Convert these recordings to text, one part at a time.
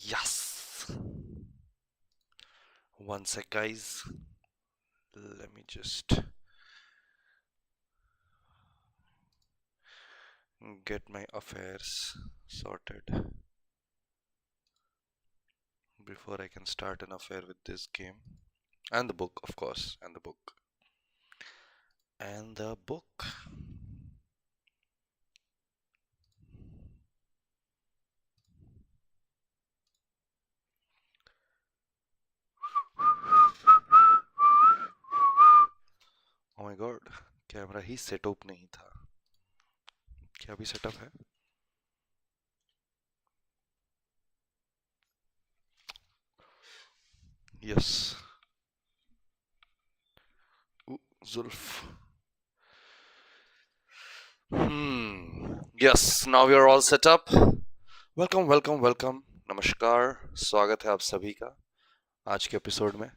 Yes. One sec, guys. Let me just get my affairs sorted before I can start an affair with this game. And the book, of course. And the book. And the book. Oh my god, camera he setup नहीं था. क्या भी setup है? Yes. Ooh, Zulf. Yes, now we are all set up. Welcome, welcome, welcome. नमस्कार, स्वागत है आप सभी का आज के एपिसोड में.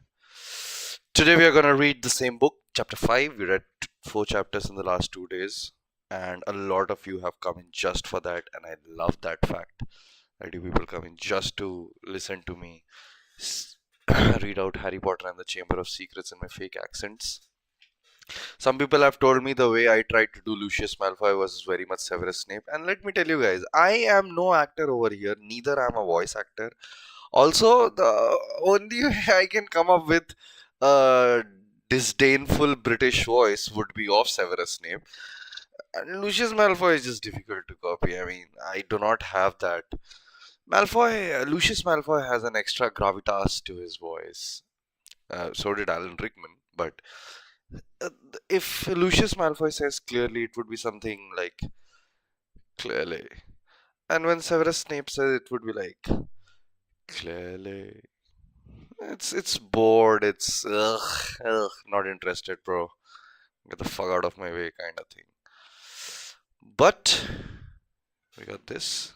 Today we are going to read the same book, chapter 5. We read 4 chapters in the last 2 days, and a lot of you have come in just for that, and I love that fact that you people come in just to listen to me read out Harry Potter and the Chamber of Secrets in my fake accents. Some people have told me the way I tried to do Lucius Malfoy was very much Severus Snape, and let me tell you guys, I am no actor over here, neither am a voice actor. Also, the only way I can come up with a disdainful British voice would be of Severus Snape. And Lucius Malfoy is just difficult to copy. I mean, I do not have that. Lucius Malfoy has an extra gravitas to his voice. So did Alan Rickman. But if Lucius Malfoy says clearly, it would be something like clearly. And when Severus Snape says, it would be like clearly. It's bored. It's not interested, bro. Get the fuck out of my way, kind of thing. But we got this.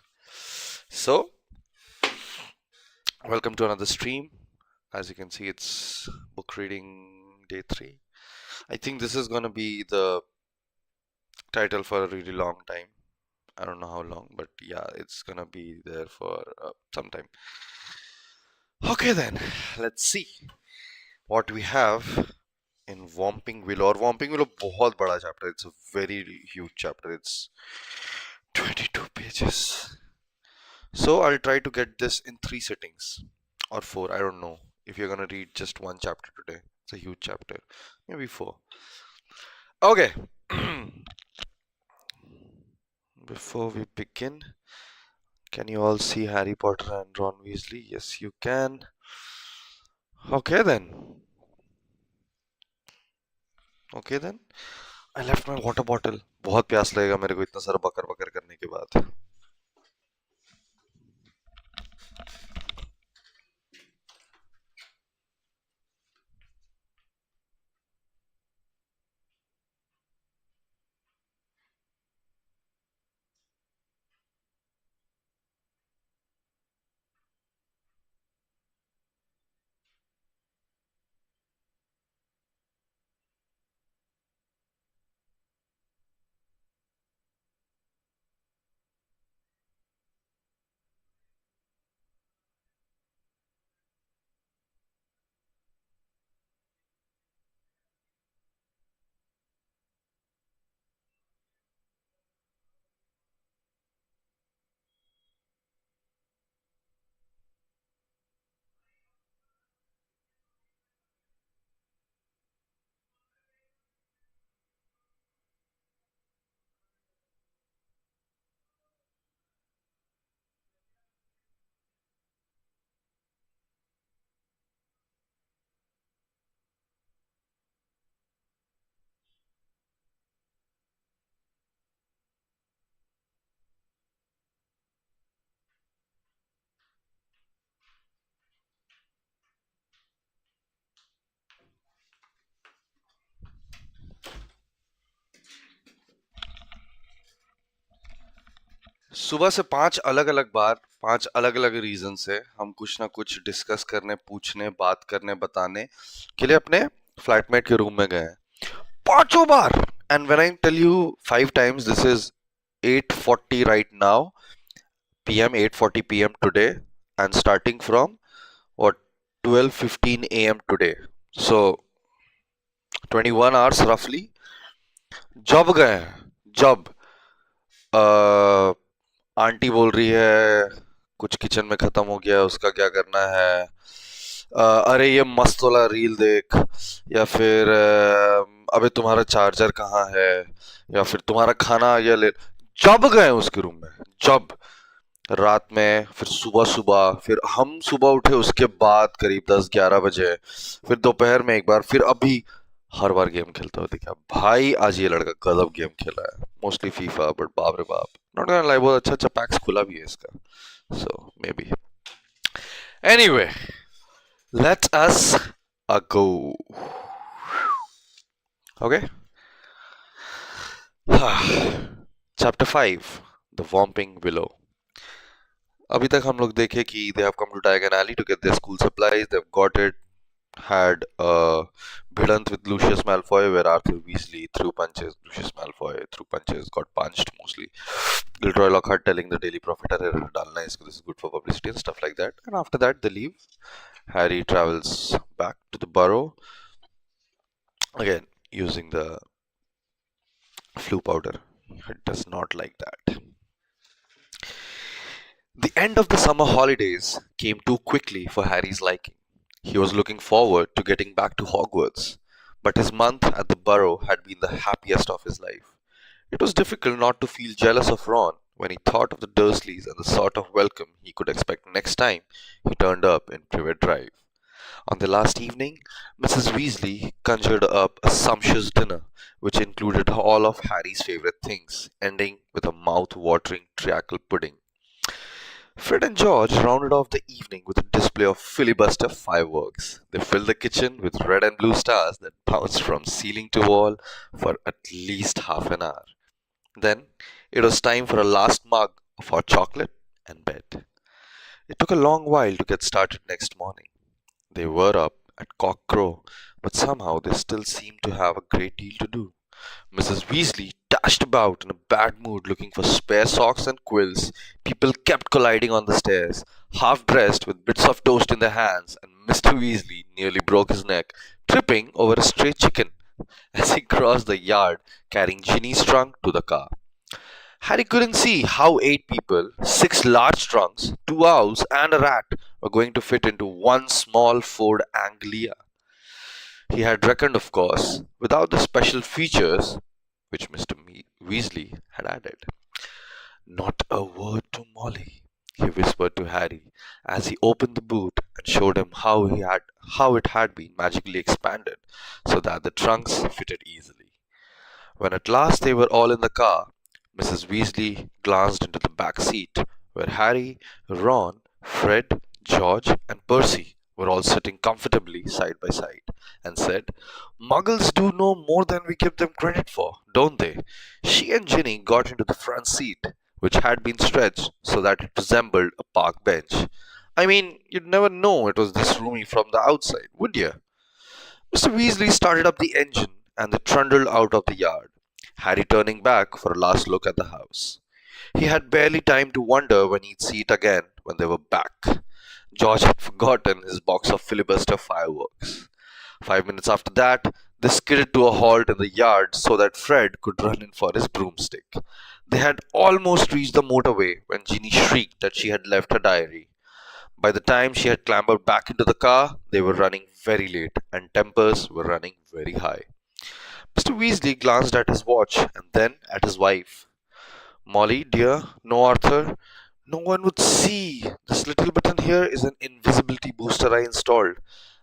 So, welcome to another stream. As you can see, it's book reading day 3. I think this is gonna be the title for a really long time. I don't know how long, but yeah, it's gonna be there for some time. Okay then, let's see what we have in Whomping Willow. और Whomping Willow बहुत बड़ा chapter. It's a very huge chapter. It's 22 pages. So I'll try to get this in 3 sittings or 4. I don't know. If you're gonna read just one chapter today, it's a huge chapter. Maybe 4. Okay. Before we begin, can you all see Harry Potter and Ron Weasley? Yes, you can. Okay then. Okay then. I left my water bottle. बहुत प्यास लगेगा मेरे को इतना सारा बकर बकर करने के बाद. सुबह से 5 अलग अलग बार 5 अलग अलग रीजन से हम कुछ ना कुछ डिस्कस करने, पूछने, बात करने, बताने के लिए अपने फ्लैटमेट के रूम में गए हैं 5 बार. And when I tell you 5 times, this is 8:40 right now PM, 8:40 PM today, and starting from what 12:15 a.m. today. So 21 hours roughly. जब गए हैं जब आंटी बोल रही है कुछ किचन में खत्म हो गया उसका क्या करना है, अरे ये मस्त वाला रील देख, या फिर अबे तुम्हारा चार्जर कहाँ है, या फिर तुम्हारा खाना आ गया ले। जब गए उसके रूम में, जब रात में, फिर सुबह सुबह, फिर हम सुबह उठे उसके बाद करीब 10-11 बजे, फिर दोपहर में एक बार, फिर अभी हर बार गेम खेलता हुआ दिखा भाई। आज ये लड़का गजब गेम खेला है, मोस्टली फीफा, बट बाप रे बाप, नॉट गोना लाई, बहुत अच्छा अच्छा पैक्स खुला भी है इसका, so maybe. Anyway, let us go. Okay. Chapter 5, The Whomping Willow. अभी तक हम लोग देखे कि they have come to Diagon Alley to get their school supplies. They've got it. Had a bidant with Lucius Malfoy where Arthur Weasley threw punches. Lucius Malfoy threw punches, got punched mostly. Gilderoy Lockhart telling the Daily Prophet, "Arre dalna isko, this is good for publicity," and stuff like that. And after that, they leave. Harry travels back to the burrow, again using the flu powder. It does not like that. The end of the summer holidays came too quickly for Harry's liking. He was looking forward to getting back to Hogwarts, but his month at the burrow had been the happiest of his life. It was difficult not to feel jealous of Ron when he thought of the Dursleys and the sort of welcome he could expect next time he turned up in Privet Drive. On the last evening, Mrs. Weasley conjured up a sumptuous dinner, which included all of Harry's favorite things, ending with a mouth-watering treacle pudding. Fred and George rounded off the evening with a display of filibuster fireworks. They filled the kitchen with red and blue stars that bounced from ceiling to wall for at least half an hour. Then it was time for a last mug of hot chocolate and bed. It took a long while to get started next morning. They were up at cock-crow, but somehow they still seemed to have a great deal to do. Mrs. Weasley dashed about in a bad mood looking for spare socks and quills. People kept colliding on the stairs, half dressed with bits of toast in their hands, and Mr. Weasley nearly broke his neck, tripping over a stray chicken as he crossed the yard carrying Ginny's trunk to the car. Harry couldn't see how 8 people, 6 large trunks, 2 owls, and a rat were going to fit into one small Ford Anglia. He had reckoned, of course, without the special features which Mr. Weasley had added. "Not a word to Molly," he whispered to Harry as he opened the boot and showed him how it had been magically expanded so that the trunks fitted easily. When at last they were all in the car, Mrs. Weasley glanced into the back seat, where Harry, Ron, Fred, George, and Percy were all sitting comfortably side by side, and said, "Muggles do know more than we give them credit for, don't they?" She and Ginny got into the front seat, which had been stretched so that it resembled a park bench. I mean, you'd never know it was this roomy from the outside, would you? Mr. Weasley started up the engine, and they trundled out of the yard, Harry turning back for a last look at the house. He had barely time to wonder when he'd see it again when they were back. George had forgotten his box of filibuster fireworks. 5 minutes after that, they skidded to a halt in the yard so that Fred could run in for his broomstick. They had almost reached the motorway when Ginny shrieked that she had left her diary. By the time she had clambered back into the car, they were running very late, and tempers were running very high. Mr. Weasley glanced at his watch and then at his wife. "Molly, dear, no Arthur. No one would see. This little button here is an invisibility booster I installed.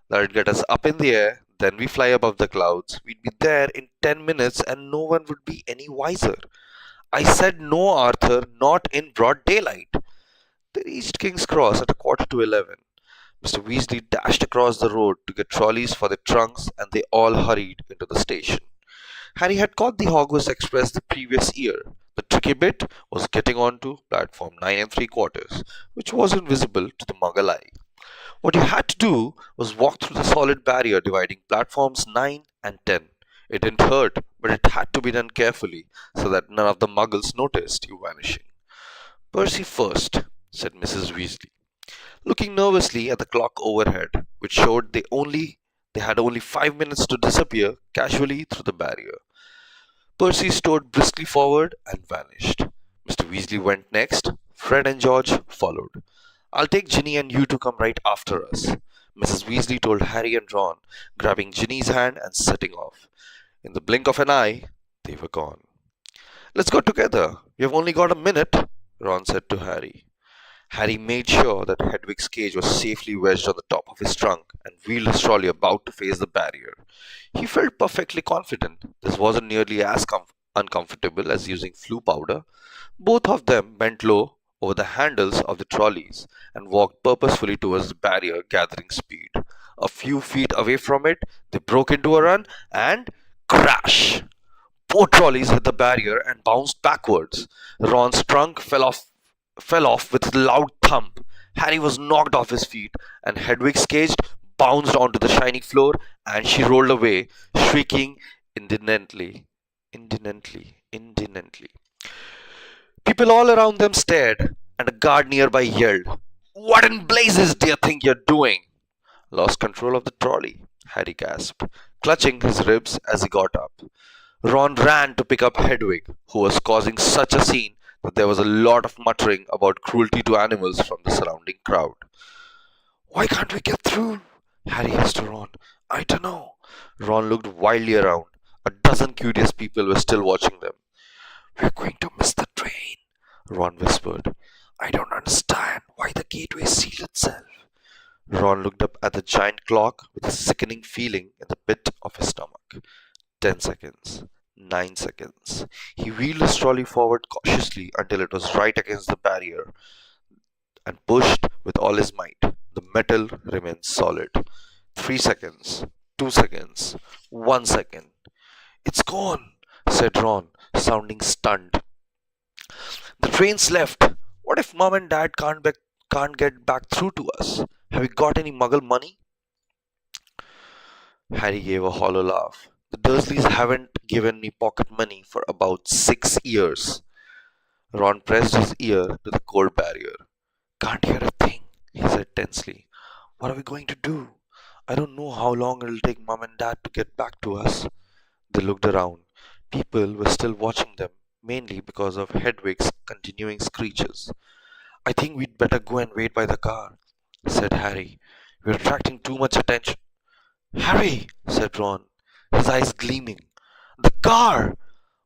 That'd get us up in the air, then we fly above the clouds. We'd be there in 10 minutes and no one would be any wiser." "I said no, Arthur, not in broad daylight." They reached King's Cross at 11:15. Mr. Weasley dashed across the road to get trolleys for their trunks, and they all hurried into the station. Harry had caught the Hogwarts Express the previous year. The tricky bit was getting onto platform 9 3/4, which wasn't visible to the Muggle eye. What you had to do was walk through the solid barrier dividing platforms 9 and 10. It didn't hurt, but it had to be done carefully so that none of the Muggles noticed you vanishing. "Percy first," said Mrs. Weasley. looking nervously at the clock overhead, which showed they had only 5 minutes to disappear casually through the barrier. Percy strode briskly forward and vanished. Mr. Weasley went next. Fred and George followed. I'll take Ginny and you to come right after us, Mrs. Weasley told Harry and Ron, grabbing Ginny's hand and setting off. In the blink of an eye, they were gone. Let's go together. We have only got a minute, Ron said to Harry. Harry made sure that Hedwig's cage was safely wedged on the top of his trunk and wheeled his trolley about to face the barrier. He felt perfectly confident. This wasn't nearly as uncomfortable as using flu powder. Both of them bent low over the handles of the trolleys and walked purposefully towards the barrier, gathering speed. A few feet away from it, they broke into a run and crash! Both trolleys hit the barrier and bounced backwards. Ron's trunk fell off with a loud thump. Harry was knocked off his feet, and Hedwig's cage bounced onto the shiny floor, and she rolled away, shrieking indignantly. People all around them stared, and a guard nearby yelled, "What in blazes do you think you're doing?" Lost control of the trolley, Harry gasped, clutching his ribs as he got up. Ron ran to pick up Hedwig, who was causing such a scene that there was a lot of muttering about cruelty to animals from the surrounding crowd. "Why can't we get through?" Harry asked Ron. "I don't know." Ron looked wildly around. A dozen curious people were still watching them. "We're going to miss the train," Ron whispered. "I don't understand why the gateway sealed itself." Ron looked up at the giant clock with a sickening feeling in the pit of his stomach. 10 seconds. 9 seconds. He wheeled his trolley forward cautiously until it was right against the barrier and pushed with all his might. The metal remained solid. 3 seconds. 2 seconds. 1 second. "It's gone," said Ron, sounding stunned. "The train's left. What if Mom and Dad can't get back through to us? Have you got any muggle money?" Harry gave a hollow laugh. "The Dursleys haven't given me pocket money for about 6 years." Ron pressed his ear to the cold barrier. "Can't hear a thing," he said tensely. "What are we going to do? I don't know how long it'll take Mom and Dad to get back to us." They looked around. People were still watching them, mainly because of Hedwig's continuing screeches. "I think we'd better go and wait by the car," said Harry. "We're attracting too much attention." "Harry," said Ron, his eyes gleaming. "The car!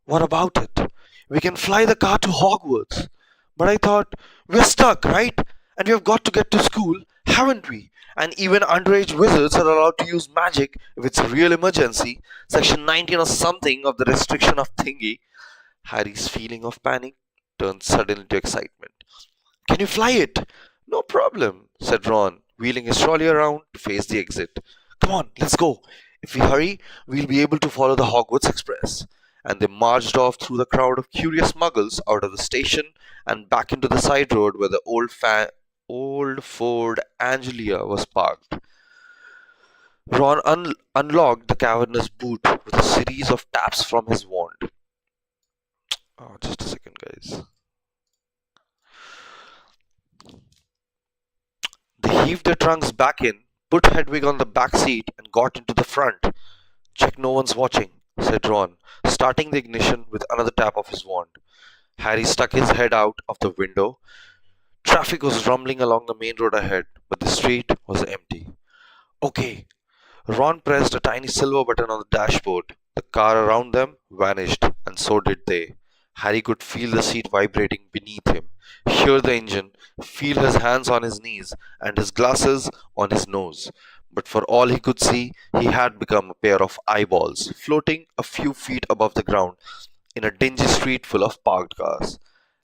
What about it? We can fly the car to Hogwarts." "But I thought we're stuck, right? And we've got to get to school, haven't we? And even underage wizards are allowed to use magic if it's a real emergency. Section 19 or something of the restriction of thingy." Harry's feeling of panic turned suddenly to excitement. "Can you fly it?" "No problem," said Ron, wheeling his trolley around to face the exit. "Come on, let's go. If we hurry, we'll be able to follow the Hogwarts Express." And they marched off through the crowd of curious muggles out of the station and back into the side road where the old Ford Angelia was parked. Ron unlocked the cavernous boot with a series of taps from his wand. Oh, just a second, guys. They heaved their trunks back in, put Hedwig on the back seat, and got into the front. "Check no one's watching," said Ron, starting the ignition with another tap of his wand. Harry stuck his head out of the window. Traffic was rumbling along the main road ahead, but the street was empty. "Okay." Ron pressed a tiny silver button on the dashboard. The car around them vanished, and so did they. Harry could feel the seat vibrating beneath him, hear the engine, feel his hands on his knees, and his glasses on his nose. But for all he could see, he had become a pair of eyeballs, floating a few feet above the ground in a dingy street full of parked cars.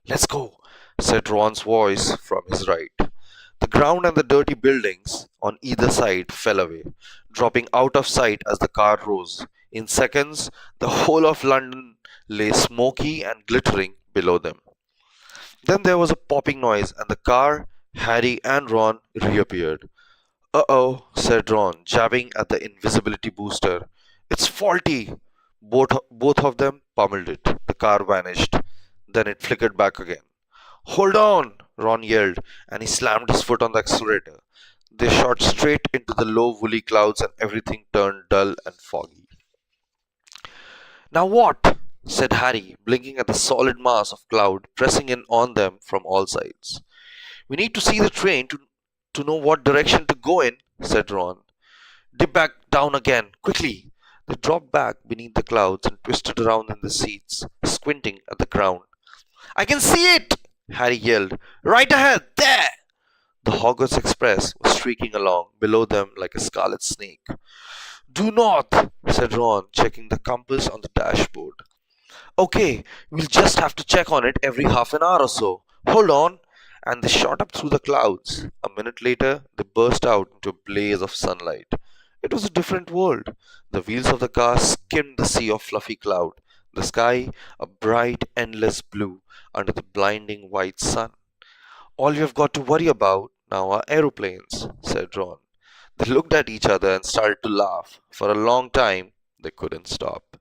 "Let's go," said Ron's voice from his right. The ground and the dirty buildings on either side fell away, dropping out of sight as the car rose. In seconds, the whole of London lay smoky and glittering below them. Then there was a popping noise, and the car, Harry, and Ron reappeared. "Uh-oh," said Ron, jabbing at the invisibility booster. "It's faulty." Both of them pummeled it. The car vanished. Then it flickered back again. Hold on, Ron yelled, and he slammed his foot on the accelerator. They shot straight into the low woolly clouds and everything turned dull and foggy. Now what? Said Harry, blinking at the solid mass of cloud pressing in on them from all sides. We need to see the train to know what direction to go in, said Ron. Dip back down again, quickly! They dropped back beneath the clouds and twisted around in the seats, squinting at the ground. I can see it! Harry yelled. Right ahead, there! The Hogwarts Express was streaking along below them like a scarlet snake. Due north, said Ron, checking the compass on the dashboard. Okay, we'll just have to check on it every half an hour or so. Hold on. And they shot up through the clouds. A minute later, they burst out into a blaze of sunlight. It was a different world. The wheels of the car skimmed the sea of fluffy cloud. The sky, a bright, endless blue under the blinding white sun. All you've got to worry about now are aeroplanes, said Ron. They looked at each other and started to laugh. For a long time, they couldn't stop.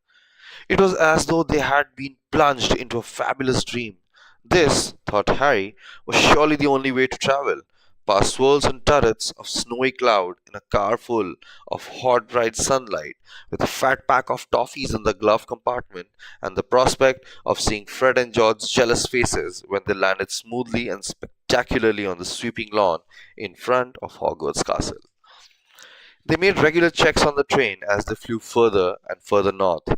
It was as though they had been plunged into a fabulous dream. This, thought Harry, was surely the only way to travel, past swirls and turrets of snowy cloud in a car full of hot bright sunlight, with a fat pack of toffees in the glove compartment, and the prospect of seeing Fred and George's jealous faces when they landed smoothly and spectacularly on the sweeping lawn in front of Hogwarts Castle. They made regular checks on the train as they flew further and further north,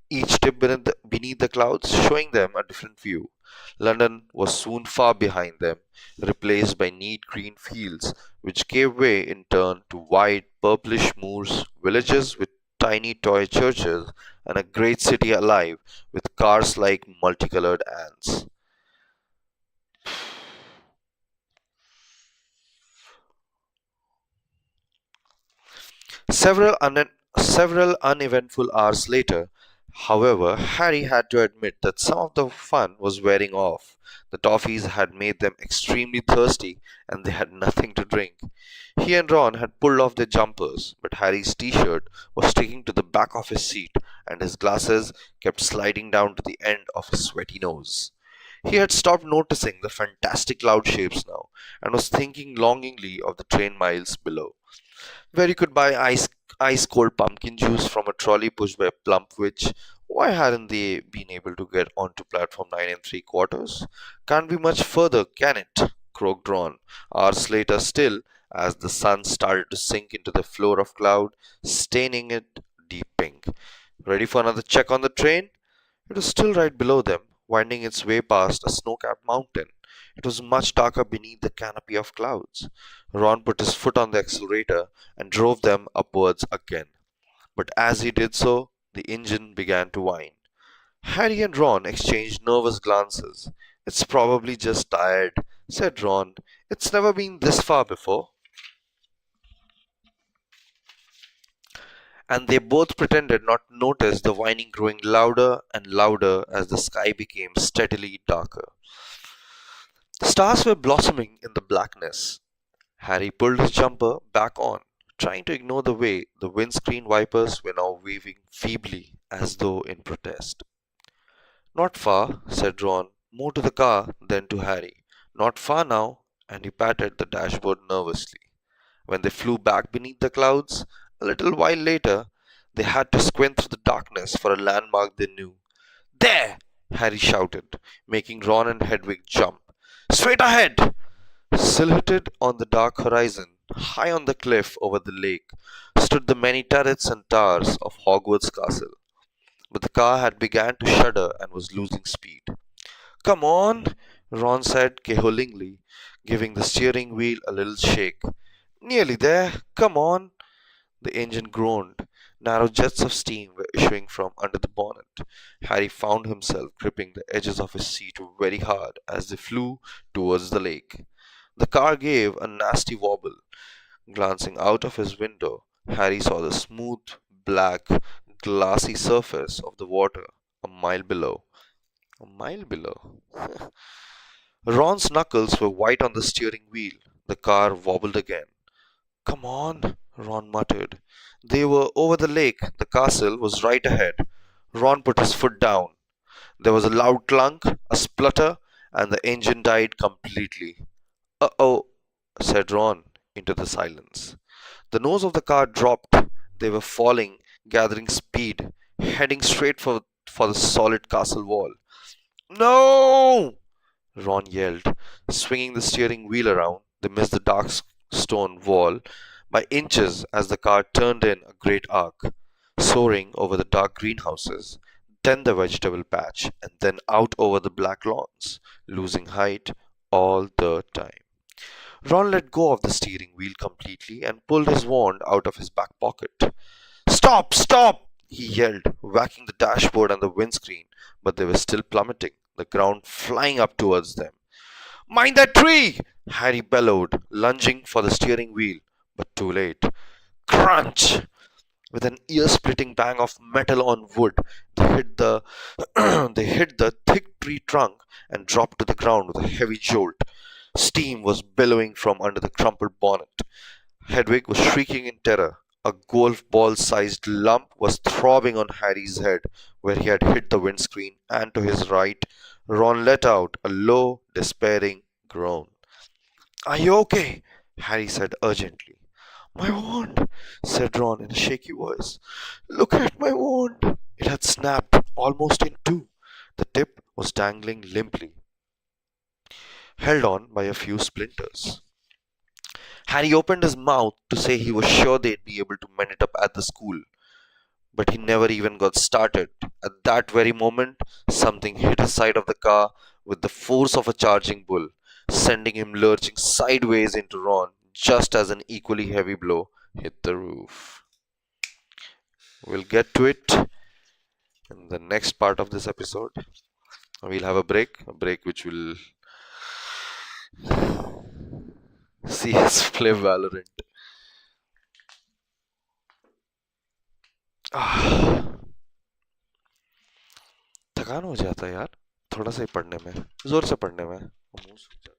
each tip beneath the clouds showing them a different view. London was soon far behind them, replaced by neat green fields, which gave way in turn to wide purplish moors, villages with tiny toy churches, and a great city alive with cars like multicolored ants. Several, several uneventful hours later, however, Harry had to admit that some of the fun was wearing off. The toffees had made them extremely thirsty and they had nothing to drink. He and Ron had pulled off their jumpers, but Harry's t-shirt was sticking to the back of his seat and his glasses kept sliding down to the end of his sweaty nose. He had stopped noticing the fantastic cloud shapes now and was thinking longingly of the train miles below, where you could buy ice cold pumpkin juice from a trolley pushed by a plump witch. Why hadn't they been able to get onto platform 9 3/4? Can't be much further, can it? Croaked Ron, hours later still, as the sun started to sink into the floor of cloud, staining it deep pink. Ready for another check on the train? It was still right below them, winding its way past a snow-capped mountain. It was much darker beneath the canopy of clouds. Ron put his foot on the accelerator and drove them upwards again. But as he did so, the engine began to whine. Harry and Ron exchanged nervous glances. It's probably just tired, said Ron. It's never been this far before. And they both pretended not to notice the whining growing louder and louder as the sky became steadily darker. The stars were blossoming in the blackness. Harry pulled his jumper back on, trying to ignore the way the windscreen wipers were now waving feebly as though in protest. Not far, said Ron, more to the car than to Harry. Not far now, and he patted the dashboard nervously. When they flew back beneath the clouds, a little while later, they had to squint through the darkness for a landmark they knew. There! Harry shouted, making Ron and Hedwig jump. Straight ahead! Silhouetted on the dark horizon, high on the cliff over the lake, stood the many turrets and towers of Hogwarts Castle. But the car had begun to shudder and was losing speed. Come on, Ron said cajolingly, giving the steering wheel a little shake. Nearly there, come on. The engine groaned. Narrow jets of steam were issuing from under the bonnet. Harry found himself gripping the edges of his seat very hard as they flew towards the lake. The car gave a nasty wobble. Glancing out of his window, Harry saw the smooth, black, glassy surface of the water a mile below. A mile below? Ron's knuckles were white on the steering wheel. The car wobbled again. Come on, Ron muttered. They were over the lake. The castle was right ahead. Ron put his foot down. There was a loud clunk, a splutter, and the engine died completely. Uh-oh, said Ron into the silence. The nose of the car dropped. They were falling, gathering speed, heading straight for the solid castle wall. No! Ron yelled, swinging the steering wheel around. They missed the dark stone wall by inches as the car turned in a great arc, soaring over the dark greenhouses, then the vegetable patch, and then out over the black lawns, losing height all the time. Ron let go of the steering wheel completely and pulled his wand out of his back pocket. Stop! Stop! He yelled, whacking the dashboard and the windscreen, but they were still plummeting, the ground flying up towards them. Mind that tree! Harry bellowed, lunging for the steering wheel, but too late. Crunch! With an ear-splitting bang of metal on wood, they hit the they hit the thick tree trunk and dropped to the ground with a heavy jolt. Steam was billowing from under the crumpled bonnet. Hedwig was shrieking in terror. A golf ball sized lump was throbbing on Harry's head where he had hit the windscreen, and to his right, Ron let out a low, despairing groan. Are you okay? Harry said urgently. My wand, said Ron in a shaky voice. Look at my wand. It had snapped almost in two. The tip was dangling limply, held on by a few splinters. Harry opened his mouth to say he was sure they'd be able to mend it up at the school, but he never even got started. At that very moment, something hit his side of the car with the force of a charging bull, sending him lurching sideways into Ron just as an equally heavy blow hit the roof. We'll get to it in the next part of this episode. We'll have a break which will see us play Valorant. थकान हो जाता है यार थोड़ा सा ही पढ़ने में जोर से पढ़ने में मुंह सूख जाता है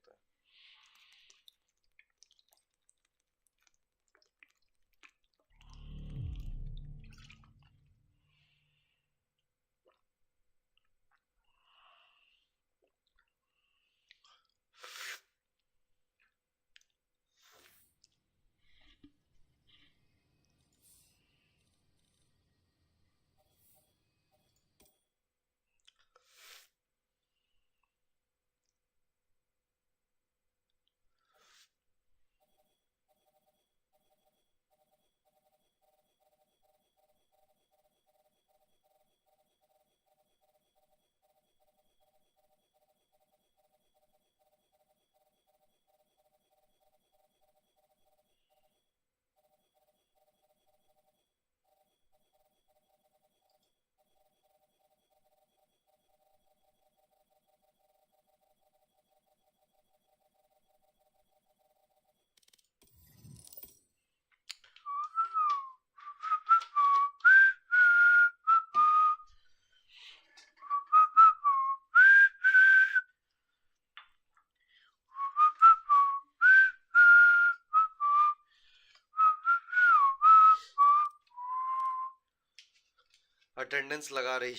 अटेंडेंस लगा रही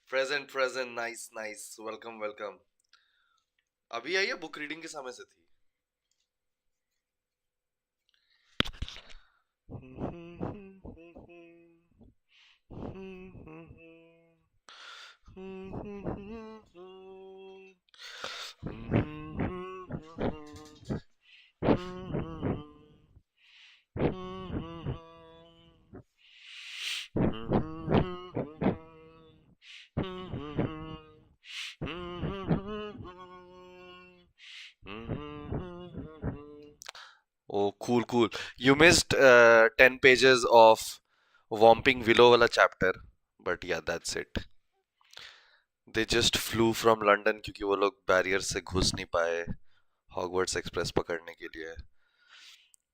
present nice nice welcome welcome अभी आई है बुक रीडिंग के समय से थी Oh, cool. You missed 10 pages of Womping Willow wala chapter, but yeah, that's it. They just flew from London क्योंकि वो लोग बैरियर से घुस नहीं पाए हॉगवर्ट्स एक्सप्रेस पकड़ने के लिए.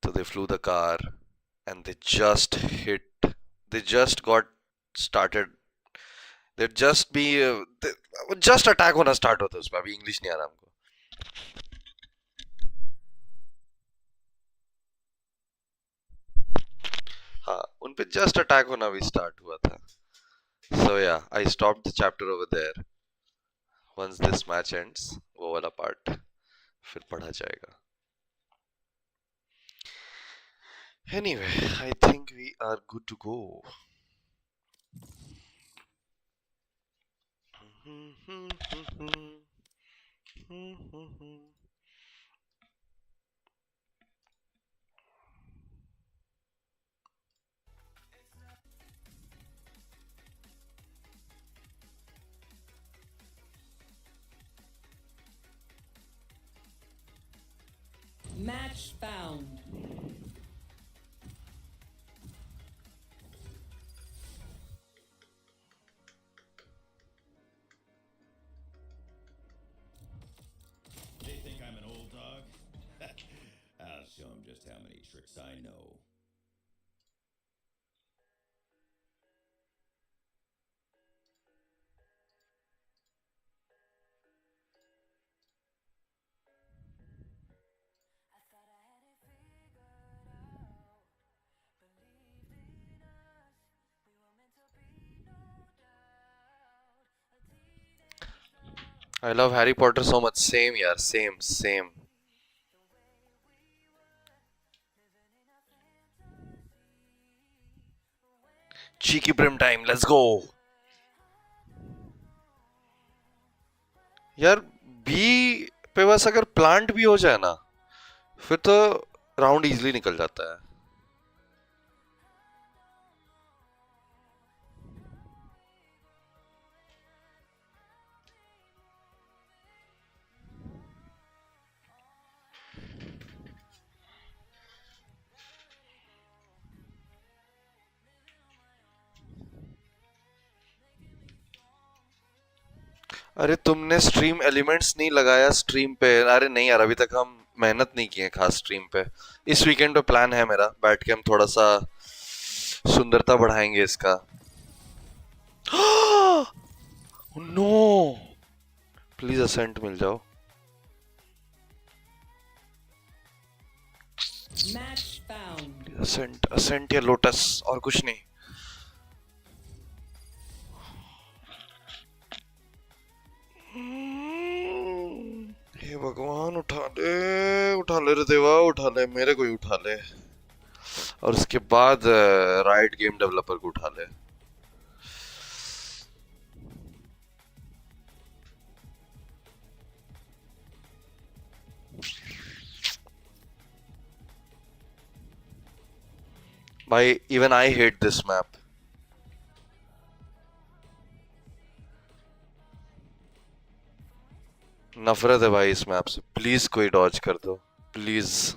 So they flew the car and they just got started. They'd just be just attack होना start होता है उसमें. अभी इंग्लिश नहीं आ रहा हमको. हाँ उन पे just attack होना भी start हुआ था. So yeah, I stopped the chapter over there. once this match ends, वो वाला part फिर पढ़ा जाएगा. Anyway, I think we are good to go. Match found. They think I'm an old dog? I'll show them just how many tricks I know. I love Harry Potter so much. Same यार, same. Cheeky Brim time, let's go. यार B पे बस अगर plant भी हो जाए ना, फिर तो राउंड इजीली निकल जाता है. अरे तुमने स्ट्रीम एलिमेंट्स नहीं लगाया स्ट्रीम पे? अरे नहीं यार, अभी तक हम मेहनत नहीं किए खास स्ट्रीम पे. इस वीकेंड पे प्लान है मेरा, बैठ के हम थोड़ा सा सुंदरता बढ़ाएंगे इसका. नो, प्लीज असेंट मिल जाओ. Match found. असेंट या लोटस, और कुछ नहीं. हे भगवान, उठा ले रे देवा, उठा ले, मेरे को ही उठा ले, और उसके बाद राइट गेम डेवलपर को उठा ले. भाई even I hate this map. नफरत है भाई इस मैप से. प्लीज कोई डॉज कर दो, प्लीज.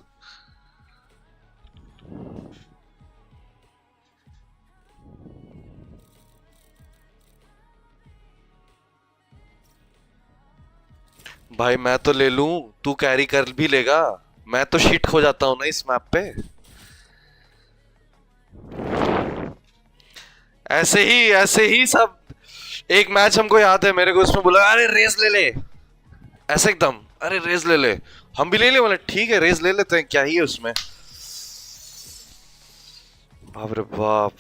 भाई मैं तो ले लूं, तू कैरी कर भी लेगा. मैं तो शिट हो जाता हूं ना इस मैप पे. ऐसे ही सब. एक मैच हमको याद है, मेरे को उसमें बोला अरे रेस ले ले, ऐसे एकदम, अरे रेस ले ले. हम भी ले ले, बोले ठीक है रेस ले लेते हैं, क्या ही है उसमें. बाप रे बाप.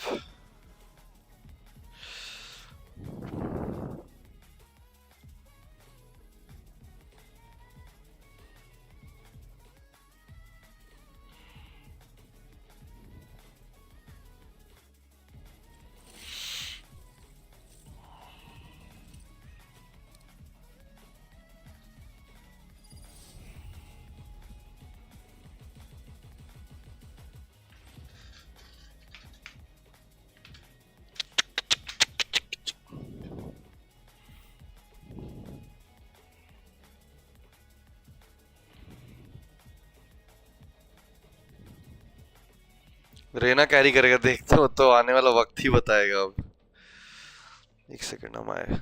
रेना कैरी करेगा, देखते हो तो आने वाला वक्त ही बताएगा. अब एक सेकंड हम आए.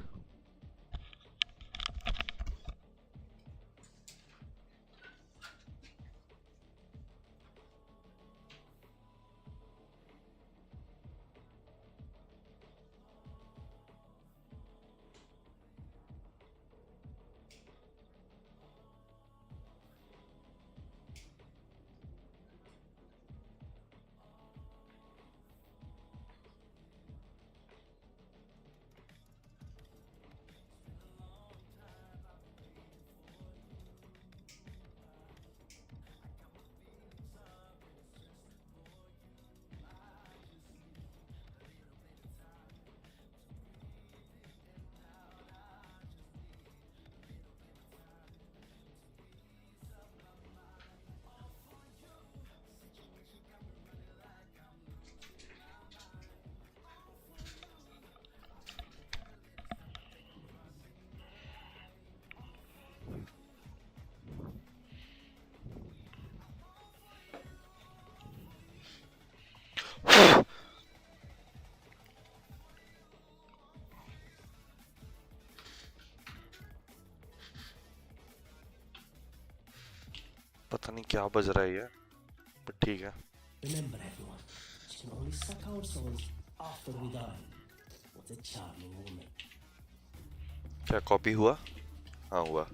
पता नहीं क्या बज रहा है ये, बट ठीक है। Remember everyone, she can only suck our souls after we die. What a charming woman. क्या कॉपी हुआ? हाँ हुआ।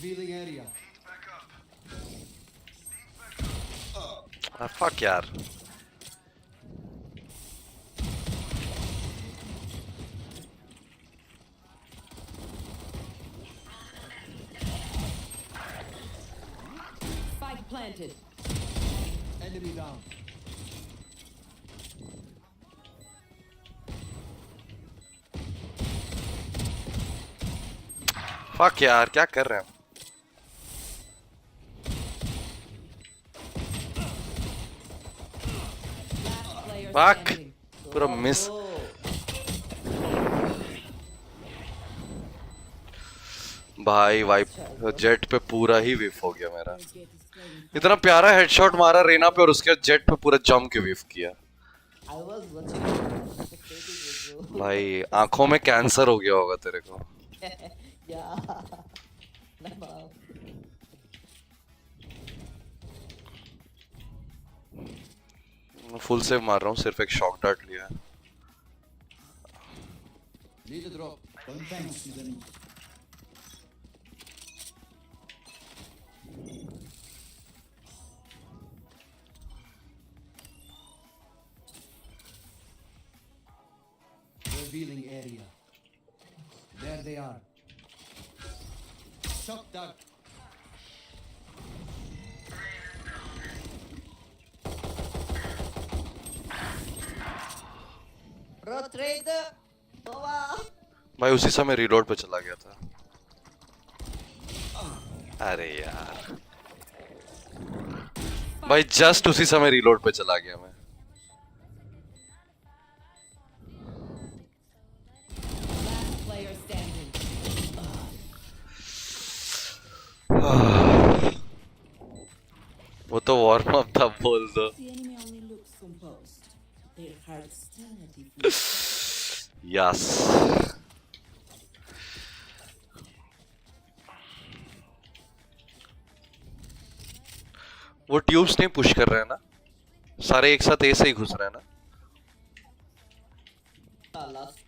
Revealing area. fuck यार। Spike planted. Enemy down. fuck यार, क्या कर रहे हैं? Last player Fuck. standing. पूरा मिस। भाई वाइप जेट पे पूरा ही विफ हो गया मेरा। इतना प्यारा हेडशॉट मारा रेना पे और उसके बाद जेट पे पूरा जम के विफ किया। I was watching spectating it, bro. भाई आंखों में कैंसर हो गया होगा तेरे को। Yeah. Nah, मैं फुल सेव मार रहा हूँ, सिर्फ एक शॉक डार्ट लिया है। Need a drop. One thanks to them. Revealing area. There they are. Shock dart. bro, trade the. Bawa. भाई उसी समय रीलोड पे चला गया था। अरे यार भाई जस्ट उसी समय रीलोड पे चला गया मैं। Last player standing. वो तो वार्म अप था, बोल दो। The enemy only looks composed. Their hearts still at the yes वो ट्यूब्स नहीं पुश कर रहे हैं ना, सारे एक साथ ए से ही घुस रहे हैं ना।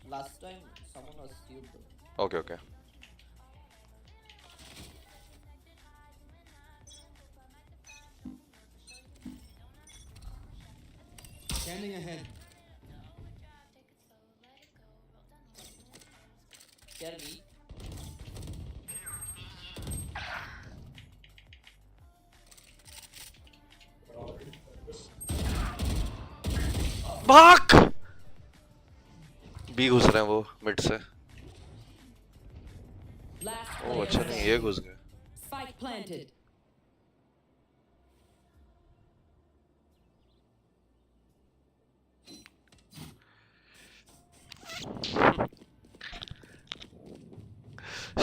Last time someone was stupid. Okay okay Scanning ahead. Scare me. भाग। बी घुस रहे हैं वो मिड से। Last ओ player अच्छा नहीं, ये घुस गए। Spike planted.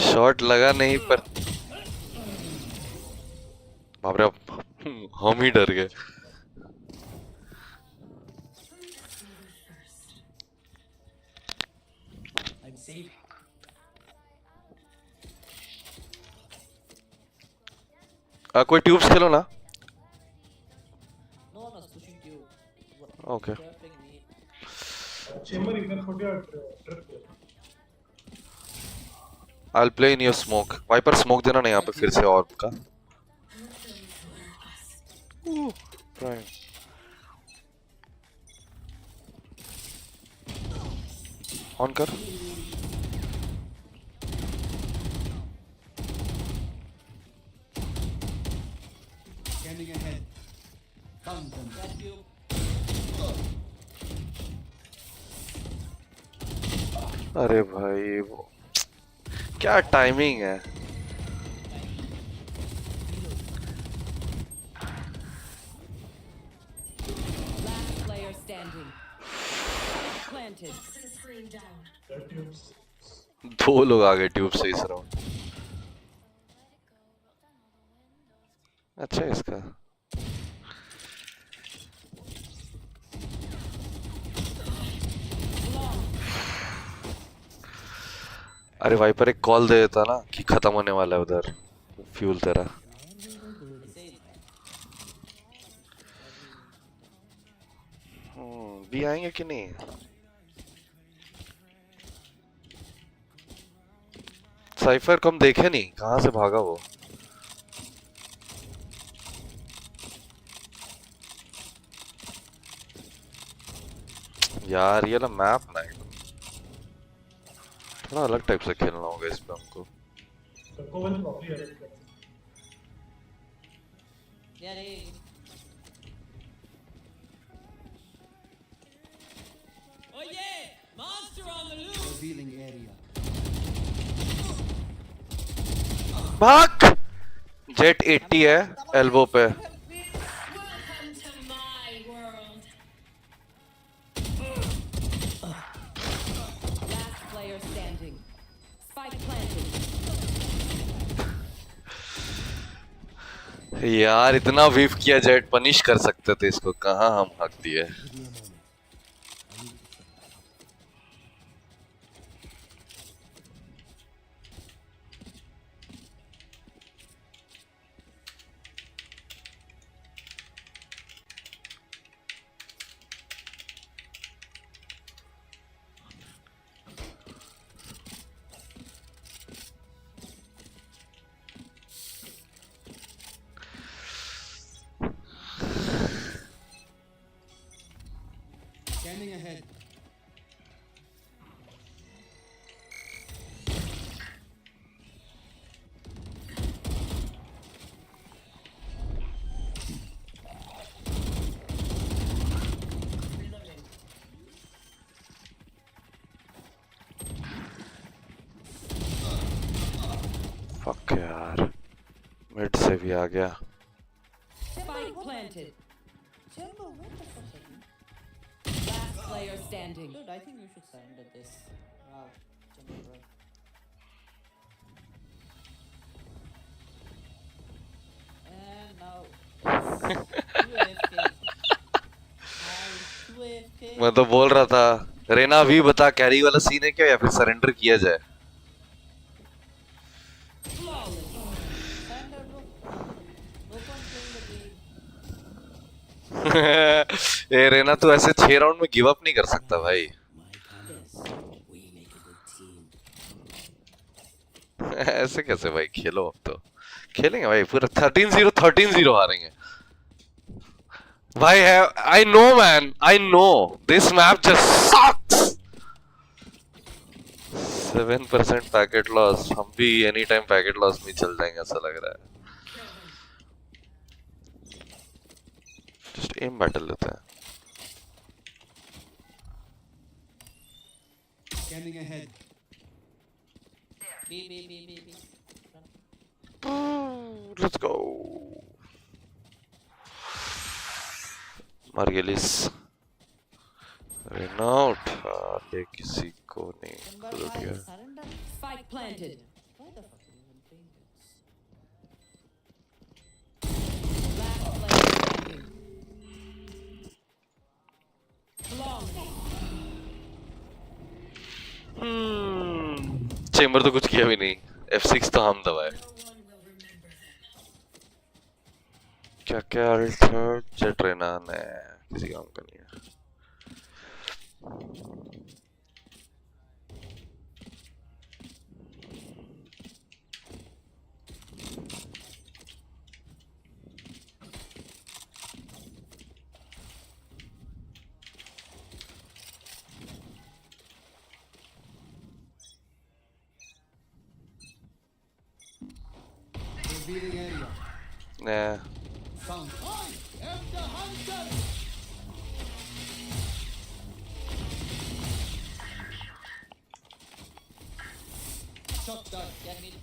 शॉट लगा नहीं पर बाप रे, हम ही डर गए। I'm safe. कोई ट्यूब्स खेलो ना। No one was pushing you. Okay. Trapping me. Chamber इधर छोटे trip I'll play in your smoke. Viper smoke देना ना यहाँ पे फिर से ऑर्ब का। Prime. ऑन कर। Scanning ahead. Found them. Got you. अरे भाई वो क्या टाइमिंग है। Last player standing. Planted. That tubes. दो लोग आ गए ट्यूब से इस राउंड। अच्छा है इसका। अरे वाइपर एक कॉल दे देता ना कि खत्म होने वाला है उधर फ्यूल तेरा। भी आएंगे कि नहीं? साइफर को हम देखे नहीं, कहाँ से भागा वो? यार ये ना मैप ना थोड़ा अलग टाइप से खेलना होगा इस पे हमको। सबको बस प्रॉपर्ली एडिट कर। यार ये Revealing area. भाग। जेट 80 है एल्बो पे। Welcome to my world. Last player standing. Spike planted. यार इतना वीव किया जेट, पनिश कर सकते थे इसको, कहाँ हम हक दिए। Scanning ahead. फक यार, मिड से भी आ गया। Spike planted. Jumbo, what the fuck are you? Last player standing. Dude, I think you should surrender this. Wow, Jumbo, bro. And now it's 2 AFK. Hi, 2 AFK. मैं तो बोल रहा था रेना अभी बता कैरी वाला सीन है क्या या फिर सरेंडर किया जाए? Surrender, bro. No point playing the game. ए रेना तू ऐसे 6 राउंड में गिव अप नहीं कर सकता भाई। We make a good team. ऐसे कैसे भाई, खेलो अब तो खेलेंगे भाई, पूरा 13-0 हारेंगे भाई। है I know man, I know this map just sucks. 7% packet loss, हम भी एनी टाइम पैकेट लॉस में चल जाएंगे ऐसा लग रहा है। जस्ट एम बैटल लेते हैं। Scanning ahead. B. Let's go. मार्गेलिस Raina उठा ले, किसी को नहीं Jumbo, खुल why? गया। Surrender. Spike planted. Why the fuck are you even playing this? Last player standing. Long. Chamber तो कुछ किया भी नहीं, F6 तो हम दबाए। क्या क्या अल्टर्ड जेट रेना ने किसी काम का नहीं है। Revealing area. Yeah. Found. Short dot. Yeah, mid.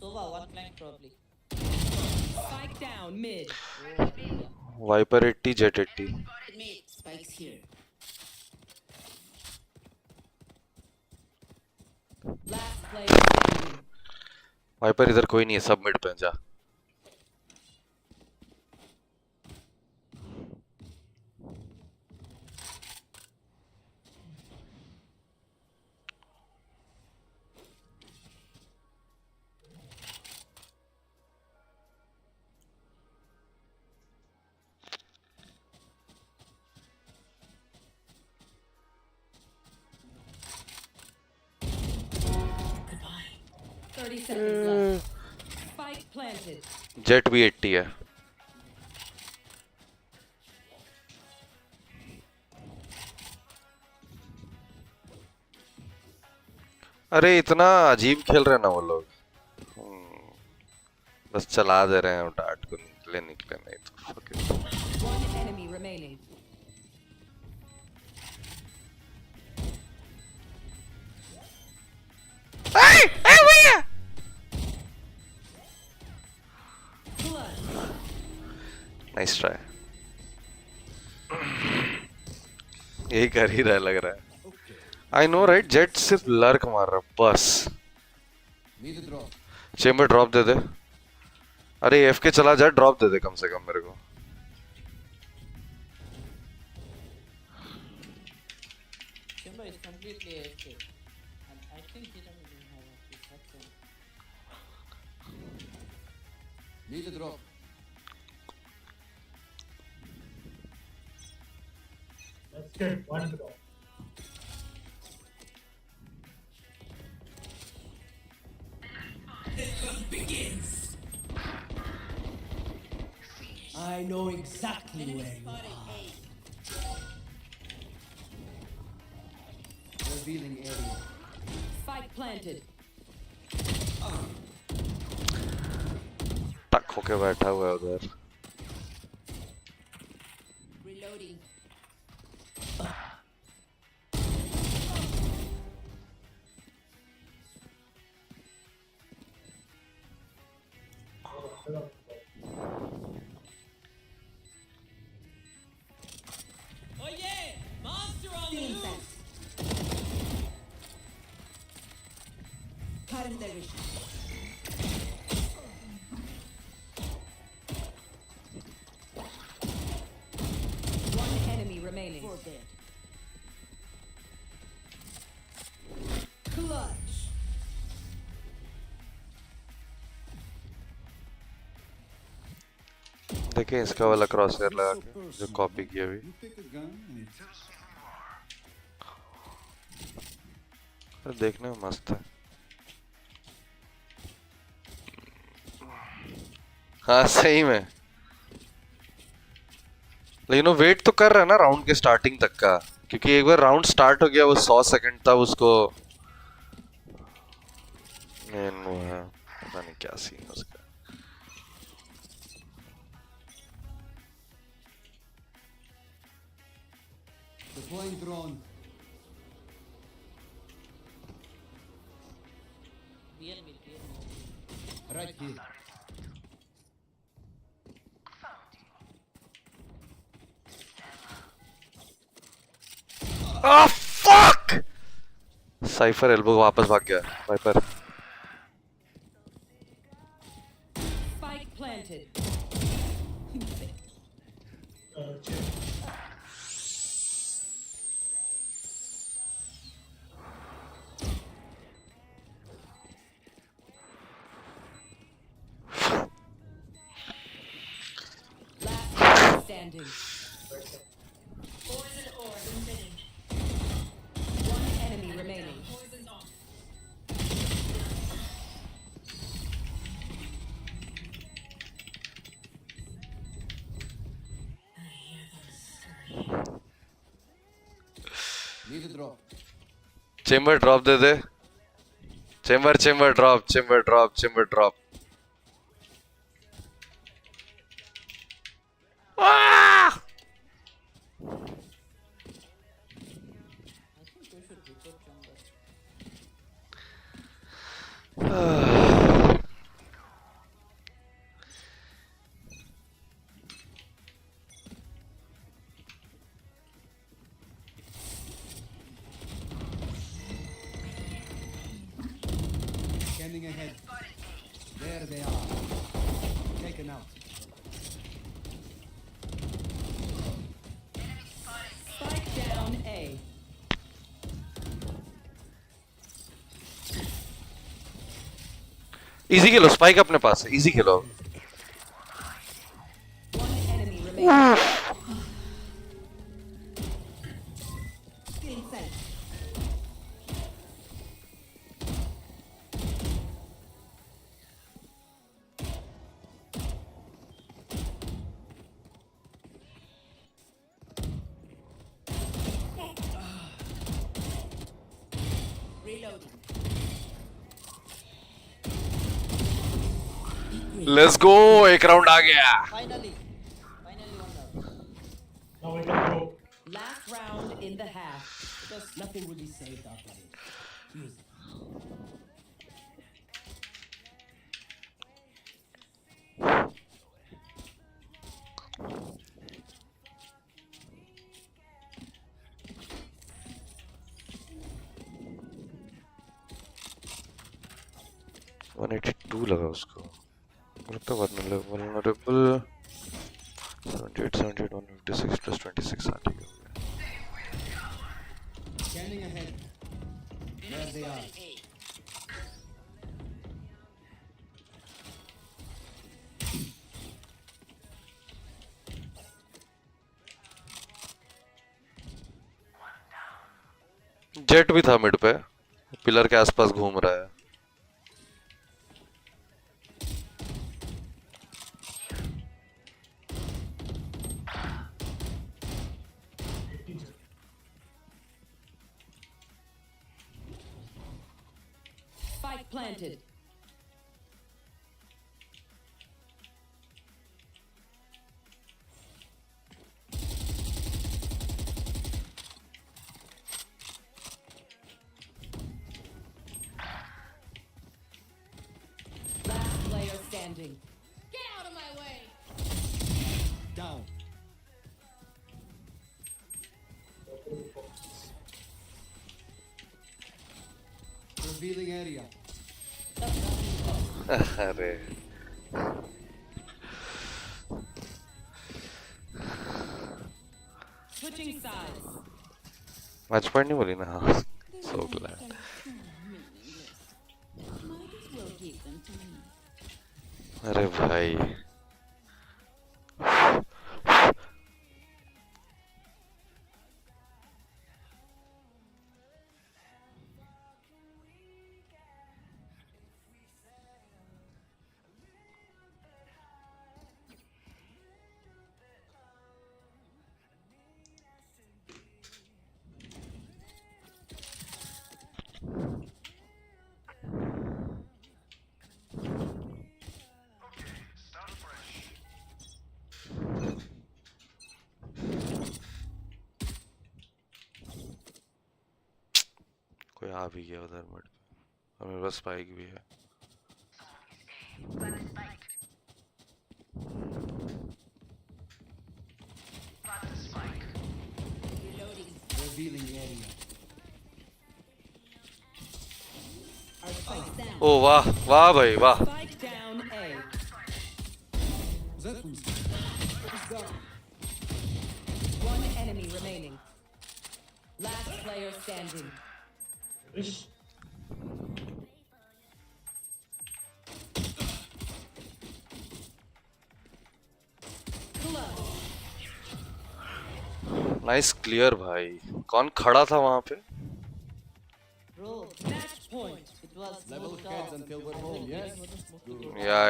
Sova, one flank probably. Spike down mid. Oh, yeah. Viper 80, Jet 80. Mid. Spikes here. Last player standing. Viper इधर कोई नहीं है, सब मिड पे हैं, जा। Goodbye. 30 seconds left. Spike planted. Jet भी 80 है। अरे इतना अजीब खेल रहे हैं ना वो लोग। बस चला दे रहे हैं, डार्ट को निकले नहीं तो fuck it. One enemy remaining. Nice try. यही कर ही रहा है लग रहा है। आई नो राइट, जेट सिर्फ लर्क मार रहा है बस। Need a drop. Chamber drop दे दे। अरे एफ के चला जा, ड्रॉप दे दे कम से कम मेरे को। Chamber is completely AFK. And I think he doesn't even have a reception. Need a drop. Let's get one drop. I know exactly where you are. Revealing area. Spike planted. टक होके बैठा हुआ है उधर। Reloading. Oh yeah! Monster on the loose! Current their vision. One enemy remaining. Four dead. Clutch. देखिए इसका वाला Crosshair लगा के जो कॉपी किया अभी। You pick a gun and it's अरे देखने में मस्त है। हाँ सही में, लेकिन वो वेट तो कर रहा है ना राउंड के स्टार्टिंग तक का, क्योंकि एक बार राउंड स्टार्ट हो गया वो 100 सेकंड तक उसको वो है, पता नहीं क्या सीन है उसका। Deploying drone. Real mid. Right here. Ah fuck! Cipher elbow वापस भाग गया wiper. Spike planted. Check. Last player standing. One enemy remaining. Need a drop. Chamber drop दे दे। Chamber drop. Ah! I think we should report jungle. Scanning ahead. There they are. Taken out. Spike down A. Easy Khelo, spike अपने पास है, easy Khelo. One enemy remaining. Still inside. Reloading. Let's go, एक round आ गया. Finally one round. Now we can go. Last round in the half. Because nothing will be saved after it. Use it. One 182 लगा उसको. लगता vulnerable 78 78 156 plus 26 हाँ ठीक है. Scanning ahead. There they are. Jet भी था mid पे, pillar के आसपास घूम रहा है. Spike planted. Last player standing. Get out of my way! Down. Revealing area. अरे Switching sides. मैच पॉइंट नहीं बोली ना. हाँ, so glad. Might as well give them to me. अरे भाई कोई आ भी गया उधर मिड पे. हमें बस स्पाइक भी है. Revealing area. ओ वाह वाह भाई वाह. Spike down A. That was down. One enemy remaining. Last player standing. Wish. Nice clear भाई. कौन खड़ा था वहां पे? Bro, Match point. it was Level smoked heads off. until we're home, yes? Good. या.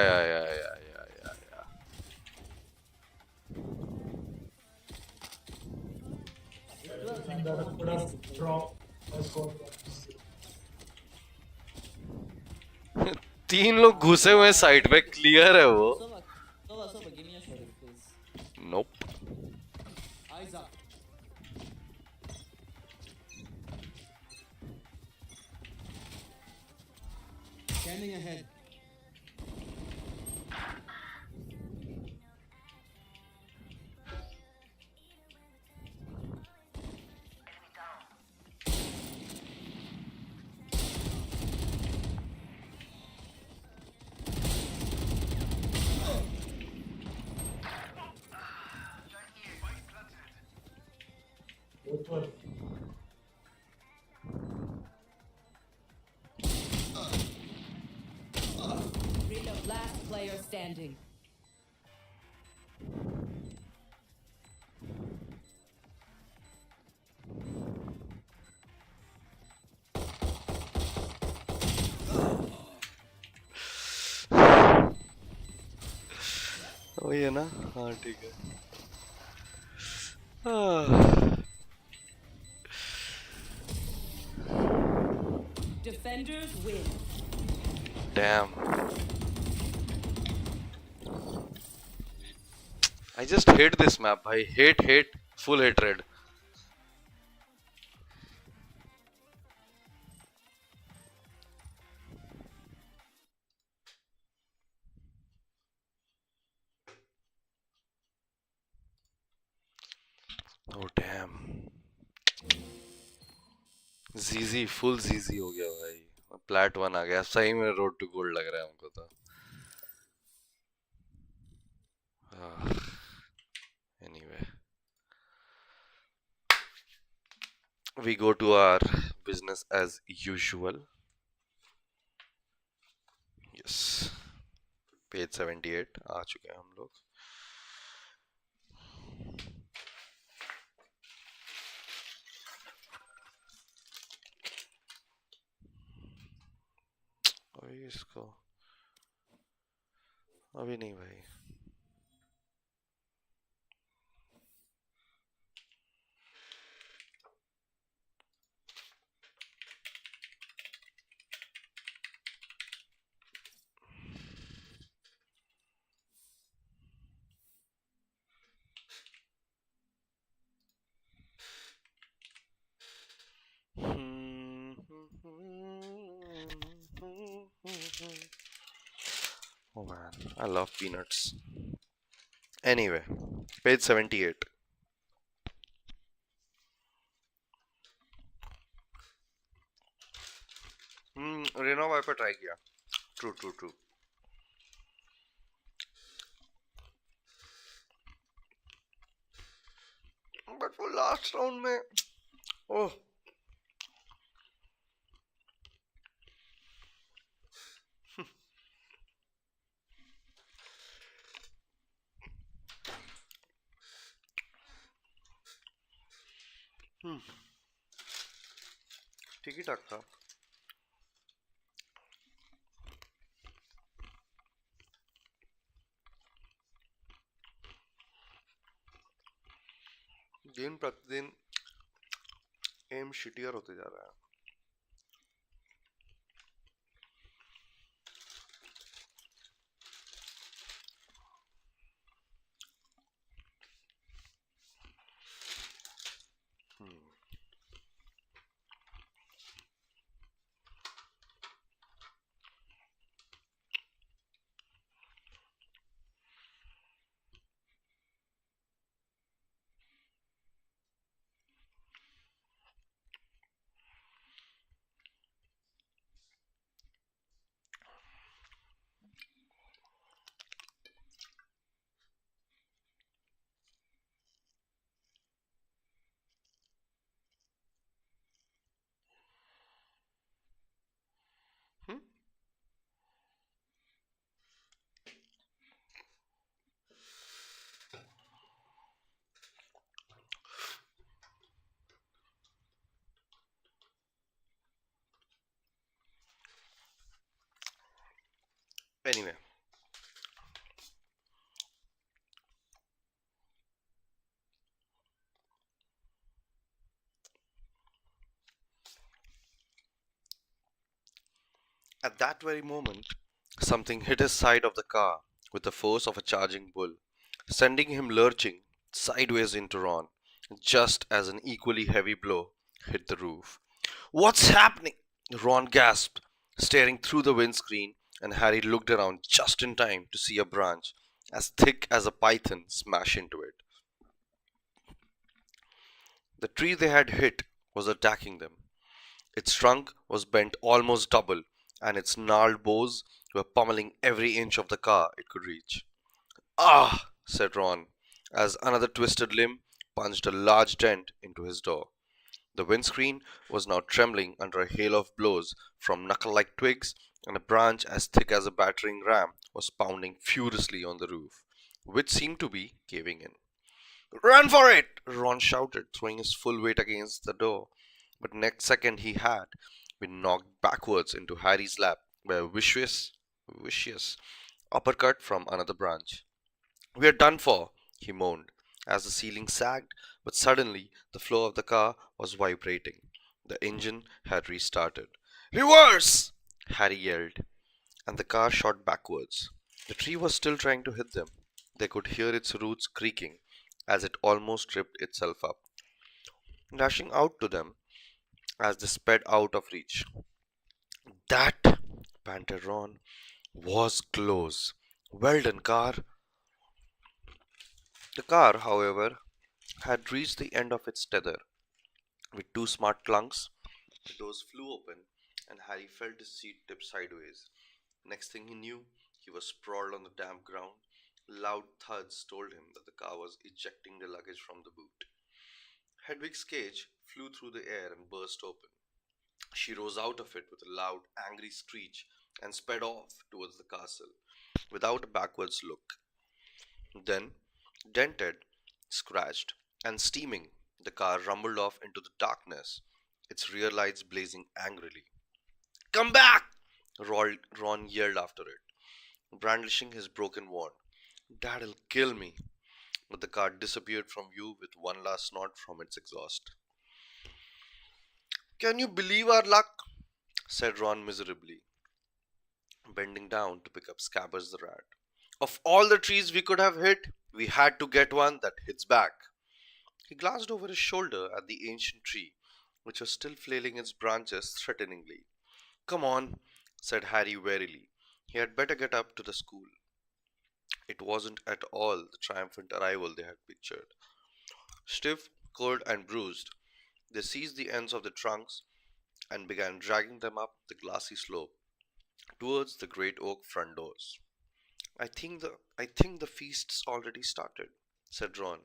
And that could have dropped. Let's go. तीन लोग घुसे हुए साइड पे, क्लियर है वो. Soba, give me a shot, please. Nope. Scanning ahead. Both were. Reload. Last player standing. वही है ना हाँ ठीक है Ah, Defenders win. damn I just hate this map I hate full hatred oh damn ZZ full ZZ हो गया भाई plate 1 आ गया सही में रोड टू गोल्ड लग रहा है हमको तो anyway we go to our business as usual yes page 78 आ चुके हैं हम लोग अभी इसको अभी नहीं भाई Oh man, I love peanuts. Anyway, page 78. रेनो वाई पे ट्राई किया. True. But वो last round में, oh. ठीक ही ठाक था. दिन प्रतिदिन एम शिटियर होते जा रहा है. Anyway, at that very moment, something hit his side of the car with the force of a charging bull, sending him lurching sideways into Ron, just as an equally heavy blow hit the roof. What's happening? Ron gasped, staring through the windscreen, and Harry looked around just in time to see a branch as thick as a python smash into it. The tree they had hit was attacking them. Its trunk was bent almost double, and its gnarled boughs were pummeling every inch of the car it could reach. Ah! Said Ron, as another twisted limb punched a large dent into his door. The windscreen was now trembling under a hail of blows from knuckle-like twigs, and a branch as thick as a battering ram was pounding furiously on the roof, which seemed to be caving in. Run for it! Ron shouted, throwing his full weight against the door. But next second he had been knocked backwards into Harry's lap by a vicious uppercut from another branch. We're done for, he moaned, as the ceiling sagged, but suddenly the floor of the car was vibrating. The engine had restarted. Reverse! Harry yelled, and the car shot backwards. The tree was still trying to hit them. They could hear its roots creaking as it almost tripped itself up, dashing out to them as they sped out of reach. That, panted Ron, was close. Well done, car. The car, however, had reached the end of its tether. With two smart clunks, the doors flew open, and Harry felt his seat tip sideways. Next thing he knew, he was sprawled on the damp ground. Loud thuds told him that the car was ejecting the luggage from the boot. Hedwig's cage flew through the air and burst open. She rose out of it with a loud, angry screech and sped off towards the castle, without a backwards look. Then, dented, scratched, and steaming, the car rumbled off into the darkness, its rear lights blazing angrily. Come back! Ron yelled after it, brandishing his broken wand. Dad'll kill me. But the car disappeared from view with one last snort from its exhaust. Can you believe our luck? Said Ron miserably, bending down to pick up Scabbers the rat. Of all the trees we could have hit, we had to get one that hits back. He glanced over his shoulder at the ancient tree, which was still flailing its branches threateningly. Come on, said Harry wearily. He had better get up to the school. It wasn't at all the triumphant arrival they had pictured. Stiff, cold, and bruised, they seized the ends of the trunks and began dragging them up the glassy slope towards the great oak front doors. I think the feast's already started, said Ron,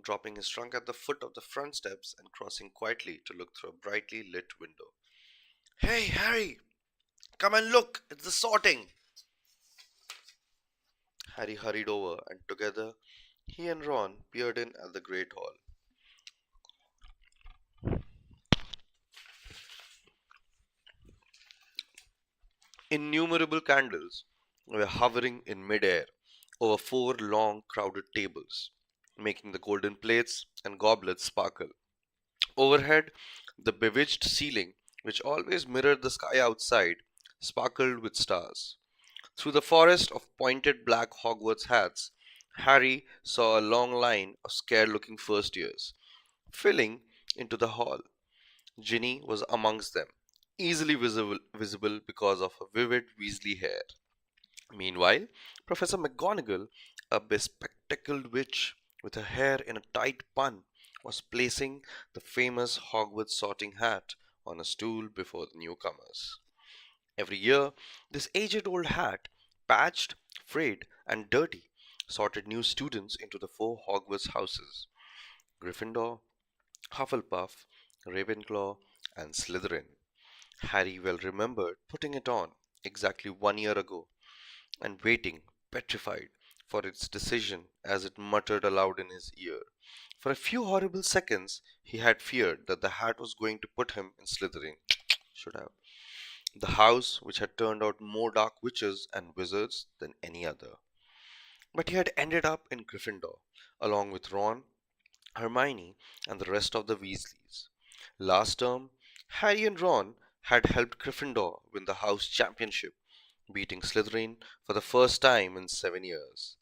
dropping his trunk at the foot of the front steps and crossing quietly to look through a brightly lit window. Hey, Harry! Come and look! It's the sorting! Harry hurried over, and together he and Ron peered in at the great hall. Innumerable candles were hovering in mid-air over four long, crowded tables, making the golden plates and goblets sparkle. Overhead, the bewitched ceiling, which always mirrored the sky outside, sparkled with stars. Through the forest of pointed black Hogwarts hats, Harry saw a long line of scared-looking first years filling into the hall. Ginny was amongst them, easily visible because of her vivid Weasley hair. Meanwhile, Professor McGonagall, a bespectacled witch with her hair in a tight bun, was placing the famous Hogwarts sorting hat on a stool before the newcomers. Every year, this aged old hat, patched, frayed, and dirty, sorted new students into the four Hogwarts houses: Gryffindor, Hufflepuff, Ravenclaw, and Slytherin. Harry well remembered putting it on exactly 1 year ago and waiting, petrified, for its decision as it muttered aloud in his ear. For a few horrible seconds, he had feared that the hat was going to put him in Slytherin. Should have. The house which had turned out more dark witches and wizards than any other. But he had ended up in Gryffindor, along with Ron, Hermione, and the rest of the Weasleys. Last term, Harry and Ron had helped Gryffindor win the house championship, beating Slytherin for the first time in 7 years.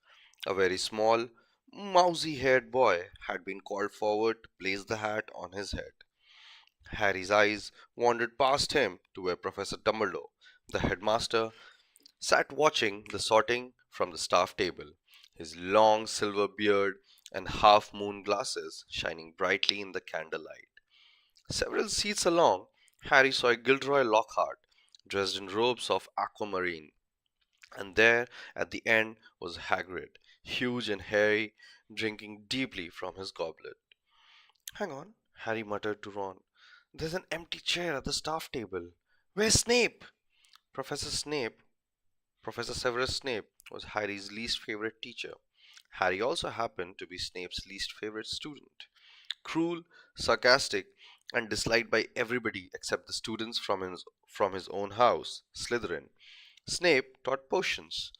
A very small, mousy haired boy had been called forward to place the hat on his head. Harry's eyes wandered past him to where Professor Dumbledore The headmaster sat watching the sorting from the staff table, his long silver beard and half moon glasses shining brightly in the candlelight. Several seats along, Harry saw a Gilderoy Lockhart, dressed in robes of aquamarine, and there at the end was Hagrid, huge and hairy, drinking deeply from his goblet. Hang on, Harry muttered to Ron. There's an empty chair at the staff table. Where's Snape? Professor Snape, Professor Severus Snape, was Harry's least favorite teacher. Harry also happened to be Snape's least favorite student. Cruel, sarcastic, and disliked by everybody except the students from his own house, Slytherin. Snape taught potions.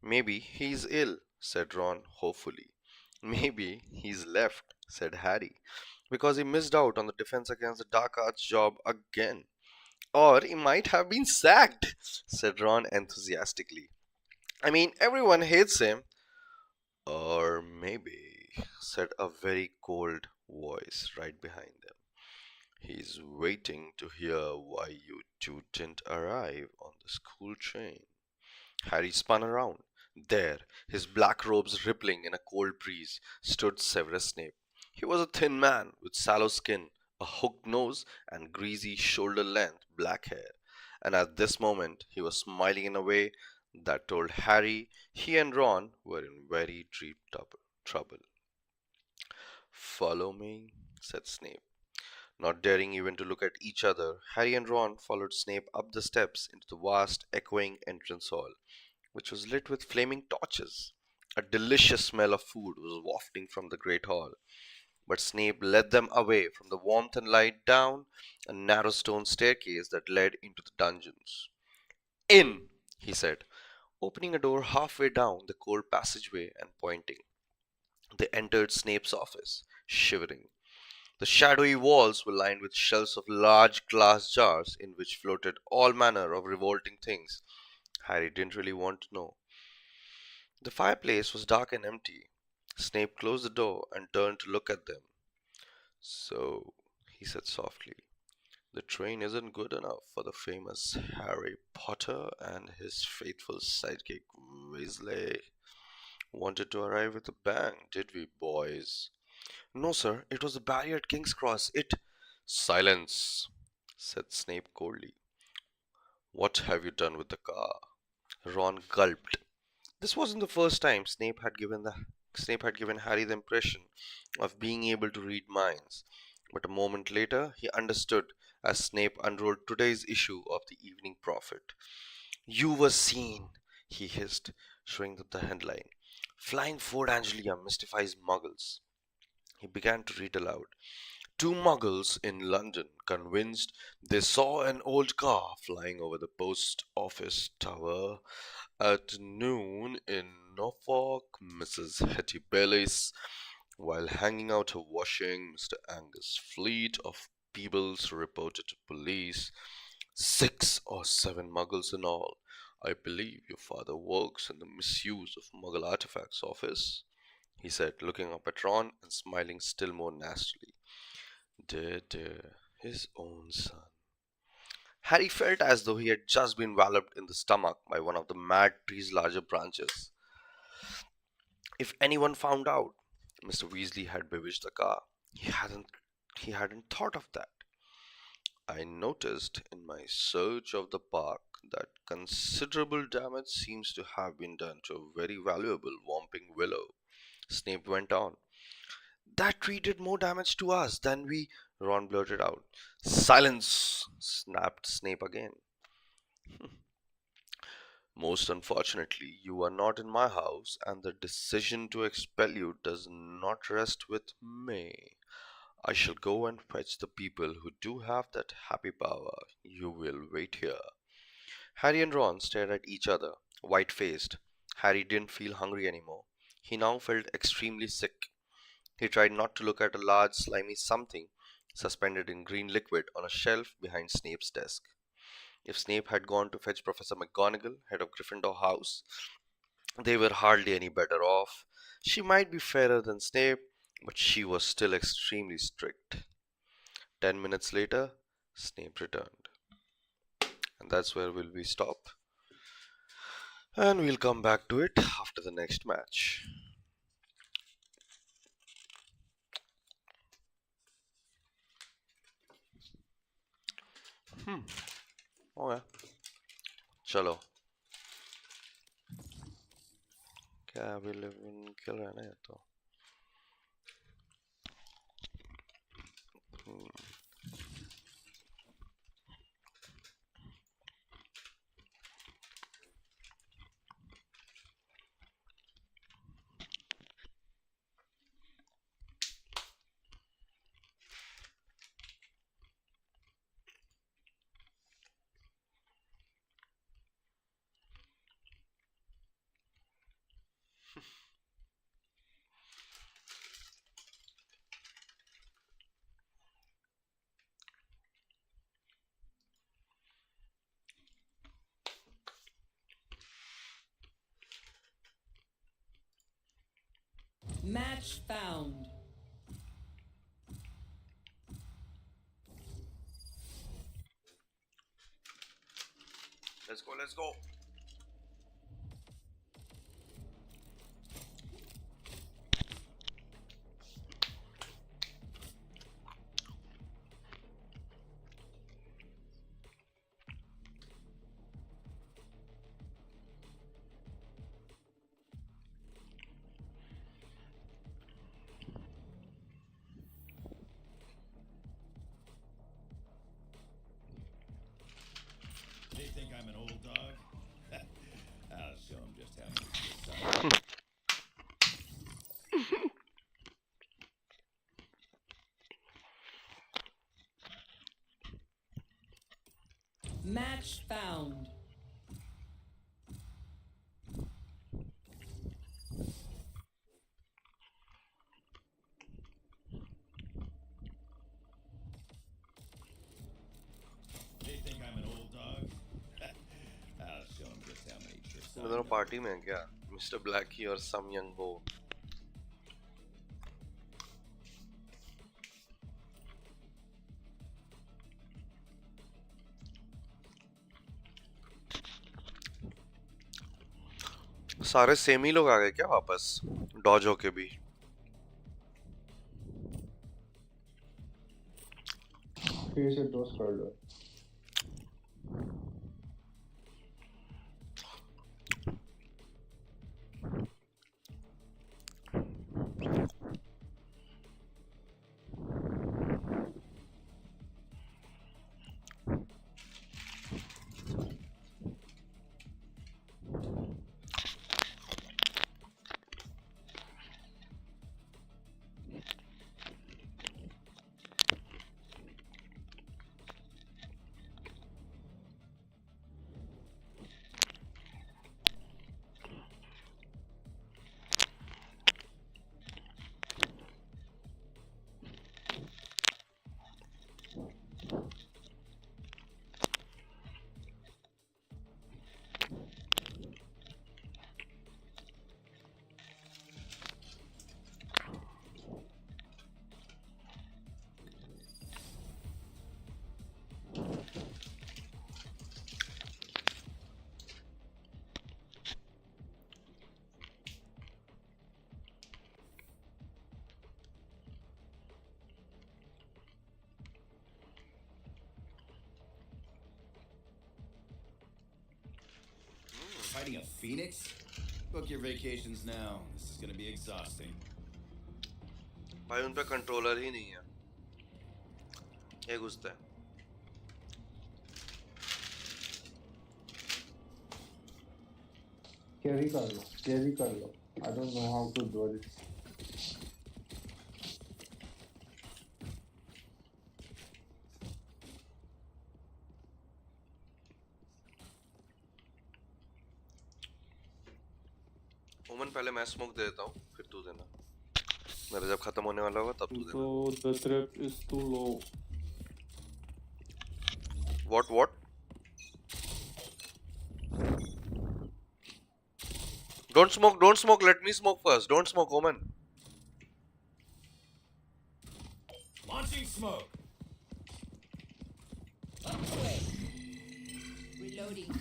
Maybe he's ill, said Ron hopefully. Maybe he's left, said Harry, because he missed out on the Defense Against the Dark Arts job again. Or he might have been sacked, said Ron enthusiastically. I mean, everyone hates him. Or maybe, said a very cold voice right behind them. He's waiting to hear why you two didn't arrive on the school train. Harry spun around. There, his black robes rippling in a cold breeze, stood Severus Snape. He was a thin man with sallow skin, a hooked nose, and greasy shoulder length black hair. And at this moment, he was smiling in a way that told Harry he and Ron were in very deep trouble. Follow me, said Snape. Not daring even to look at each other, Harry and Ron followed Snape up the steps into the vast, echoing entrance hall, which was lit with flaming torches. A delicious smell of food was wafting from the great hall, but Snape led them away from the warmth and light down a narrow stone staircase that led into the dungeons. In, he said, opening a door halfway down the cold passageway and pointing. They entered Snape's office, shivering. The shadowy walls were lined with shelves of large glass jars in which floated all manner of revolting things Harry didn't really want to know. The fireplace was dark and empty. Snape closed the door and turned to look at them. So, he said softly, the train isn't good enough for the famous Harry Potter and his faithful sidekick Weasley. Wanted to arrive with a bang, did we, boys? No, sir, it was the barrier at King's Cross. Silence, said Snape coldly. What have you done with the car? Ron gulped. This wasn't the first time Snape had given Harry the impression of being able to read minds, but a moment later he understood as Snape unrolled today's issue of the Evening Prophet. You were seen, he hissed, showing them the headline. Flying Ford Angelia mystifies Muggles. He began to read aloud. Two Muggles in London convinced they saw an old car flying over the post office tower at noon in Norfolk. Mrs. Hetty Bayliss, while hanging out her washing, Mr. Angus Fleet of Peebles reported to police. 6 or 7 Muggles in all. I believe your father works in the misuse of Muggle artifacts office, he said, looking up at Ron and smiling still more nastily. Dear, dear, his own son. Harry felt as though he had just been walloped in the stomach by one of the mad tree's larger branches. If anyone found out Mr. Weasley had bewitched the car, he hadn't thought of that. I noticed in my search of the park that considerable damage seems to have been done to a very valuable Whomping Willow, Snape went on. That tree did more damage to us than we, Ron blurted out. Silence, snapped Snape again. Most unfortunately, you are not in my house, and the decision to expel you does not rest with me. I shall go and fetch the people who do have that happy power. You will wait here. Harry and Ron stared at each other, white-faced. Harry didn't feel hungry anymore. He now felt extremely sick. He tried not to look at a large, slimy something suspended in green liquid on a shelf behind Snape's desk. If Snape had gone to fetch Professor McGonagall, head of Gryffindor House, they were hardly any better off. She might be fairer than Snape, but she was still extremely strict. 10 minutes later, Snape returned. And That's where will we stop, and we'll come back to it after the next match. Okay, चलो क्या अभी 11 खेल रहा है ना ये तो Match found. let's go. They think I'm an old dog? I'll show them just how many tricks I know. Match found. They think I'm an old dog? I'll show them just how many tricks I दोनों know. Party में हैं क्या mister Blackie और some young बो सारे same ही लोग आ गए क्या वापस डॉज होके भी फिर से दोस्त कर लो Fighting a phoenix? Book your vacations now. This is gonna be exhausting. भाई उन पे कंट्रोलर ही नहीं है ये घुसता है कैरी कर लो I don't know how to do this Omen पहले मैं स्मोक दे देता हूँ फिर तू देना मेरा जब खत्म होने वाला होगा तब तू देना So the trap is too low. what don't smoke let me smoke first don't smoke Omen Launching smoke. Away. Reloading.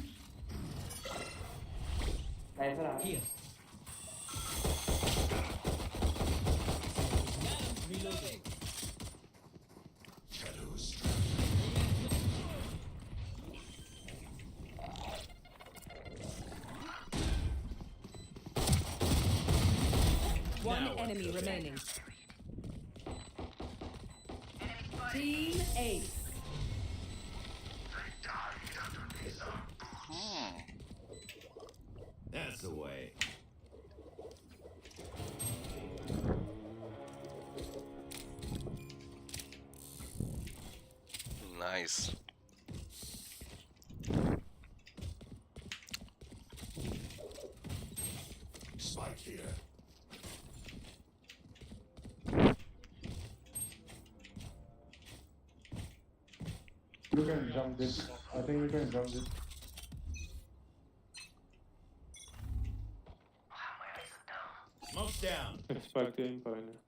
Here. Reloading. One enemy remaining. Team Ace. That's the way. Nice. Spike here. You can jump this. I think you can jump this. Smoke's down. Expecting pioneer.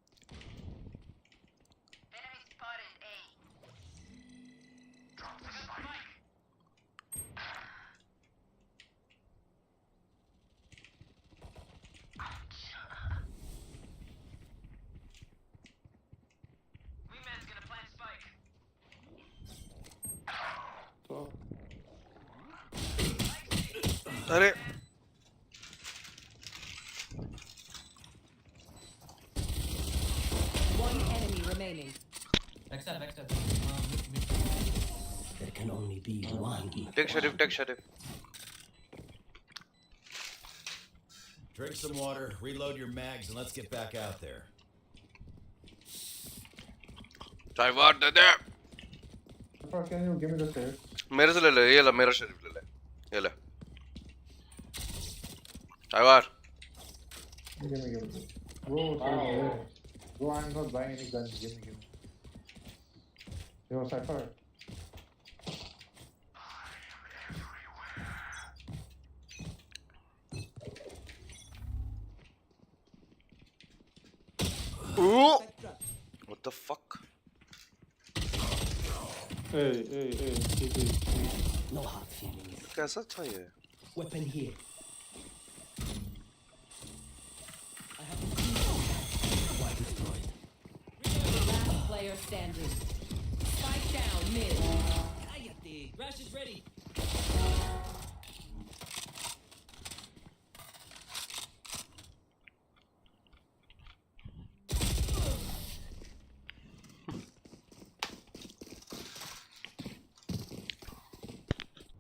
So, अरे One enemy remaining. Backstab. There can only be one. take Sharif. Drink some water, reload your mags, and let's get back out there. Taiwan they they Can you give me the safe? मेरे से ले ले ये ले मेरा शरीफ ले ले ये ले Taiwan Give me. Bro, bro, I'm not buying any guns. Give me. Yo, Cypher. Ooh. What the fuck hey, GG. No hard feelings. कैसा था ये Weapon here. I have why destroyed. Last player standing. Spike down mid. Cállate. Rash is ready.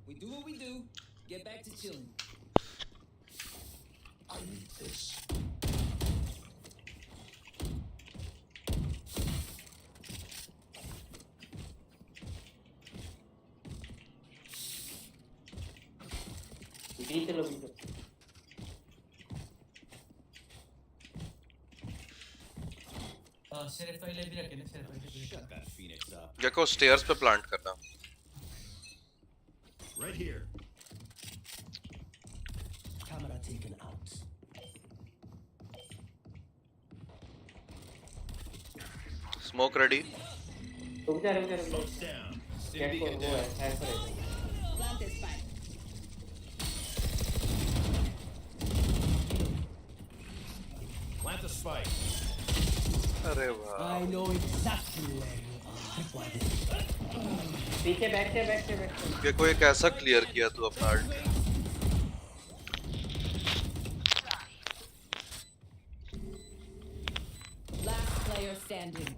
We do what we do. Get back to chilling. I need this. सिर्फ पहले भी रखे ना Shut that phoenix up. देखो stairs पे plant करना Right here. Camera taken out. Smoke ready Smoke's down. Stim beacon down. Plant this spike. Plant the spike. अरे वाह I know exactly where you are. Why this? ये कोई कैसा clear किया तू अपना आर्ट Last player standing.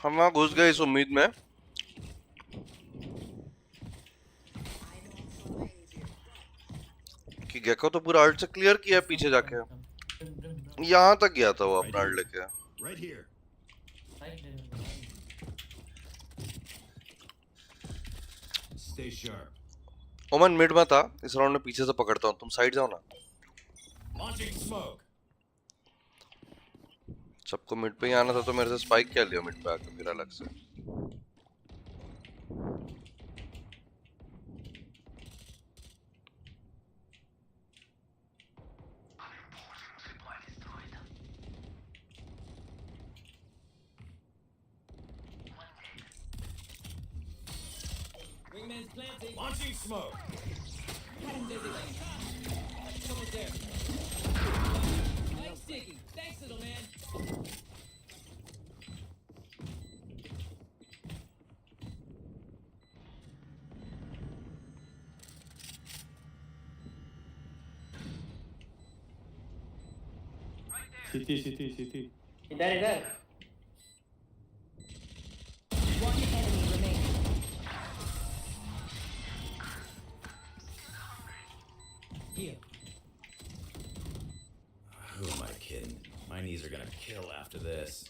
हम वहाँ घुस गए इस उम्मीद में कि गेको तो पूरा आर्ट से क्लियर किया पीछे जाके यहाँ तक गया था वो अपना आर्ट लेके Right here. Stay sharp. ओमन मिड में था इस राउंड में पीछे से पकड़ता हूँ तुम साइड जाओ ना Launching smoke. सबको मिड पे ही आना था तो मेरे से स्पाइक क्या लिया मिड पे आके फिर अलग से Wingman's planting. Launching smoke. Someone's there. Thanks, Sticky. Thanks, little man. CT. इधर One enemy remaining. Here. Who am I kidding? My knees are gonna kill after this.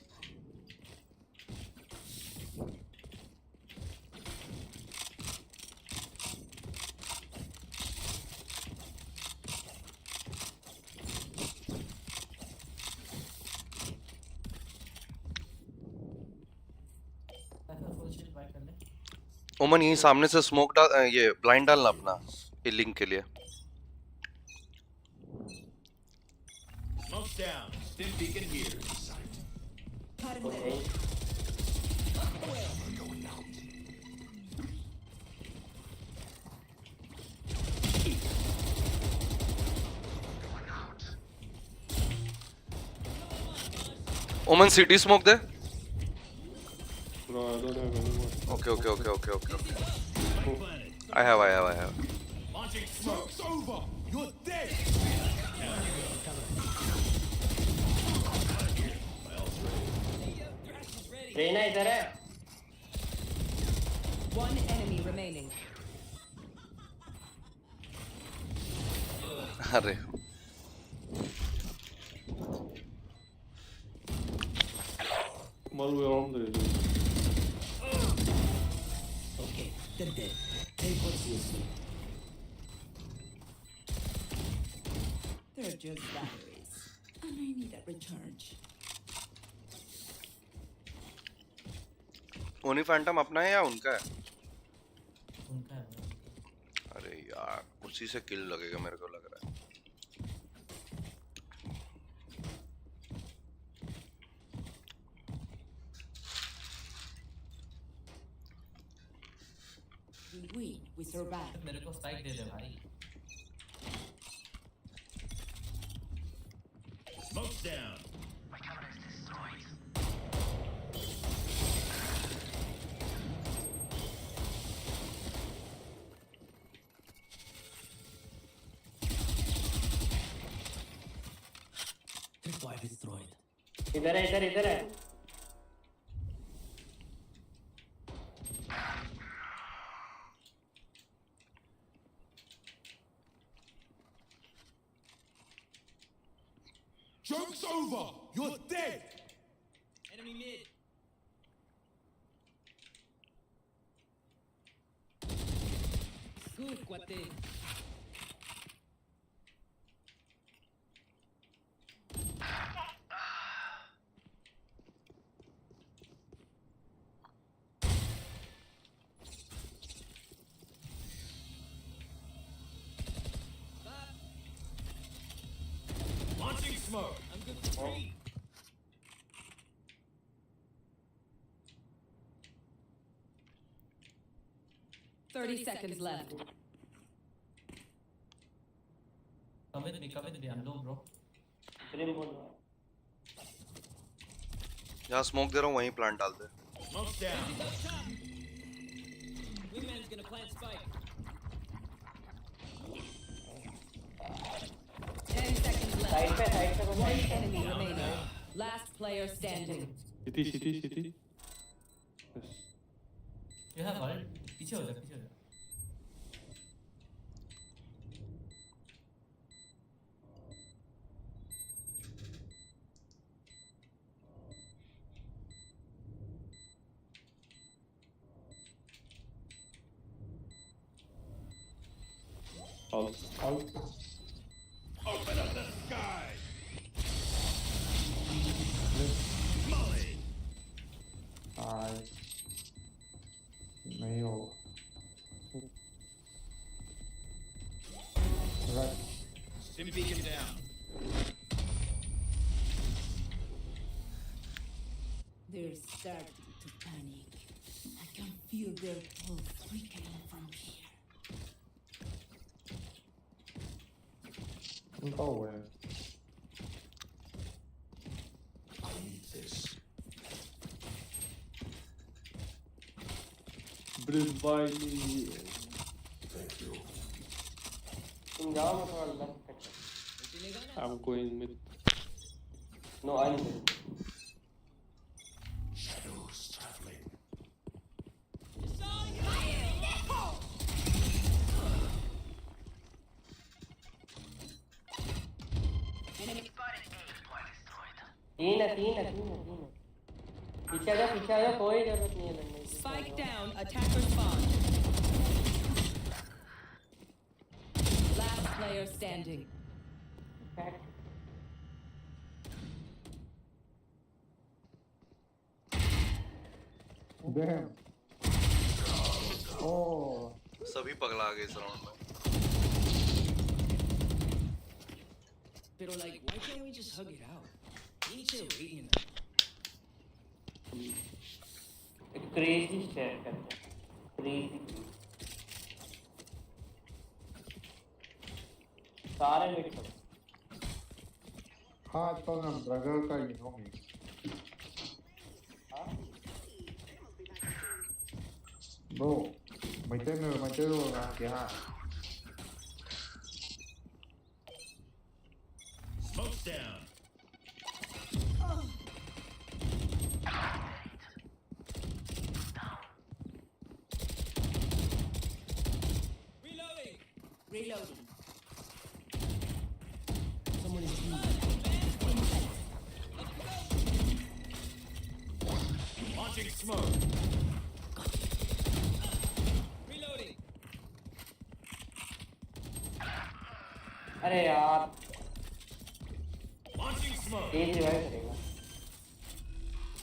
Full shield buy कर ले ओमन यहीं सामने से स्मोक डाल ये blind डालना अपना ये लिंक के लिए. Smoke's down. Stim beacon here. ओमन city smoke they. Bro, I don't have any more. Okay. Planet. I have. Launching smoke's over. You're dead. Reyna इधर है One enemy remaining. अरे Malware on there. Okay, they're dead. Take what's useful. They're just batteries. And I need a recharge. ओनी Phantom अपना है या उनका है? उनका है अरे यार उसी से किल लगेगा मेरे को लग रहा है. We survive. मेरे को स्पाइक दे दे भाई Smoke's down. Tripwire destroyed. इधर है Joke's over. You're dead. Enemy mid. Good cuate Launching smoke. I'm good for 3 30 seconds left. come with me I'm low bro जहाँ स्मोक दे रहा हूँ वहीं प्लांट डाल दे. Smoke's down. Wingman's gonna plant spike 10 seconds left. One enemy remaining. Last player standing. CT. Yes. you have ult पीछे हो जा Out. Open up the sky. Molly. नहीं होगा Right. Stim beacon down. They're starting to panic. I can feel their pulse weakening from here. Go away. I need this. Breathe by me. Thank you. तुम जाओ मैं थोड़ा left sector. I'm going mid. No, I'm good. Shadows traveling. तीन है पीछे आ जा कोई जरूरत नहीं है लड़ने की. Spike down, attacker spawn. Last player standing. Damn. Oh. सभी पगला गए इस राउंड में. Pero like, why can't we just hug it out? We need to rate in एक crazy stare करते हैं. Crazy. सारे मिट करो. हाँ तो ना ब्रगर का ही हो गई. Bro, metelo ya. Smoke's down. Reloading. someone is deep. Launching smoke. अरे यार. Launching smoke. तेज रिवाइव करेगा.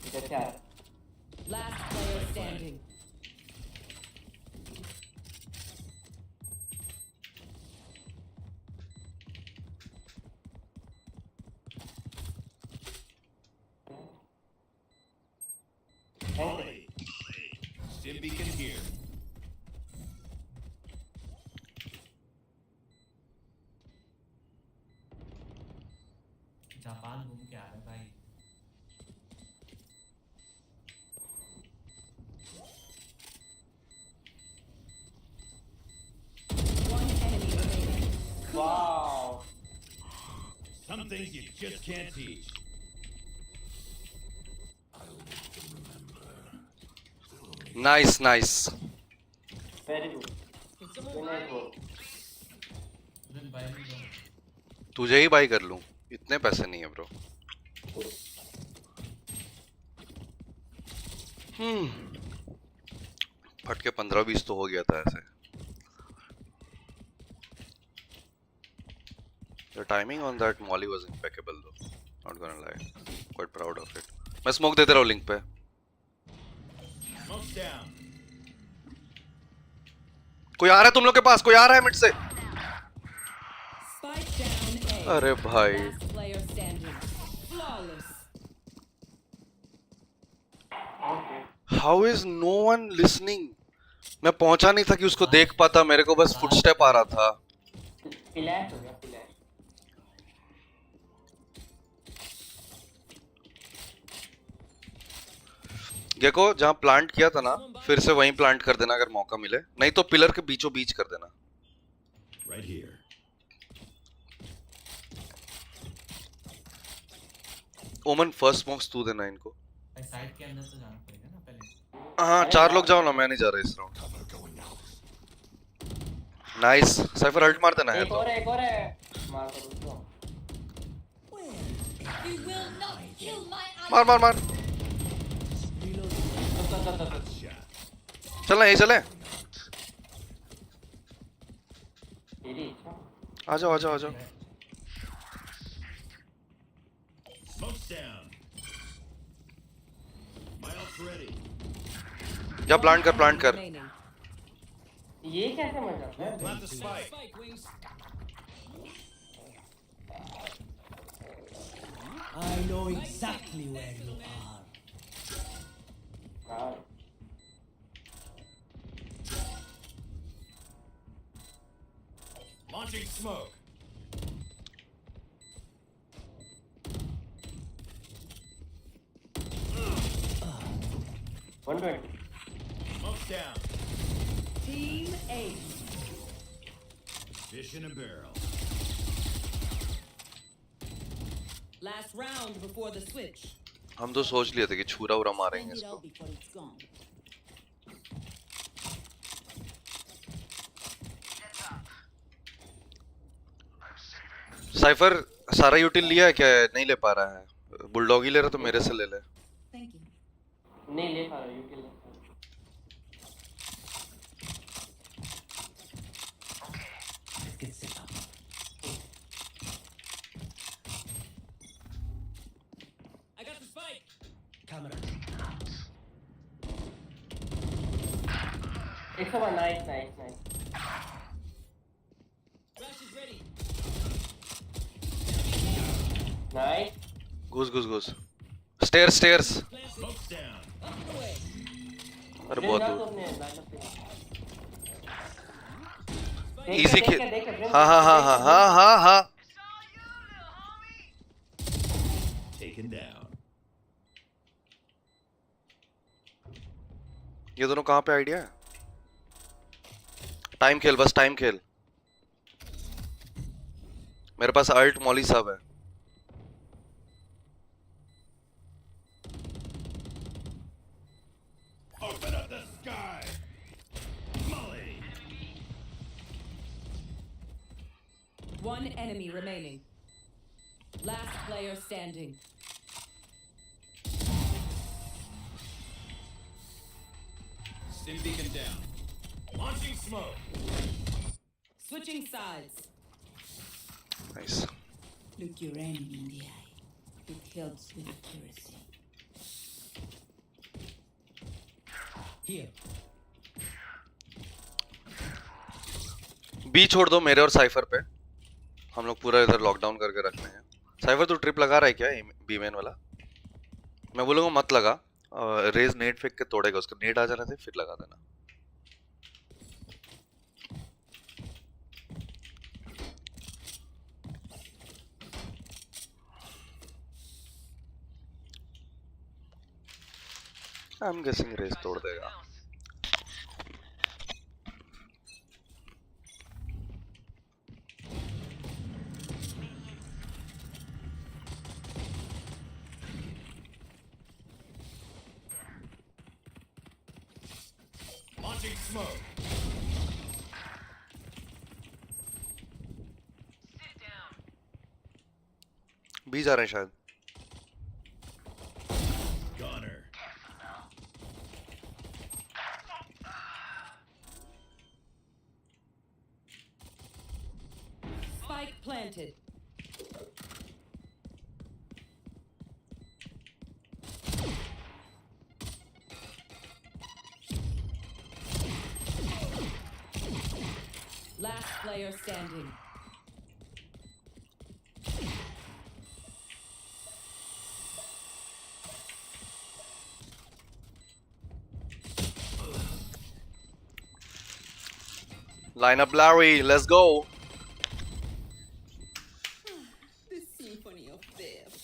इधर क्या है? Last player standing. Volley. Stim beacon here. Japan घूम के आ रहा है भाई. One enemy remaining. Wow. Some things you just can't teach. Nice. Very good. Very good. दिन भाई भी दो. तुझे ही बाई कर लूं. इतने पैसे नहीं है ब्रो. फट के 15-20 तो हो गया था ऐसे. The timing on that molly was impeccable though. Not gonna lie. Quite proud of it. मैं स्मोक देते रहा हूँ लिंक पे. Smoke's down. कोई आ रहा है तुम लोग के पास. कोई आ रहा है मिड से. Spike down A. अरे भाई. Last player standing. Flawless. How is no one listening? मैं पहुंचा नहीं था कि उसको देख पाता. मेरे को बस फुटस्टेप आ रहा था. Relax हो गया. गेको जहाँ प्लांट किया था ना फिर से वहीं प्लांट कर देना अगर मौका मिले. नहीं तो पिलर के बीचों बीच कर देना. Right here. ओमन फर्स्ट स्मोक्स तू देना इनको. भाई साइड के अंदर तो जाना पड़ेगा ना पहले. हाँ 4 लोग जाओ ना. मैं नहीं जा रहा इस राउंड. नाइस. साइफर अल्ट मार देना है तो. एक और है. मार दो उसको. You will not kill my मार. चलना यही चले. आ जाओ. Smoke's down. My ult's ready. जा प्लांट कर. Remaining. ये कैसे मर जाता है? Plant the spike. Spike wings. I know exactly where you are. हाँ Launching smoke. One twenty Smoke's down. Team A. Fish in a barrel. Last round before the switch. हम तो सोच लिए थे कि छुरा उरा मारेंगे Send it इसको. out before it's gone. Cipher सारा यूटिल लिया है क्या? नहीं ले पा रहा है. बुलडॉग ही ले रहा तो मेरे से ले ले. Thank you. नहीं ले पा रहा you kill Let's get set up. I got the spike. Camera. एक सौ nice nice nice Flash is ready. Nice घुस घुस घुस. Stairs stairs. Smoke's down. Up and away. अरे बहुत दूर. अपने लाइनअप पे इजी खेल. देख हाँ हाँ हाँ हाँ हाँ हाँ हाँ. Taken down. ये दोनों कहाँ पे आइडिया है? टाइम खेल, बस टाइम खेल. मेरे पास अल्ट मॉली सब है. Open up the sky. Molly. One enemy remaining. Last player standing. Stim beacon down. Launching smoke. Switching sides. Nice. Look your enemy in the eye. It helps with accuracy. Here. B छोड़ दो मेरे और cipher पे. हम लोग पूरा इधर lockdown करके रखते हैं. साइफर तू ट्रिप लगा रहा है क्या बी मैन वाला? मैं बोलूँगा मत लगा. रेज नेट फेंक के तोड़ेगा उसका. नेट आ जाने से फिर लगा देना. आई एम गेसिंग रेज तोड़ देगा. Launching smoke. बी जा रहे हैं शायद. Gunner. Spike planted. Last player standing. Line up Larry, let's go. The symphony of death.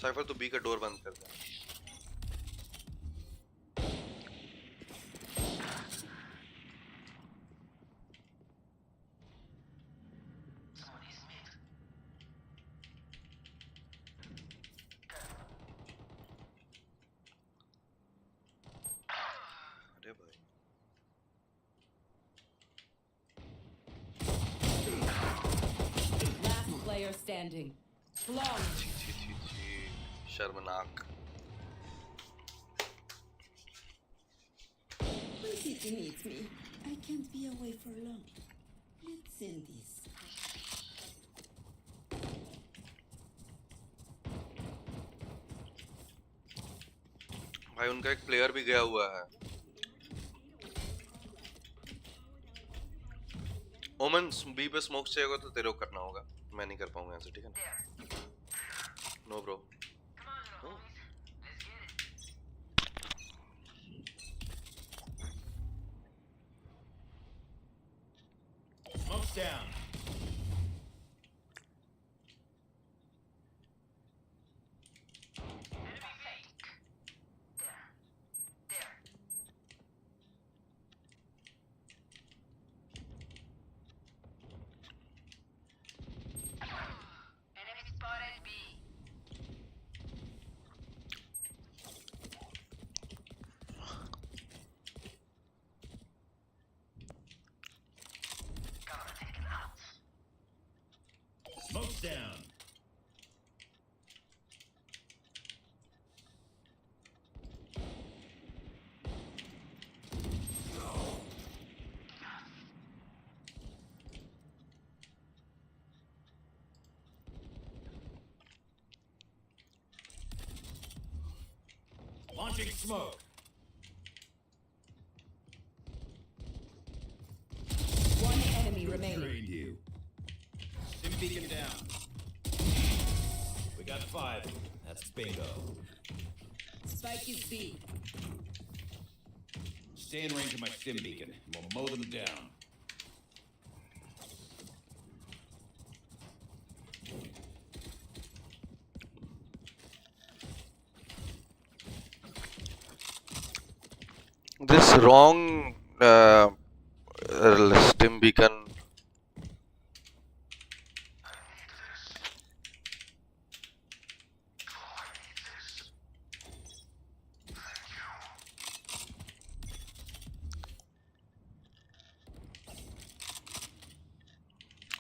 Cipher तो बी का डोर बंद कर दे. अरे भाई. Last player standing. Flawless. शर्मनाक. My city needs me. I can't be away for long. Let's end this. भाई उनका एक प्लेयर भी गया हुआ है. ओमन बी पे स्मोक चाहिए होगा तो तेरे को करना होगा. मैं नहीं कर पाऊंगा ऐसे, ठीक है ना? No bro. Smoke's down. Smoke's down. Launching smoke. One enemy remaining. Trained you. Stim beacon down. We got 5. That's bingo. Spike is B. Stay in range of my stim beacon, and we'll mow them down. This wrong stim beacon.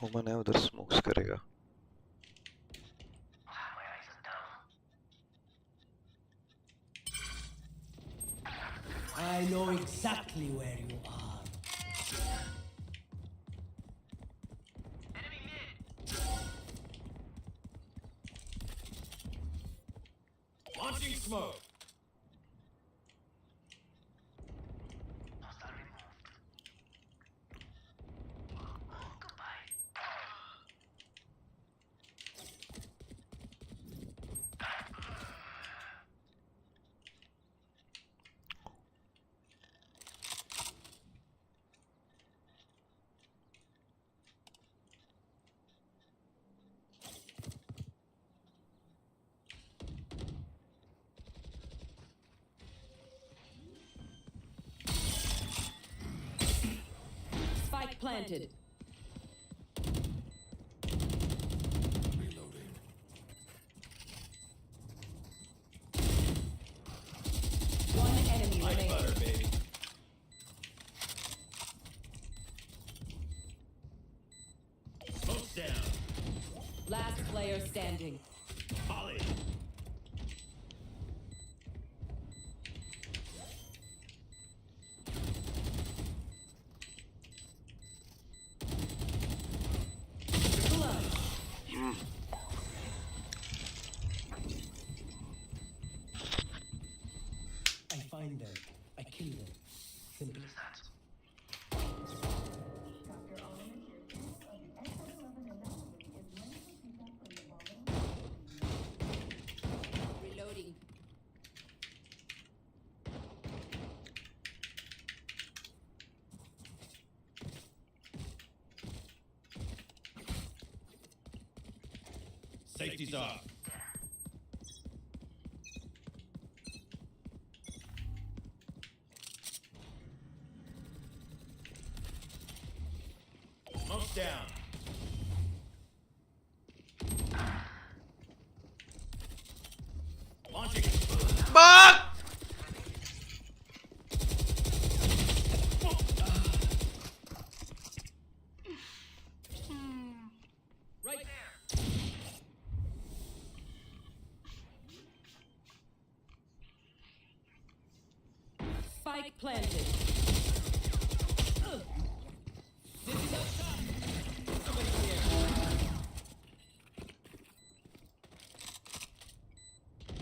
ओमन है उधर smokes करेगा. I know exactly where you are. Launching smoke. Spike planted. Reloading. One enemy Like remaining. butter, baby. Smoke's down. Last player standing. Holly. I find them. I kill them. Simple as that. Reloading. Safety's off. Smoke's down. Launching. Fuck! Right there. Spike planted.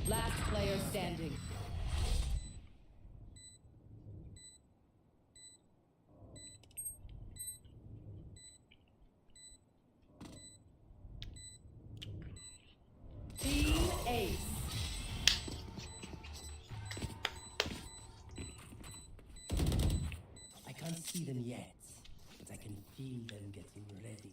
Last player standing. Team Ace. I can't see them yet, but I can feel them getting ready.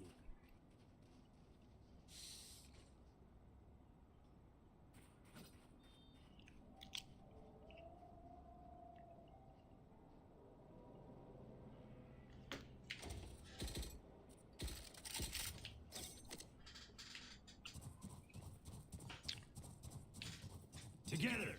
Together.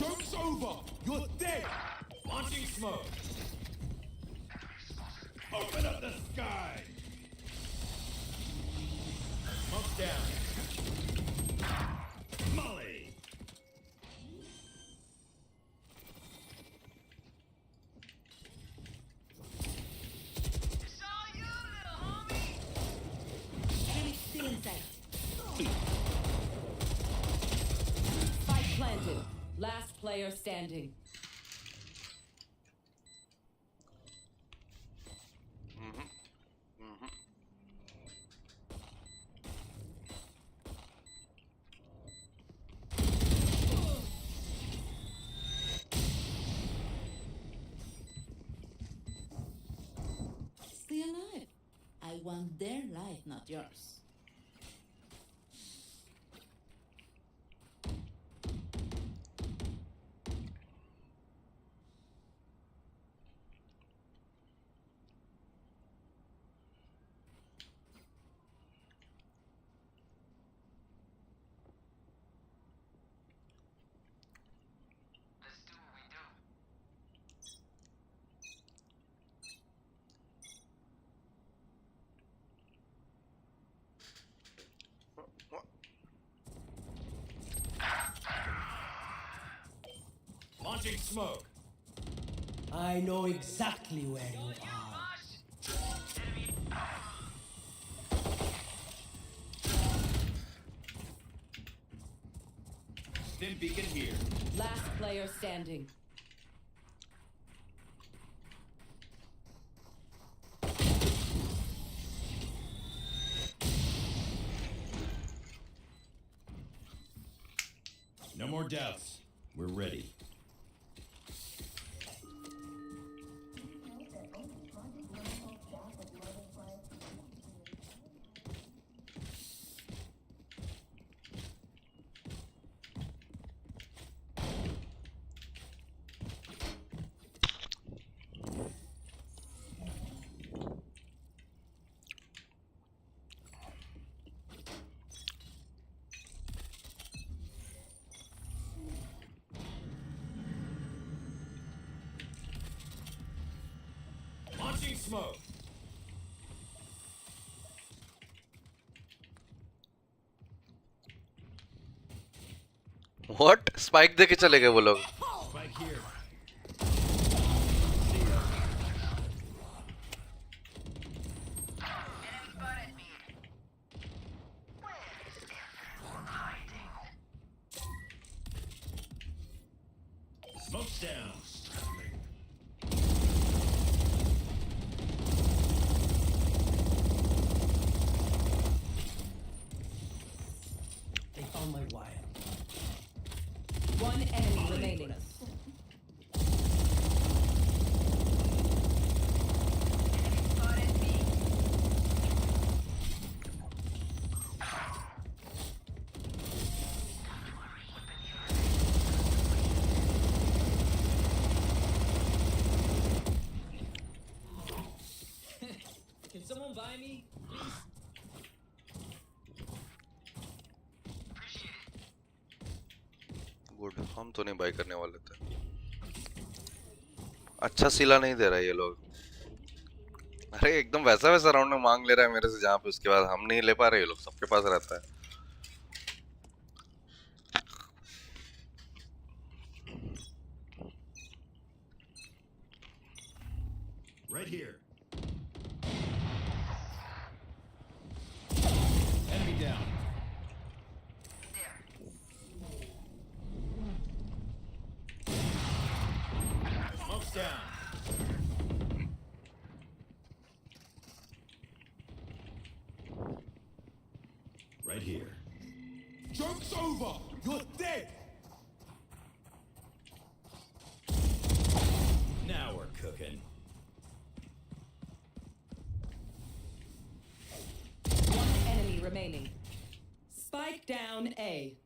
Joke's over. You're dead. Launching smoke. Open up the sky. Smoke down. Molly. Enemy still in sight. Spike planted. Last player standing. Stay alive. I want their life, not yours. Launching smoke. I know exactly where you are. Stim beacon here. Last player standing. No more doubts. We're ready. Launching smoke. What? Spike देके चले गए वो लोग. Spike here. Smoke's down. They found my wire. One enemy remaining. Can someone buy me? Please. Good, हम तो नहीं bye करने वाले थे. अच्छा सिला नहीं दे रहा ये लोग। अरे एकदम वैसा वैसा राउंड में मांग ले रहा है मेरे से जहाँ पे उसके बाद हम नहीं ले पा रहे, ये लोग सबके पास रहता है। Right here. Enemy down. Smoke's down. Right here. Joke's over. You're dead. Now we're cooking. One enemy remaining. Spike down A.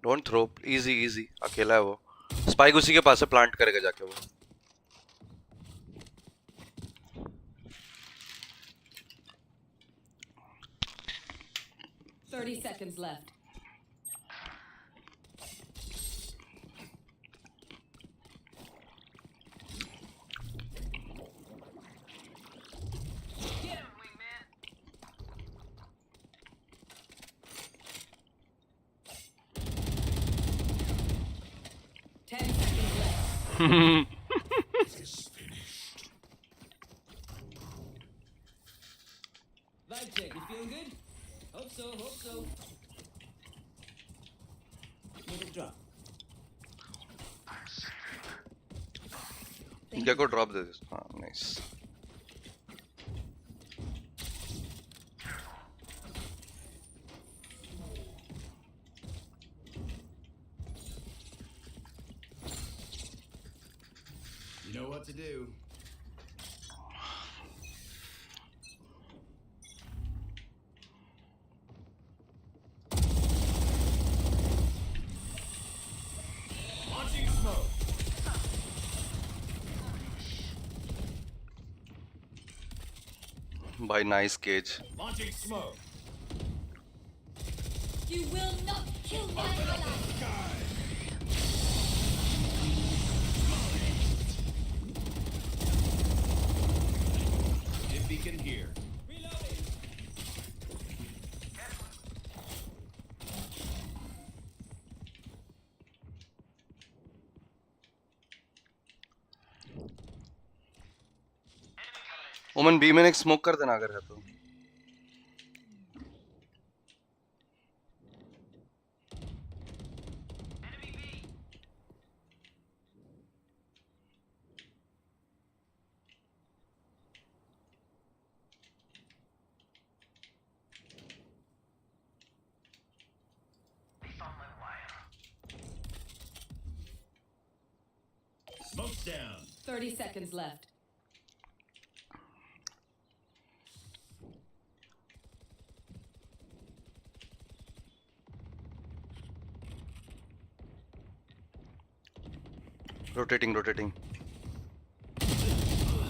Don't throw, easy easy, अकेला है वो। स्पाइक उसी के पास है, प्लांट करेगा जाके वो। 30 seconds left. Vibe check, you feeling good? Hope so, hope so. Middle drop. क्या को ड्रॉप दे दे। हाँ nice. You know what to do. Launching smoke. भाई nice cage. Launching smoke. You will not kill my ally. Dim beacon here. Reloading. ओमन B में एक smoke कर देना अगर है तो। Smoke's down. 30 seconds left. Rotating, rotating.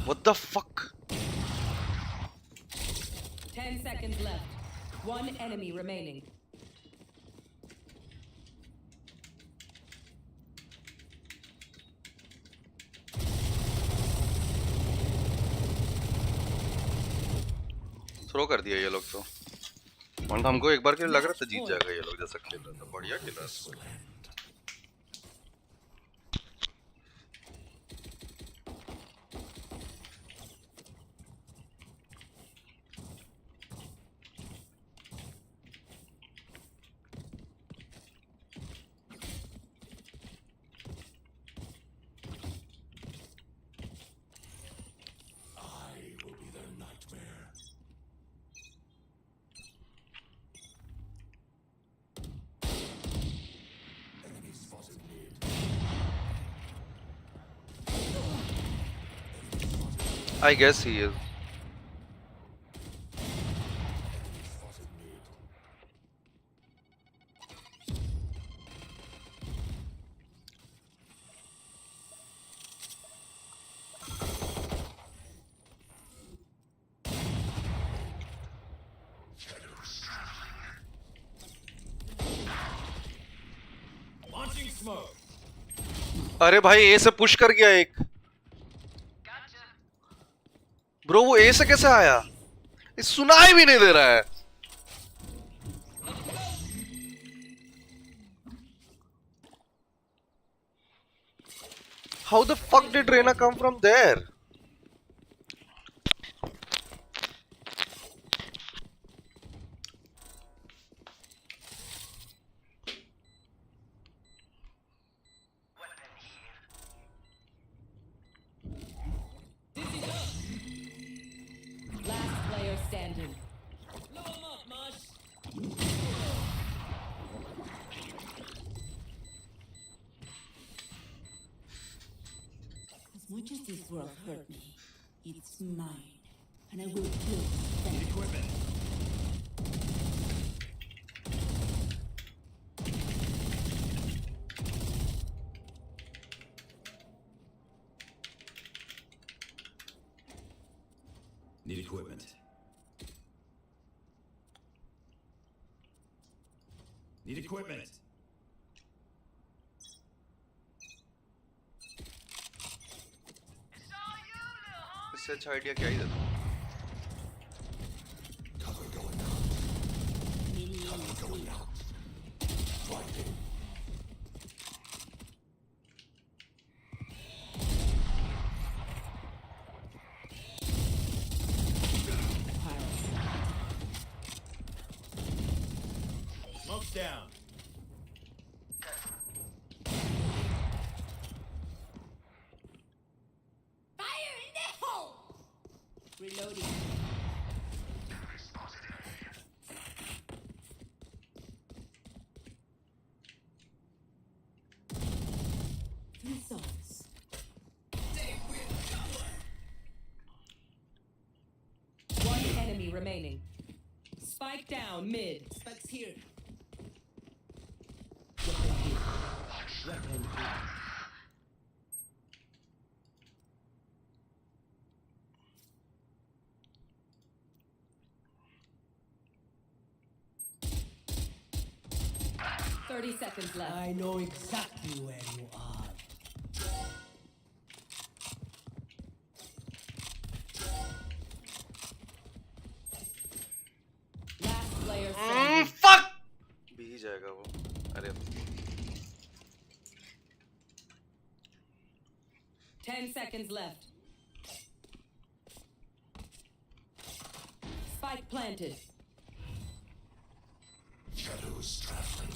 What the fuck? 10 seconds left. One enemy remaining. Throw कर दिया ये लोग तो। और हमको एक बार के लिए लग रहा था जीत जाएगा ये लोग, जैसा खेल रहा था। बढ़िया खेल रहा था। I guess he is. अरे भाई ए से पुश कर गया एक। ब्रो वो ए से कैसे आया? ये सुनाई भी नहीं दे रहा है। How the fuck did Reyna come from there? Last player standing. Blow him up, Mosh. As much as this world hurt me, it's mine. And I will kill them. Equipment. Need equipment. Need equipment. इससे अच्छा idea क्या ही देता? Smoke's down. Fire in the hole! Reloading. Results. One enemy remaining. Spike down mid. Spike's here. Weapon here. Weapon here. Thirty seconds left. I know exactly where you are. Last player standing. Fuck! भी ही जाएगा वो। अरे 10 seconds left. Spike planted. Shadows traveling.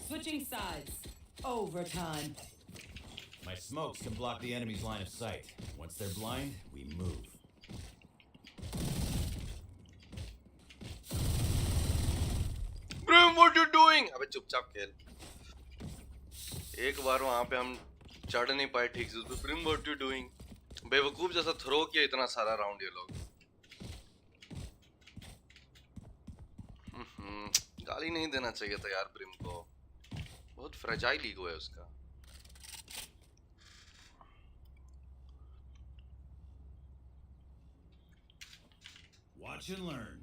Switching sides. Overtime. My smokes can block the enemy's line of sight. Once they're blind, we move. Brim, what you doing? अबे चुपचाप खेल। एक बार वहां पे हम चढ़ नहीं पाए ठीक से। तो Brim, what you doing? बेवकूफ जैसा थ्रो किया इतना सारा राउंड ये लोग। गाली नहीं देना चाहिए था यार ब्रिम को। बहुत फ्रेजाइल ईगो है उसका। Watch and learn.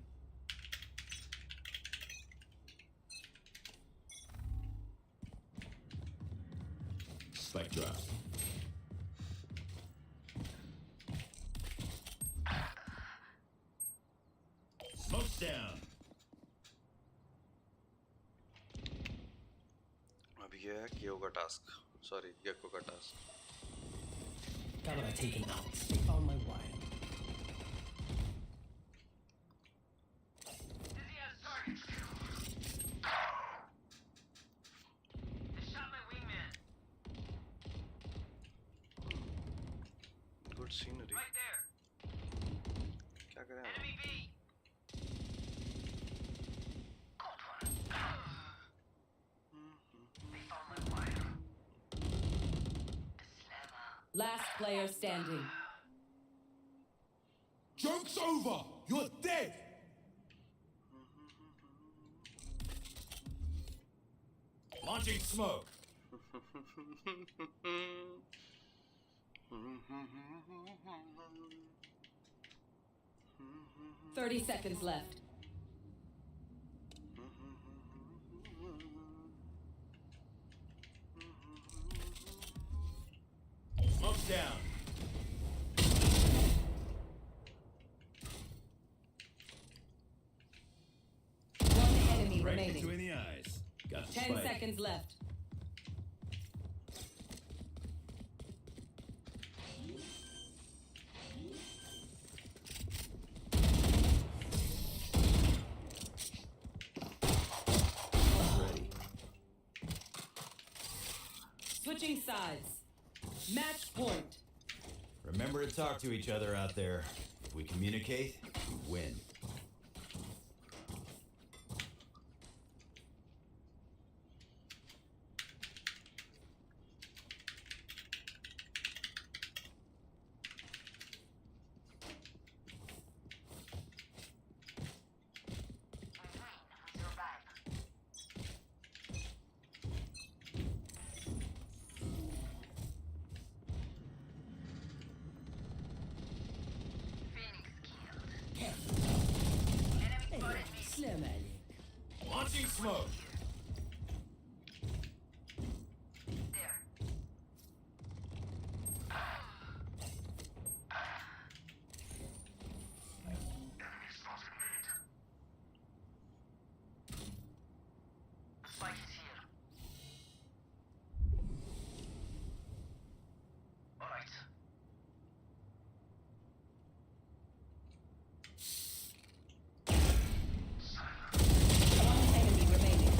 Spike drop. Smoke's down. अभी ये है कियो का टास्क। सॉरी गेको का task. Camera taken out. They found my wire. Good scenery. क्या करें? Last player standing. Joke's over. You're dead. Launching smoke. 30 seconds left. Smoke's down. One enemy Right remaining. between the eyes. Got the 10 spike. seconds left. Ready. Switching sides. Match point. Remember to talk to each other out there. If we communicate, we win. Slim عليك. Launching smoke. One enemy remaining.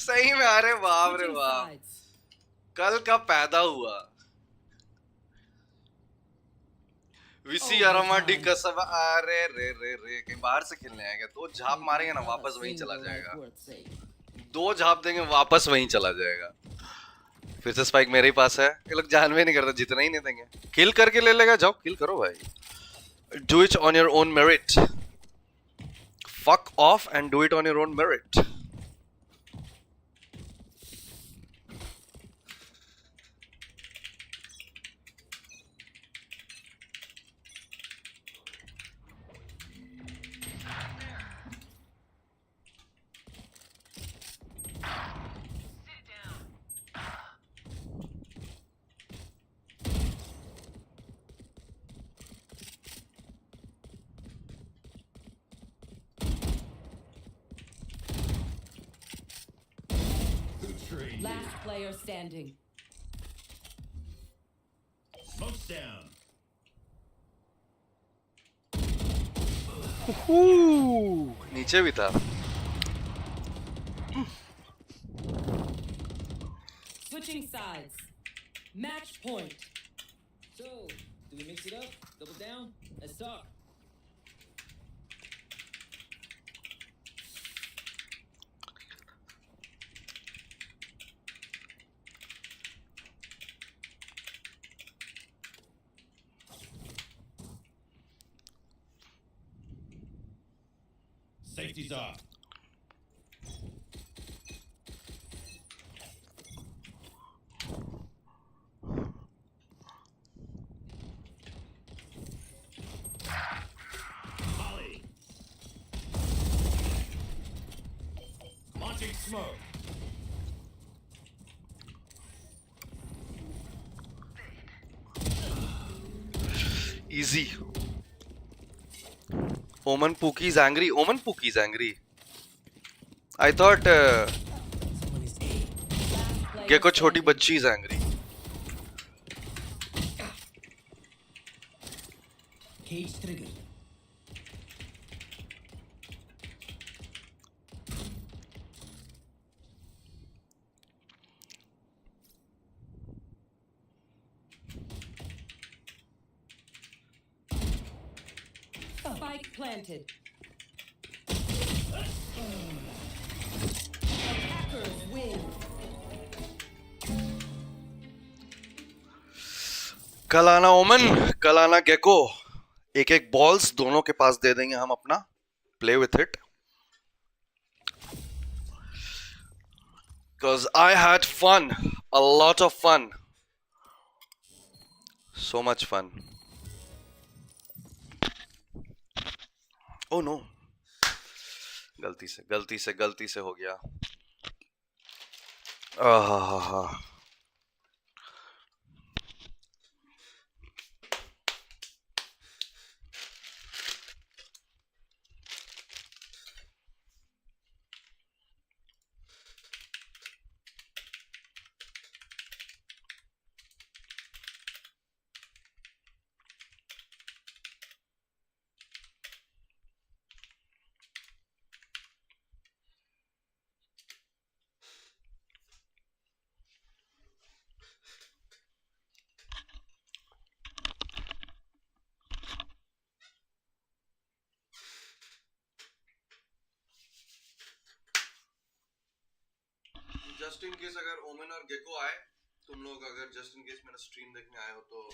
सही में अरे बाप रे Switching बाप sides. कल का पैदा हुआ विसी अरोमाटी कसम अरे रे रे रे कहीं बाहर से खेलने आएगा दो झाप मारेंगे ना वापस वहीं चला जाएगा दो झाप देंगे वापस वहीं चला जाएगा फिर से स्पाइक मेरे ही पास है ये लोग जान भी नहीं करते जितना ही नहीं देंगे किल करके ले लेगा जाओ किल करो भाई do it on your own merit fuck off and do it on your own merit Last player standing. Smoke's down. नीचे भी था Switching sides. Match point. So, do we mix it up? Double down? Let's talk. Safety's off. Molly. Launching smoke. easy Omen Pookie's angry Omen Pookie's angry I thought Gecko छोटी बच्ची is angry Cage triggered. Spike planted. Attackers win. कल आना ओमन, कल आना gecko, एक एक balls दोनों के पास दे देंगे हम अपना, play with it, because I had fun, a lot of fun, so much fun. Oh no, गलती से हो गया. आह, जस्ट इन केस अगर ओमन और गेको आए, तुम लोग अगर जस्ट इन केस मेरा स्ट्रीम देखने आए हो तो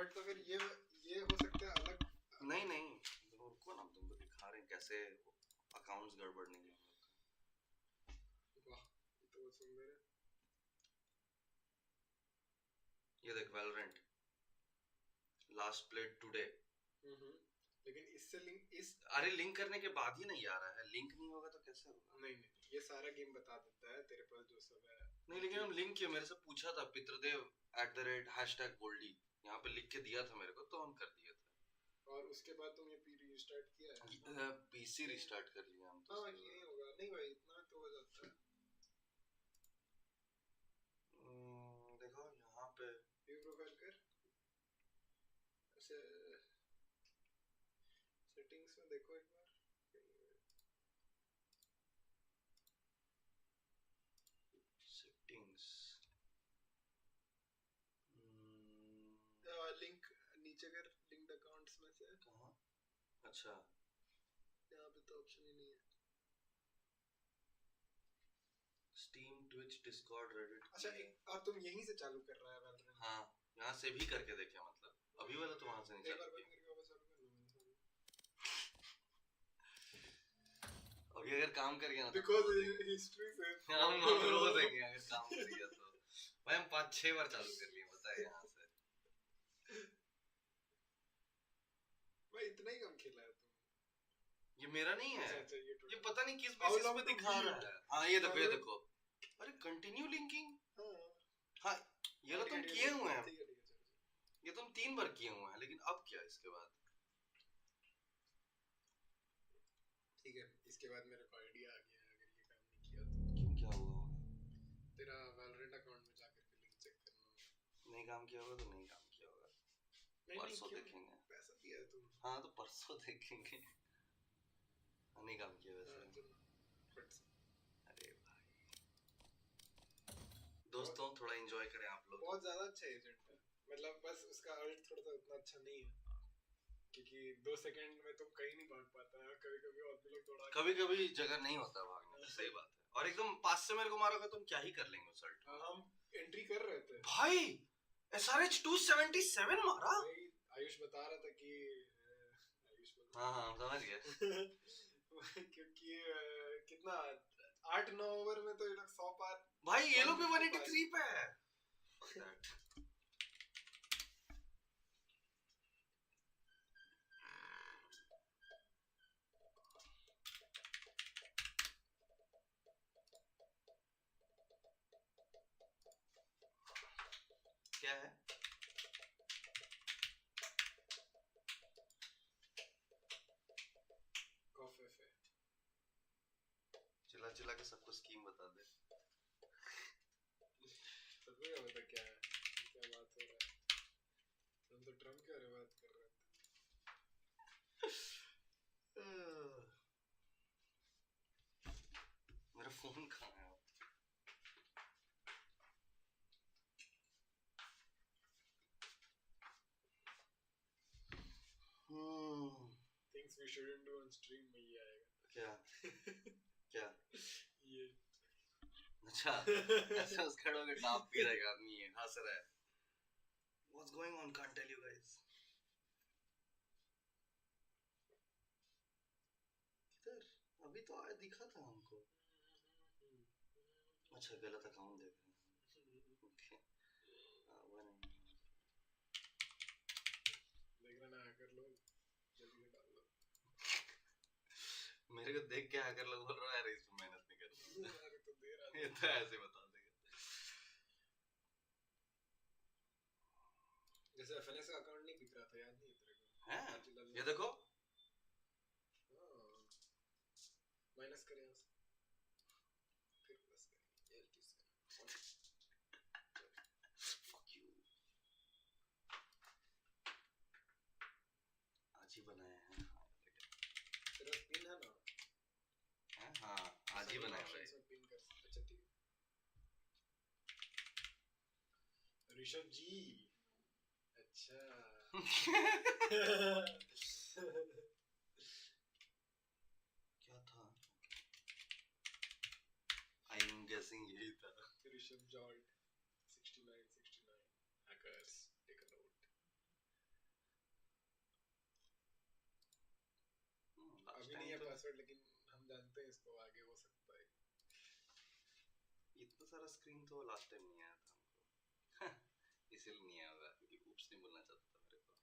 बट तो फिर ये हो सकता है अलग। नहीं नहीं रुको ना, तुमको दिखा रहे हैं कैसे अकाउंट्स गड़बड़ नहीं है। वाह ये तो बहुत सुंदर है। ये देख Valorant लास्ट प्लेड टुडे। लेकिन इससे लिंक अरे लिंक करने के बाद ही नहीं आ रहा है, लिंक नहीं होगा तो कैसे होगा? नहीं ये सारा गेम बता देता है तेरे पास जो सब है। नहीं लेकिन हम लिंक किया, मेरे से पूछा था पितृदेव @#boldy, यहाँ पे लिख के दिया था मेरे को, तो हम कर दिए थे। और उसके बाद तुमने पीसी रिस्टार्ट किया है? पीसी रिस्टार्ट कर लिया हम तो। हाँ ये होगा नहीं भाई, इतना तो हो जाता है। देखो यहाँ पे व्यू प्रोफाइल कर, ऐसे सेटिंग्स में देखो एक बार। सेटिंग्स लिंक नीचे कर, लिंक्ड अकाउंट्स में से। कहाँ? अच्छा यहाँ पे तो ऑप्शन ही नहीं है। Steam, Twitch, Discord, Reddit। अच्छा और तुम यहीं से चालू कर रहा है Valorant? हाँ यहाँ से भी करके देखे, मतलब अभी वाला तो वहाँ से नहीं एक बार चालू बंद करके वापस चालू कर लो। अभी अगर काम कर गया ना बिकॉज़ हिस्ट्री से हम रो देंगे अगर काम कर गया तो। भाई हम 5-6 बार चालू कर लिए, बताए यहाँ से। भाई इतना ही कम खेला है तुम। ये मेरा नहीं है। अच्छा ये पता नहीं किस बेसिस पे दिखा रहा है। हाँ ये देखो ये देखो, अरे कंटिन्यू लिंकिंग। हाँ ये तो तुम किए हुए हैं, ये तुम 3 बार किए हुए हैं, लेकिन अब क्या इसके बाद? ठीक है इसके बाद मेरे को आइडिया आ गया है, अगर ये काम नहीं किया तो। क्यों क्या हुआ होगा? तेरा Valorant अकाउंट में जाकर के लिंक चेक करना होगा। नहीं काम किया होगा तो नहीं काम किया होगा, परसों देखेंगे। पैसा दिया है तुम। हाँ तो परसों देखेंगे। नहीं काम किया वैसे। अरे भाई दोस्तों थोड़ा एंजॉय करें आप लोग। बहुत ज्यादा अच्छा एजेंट है, मतलब बस उसका अल्ट थोड़ा सा उतना अच्छा नहीं है, क्योंकि 2 सेकंड में तुम कहीं नहीं भाग पाता है। कभी-कभी और भी लोग थोड़ा, कभी-कभी जगह नहीं होता भागने की, सही बात है। और एकदम पास से मेरे को मारोगे तुम क्या ही कर लेंगे उस अल्ट। हम एंट्री कर रहे थे भाई SRH 277 मारा। आयुष बता रहा था कि हाँ समझ गया। क्योंकि कितना 8-9 ओवर में तो ये लोग 100 पार। भाई ये लोग भी 183 पे है। क्या है? कॉफी पे चिल्ला चिल्ला के सबको स्कीम बता दे। सबको क्या पता क्या है, क्या बात हो रहा है। हम तो ट्रम्प के बारे में बात कर रहे थे। मेरा फोन कहाँ है? Things we shouldn't do on stream में ये आएगा। क्या? क्या? ये अच्छा ऐसे उस खड़े होके टाप पी रहा है आदमी, है हंस रहा है। What's going on? Can't tell you guys. किधर? अभी तो आया दिखा था हमको। अच्छा गलत अकाउंट देख रहे हैं। Okay. वो नहीं। देख रहे ना, हैकर लोग जल्दी से डाल लो। मेरे को देख के हैकर लोग बोल रहा है इस पे मेहनत नहीं कर रहा। अरे तो दे रहा है। ये तो ऐसे बता देगा। जैसे FNS का अकाउंट नहीं दिख रहा था, याद नहीं है तेरे को? हैं? ये देखो। माइनस करें यहाँ से, फिर प्लस करें, LT से। Fuck you. आज ही बनाया है। तेरा पिन है ना? हाँ आज ही बनाया है। पिन कर। अच्छा ठीक है। ऋषभ जी अच्छा। क्या था? I'm guessing यही था। Rishabh jolt 69 hackers take a note। Password, लेकिन हम जानते हैं इसको आगे हो सकता है। इतना सारा स्क्रीन तो लास्ट टाइम नहीं आया था हमको इसलिए नहीं आया होगा क्योंकि ऊप्स नहीं बोलना चाहता था मेरे को।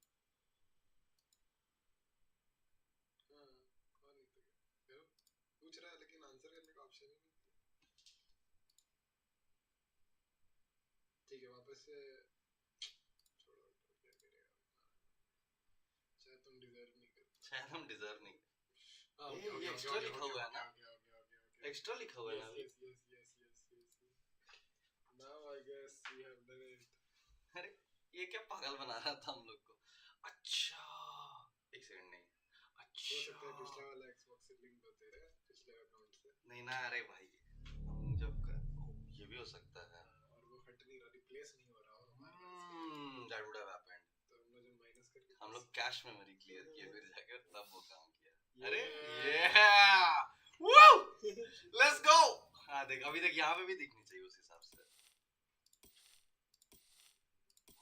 हाँ, और नहीं तो क्या, पूछ रहा है लेकिन आंसर करने का ऑप्शन ही नहीं दिया। ठीक है, वापस से छोड़ो, तो क्या करेगा, शायद तुम डिजर्व नहीं करते। शायद हम डिजर्व नहीं हाँ, ये एक्स्ट्रा लिखा हुआ है ना, एक्स्ट्रा लिखा हुआ है ना अभी। yes. Now I guess we have done it. अरे ये क्या पागल बना रहा था हम लोग को। अच्छा एक सेकंड, नहीं हो सकता है पिछला अच्छा वाला Xbox से लिंक होते रहे पिछले अकाउंट से। नहीं ना, अरे भाई हम जब ये भी हो सकता है, और वो हट नहीं रहा, रिप्लेस नहीं हो रहा हो हमारे दैट वुड हैव हैपेंड। तो हम लोग जो माइनस करके हम लोग कैश मेमोरी क्लियर किए फिर जाके तब वो काम किया। अरे ये वू लेट्स गो। हाँ देख, अभी तक यहाँ पे भी दिखनी चाहिए उस हिसाब से।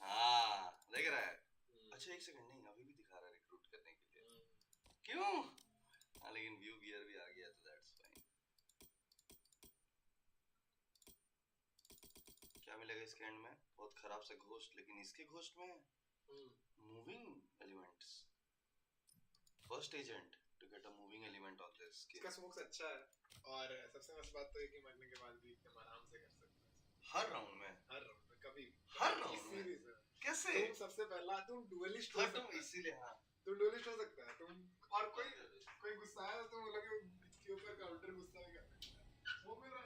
हाँ देख रहा है। अच्छा एक सेकंड, नहीं अभी भी दिखा रहा है रिक्रूट करने के लिए, क्यों? हाँ लेकिन व्यू गियर भी आ गया तो दैट्स फाइन। क्या मिलेगा इसके एंड में? बहुत खराब से घोस्ट, लेकिन इसके घोस्ट में moving elements, first agent to get a moving element on this skin. इसका स्मोक्स अच्छा है, और सबसे मस्त बात तो है कि मरने के बाद भी एकदम आराम से कर सकते हैं हर राउंड में, हर राउंड में, कभी हर राउंड किसी में भी से। कैसे? तुम सबसे पहला तुम डुअलिस्ट हो हाँ सकता तुम है, इसीलिए, हाँ तुम डुअलिस्ट हो सकता है तुम, और कोई गुस्सा है तो बोलोगे इसके ऊपर काउंटर गुस्सा भी कर सकता है। वो मेरा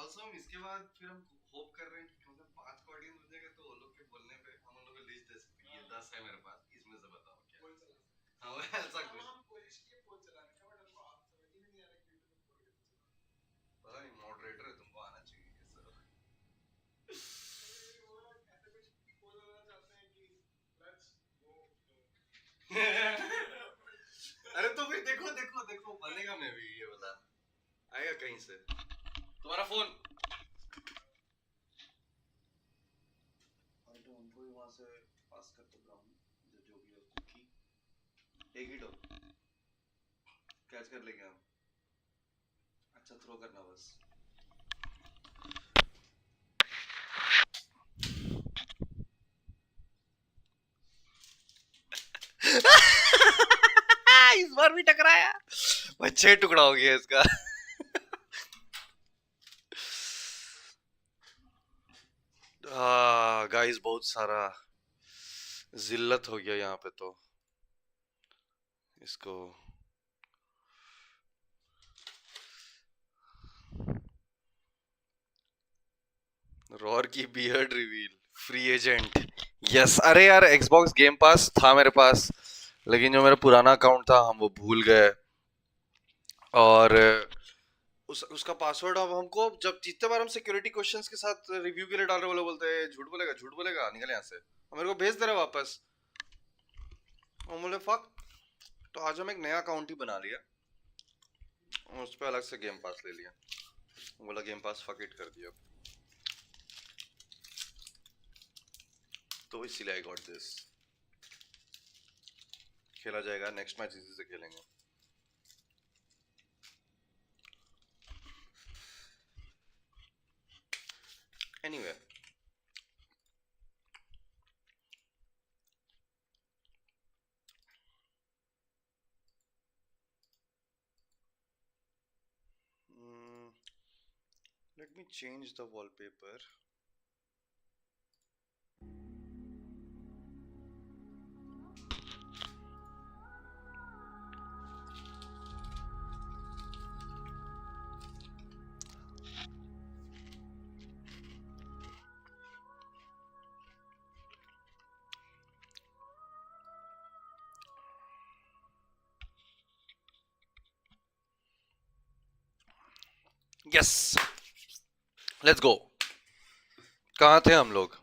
ऑल्सो हम इसके बाद फिर हम होप कर रहे हैं कि कम से कम 5 का ऑडियंस हो जाएगा तो वो लोग के बोलने पे हम उन लोग को लिस्ट दे सकते हैं ये 10 है मेरे पास इसमें से बताओ क्या पोल चला सकते हाँ वो ऐसा हैं। कुछ हम कोशिश किए पोल चलाने का बट हमको आप समझ ही नहीं आ रहा कि यूट्यूब पोल कैसे चलाना पता नहीं मॉडरेटर है तुमको आना चाहिए ये सब वो लोग ऐसे कुछ पोल बनाना चाहते हैं कि लेट्स गो अरे तो फिर देखो देखो देखो बनेगा मैं भी ये बता आएगा कहीं से तुम्हारा फोन और तो हमको ही वहां से पास कर तो ब्राउन जो भी है कुकी एक ही डो कैच कर लेंगे हम अच्छा थ्रो करना बस इस बार भी टकराया भाई 6 टुकड़ा हो गया इसका गाइस बहुत सारा जिल्लत हो गया यहाँ पे तो इसको रॉर की beard reveal free agent yes अरे यार एक्सबॉक्स गेम पास था मेरे पास लेकिन जो मेरा पुराना अकाउंट था हम वो भूल गए और उसका पासवर्ड अब हमको जब जितने बार हम सिक्योरिटी क्वेश्चंस के साथ रिव्यू के लिए डाल रहे वो लोग बोलते हैं झूठ बोलेगा निकल यहाँ से और मेरे को भेज दे रहे वापस और बोले फक तो आज हम एक नया अकाउंट ही बना लिया उस पर अलग से गेम पास ले लिया बोला गेम पास फक इट कर दिया तो इसीलिए आई गॉट दिस खेला जाएगा नेक्स्ट मैच इसी से खेलेंगे anyway let me change the wallpaper yes let's go कहाँ थे हम लोग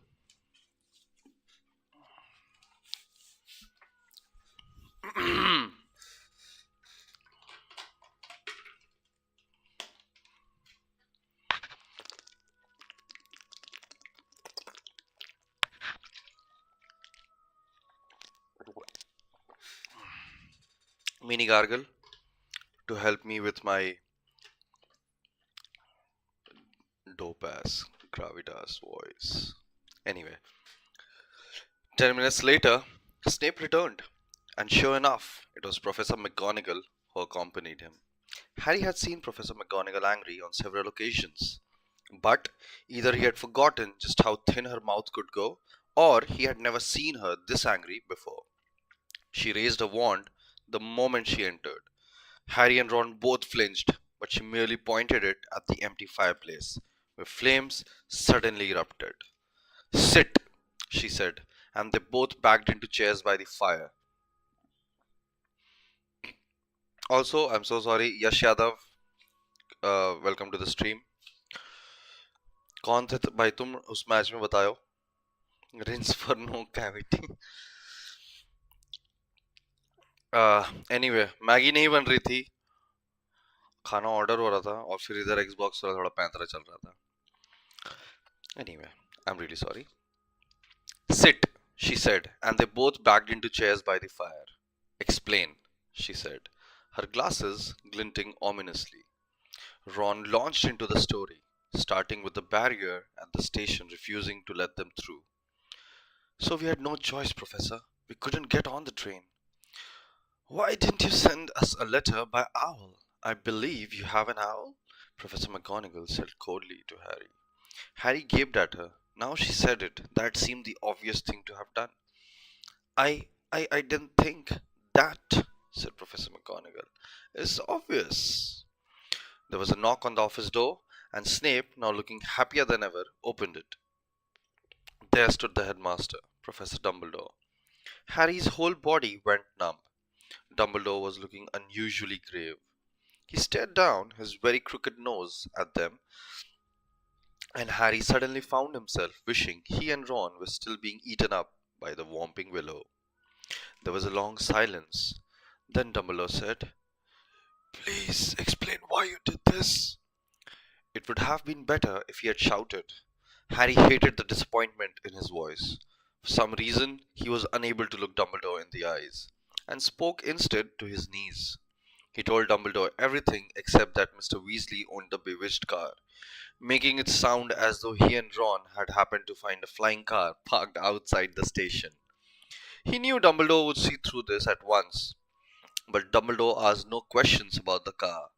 mini gargle to help me with my dope ass gravitas voice anyway 10 minutes later Snape returned and sure enough it was Professor McGonagall who accompanied him. Harry had seen Professor McGonagall angry on several occasions, but either he had forgotten just how thin her mouth could go, or he had never seen her this angry before. She raised a wand the moment she entered. Harry and Ron both flinched, but she merely pointed it at the empty fireplace, where flames suddenly erupted. Sit, she said, and they both backed into chairs by the fire. Also, I'm so sorry, Yash Yadav, welcome to the stream. कौन थे भाई तुम उस match में बताओ rinse for no cavity anyway Maggi नहीं बन रही थी खाना ऑर्डर हो रहा था और फिर इधर एक्सबॉक्स वाला थोड़ा पैंतरा चल रहा था anyway I am really sorry sit she said, and they both backed into chairs by the fire. Explain, she said, her glasses glinting ominously. Ron launched into the story, starting with the barrier and the station refusing to let them through. So we had no choice, Professor. We couldn't get on the train. Why didn't you send us a letter by owl? I believe you have an owl? Professor McGonagall said coldly to Harry. Harry gaped at her. Now she said it. That seemed the obvious thing to have done. I didn't think that, said Professor McGonagall. It's obvious. There was a knock on the office door, and Snape, now looking happier than ever, opened it. There stood the headmaster, Professor Dumbledore. Harry's whole body went numb. Dumbledore was looking unusually grave. He stared down his very crooked nose at them, and Harry suddenly found himself wishing he and Ron were still being eaten up by the whomping willow. There was a long silence. Then Dumbledore said, "Please explain why you did this." It would have been better if he had shouted. Harry hated the disappointment in his voice. For some reason, he was unable to look Dumbledore in the eyes, and spoke instead to his niece. He told Dumbledore everything except that Mr. Weasley owned the bewitched car, making it sound as though he and Ron had happened to find a flying car parked outside the station. He knew Dumbledore would see through this at once, but Dumbledore asked no questions about the car.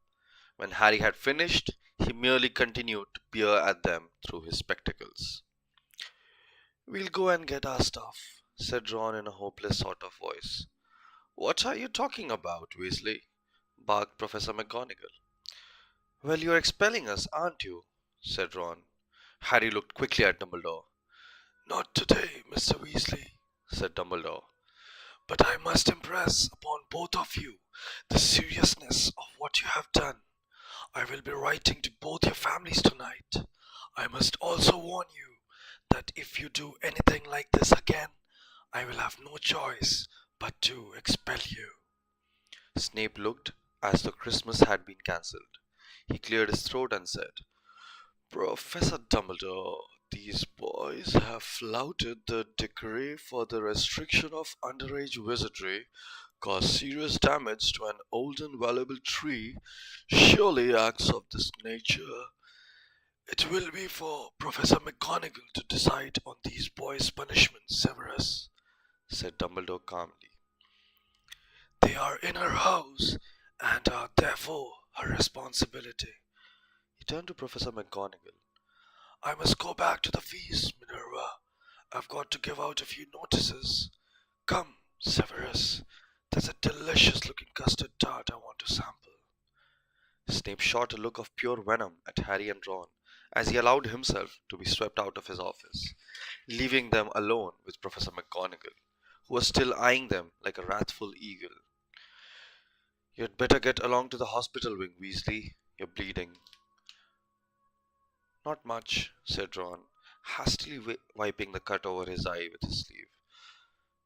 When Harry had finished, he merely continued to peer at them through his spectacles. "We'll go and get our stuff," said Ron in a hopeless sort of voice. "What are you talking about, Weasley?" barked Professor McGonagall. "Well, you're expelling us, aren't you?" said Ron. Harry looked quickly at Dumbledore. "Not today, Mr. Weasley," said Dumbledore. "But I must impress upon both of you the seriousness of what you have done. I will be writing to both your families tonight. I must also warn you that if you do anything like this again, I will have no choice but to expel you." Snape looked as though Christmas had been cancelled. He cleared his throat and said, "Professor Dumbledore, these boys have flouted the decree for the restriction of underage wizardry, caused serious damage to an old and valuable tree. Surely acts of this nature. It will be for Professor McGonagall to decide on these boys' punishment, Severus," said Dumbledore calmly. "They are in her house and are therefore her responsibility." He turned to Professor McGonagall. "I must go back to the feast, Minerva. I've got to give out a few notices. Come, Severus. There's a delicious looking custard tart I want to sample." Snape shot a look of pure venom at Harry and Ron as he allowed himself to be swept out of his office, leaving them alone with Professor McGonagall, who was still eyeing them like a wrathful eagle. "You'd better get along to the hospital wing, Weasley. You're bleeding." "Not much," said Ron, hastily wiping the cut over his eye with his sleeve.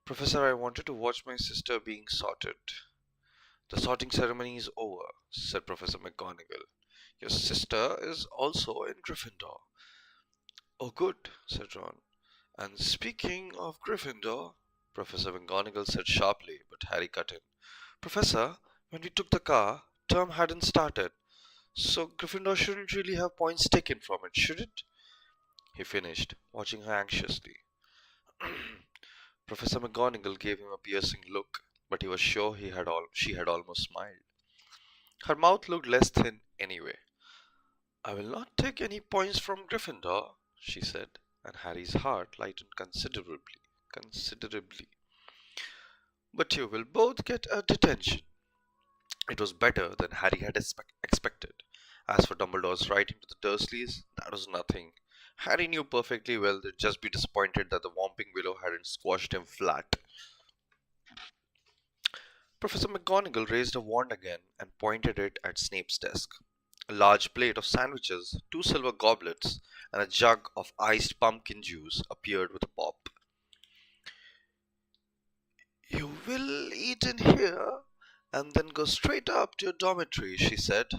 "Professor, I wanted to watch my sister being sorted." "The sorting ceremony is over," said Professor McGonagall. "Your sister is also in Gryffindor." "Oh, good," said Ron. "And speaking of Gryffindor," Professor McGonagall said sharply, but Harry cut in. "Professor, when we took the car, term hadn't started. So Gryffindor shouldn't really have points taken from it, should it?" he finished, watching her anxiously. Professor McGonagall gave him a piercing look, but he was sure she had almost smiled. Her mouth looked less thin anyway. "I will not take any points from Gryffindor," she said, and Harry's heart lightened considerably. "But you will both get a detention." It was better than Harry had expected. As for Dumbledore's writing to the Dursleys, that was nothing. Harry knew perfectly well they'd just be disappointed that the Whomping Willow hadn't squashed him flat. Professor McGonagall raised a wand again and pointed it at Snape's desk. A large plate of sandwiches, 2 silver goblets, and a jug of iced pumpkin juice appeared with a pop. "You will eat in here and then go straight up to your dormitory," she said.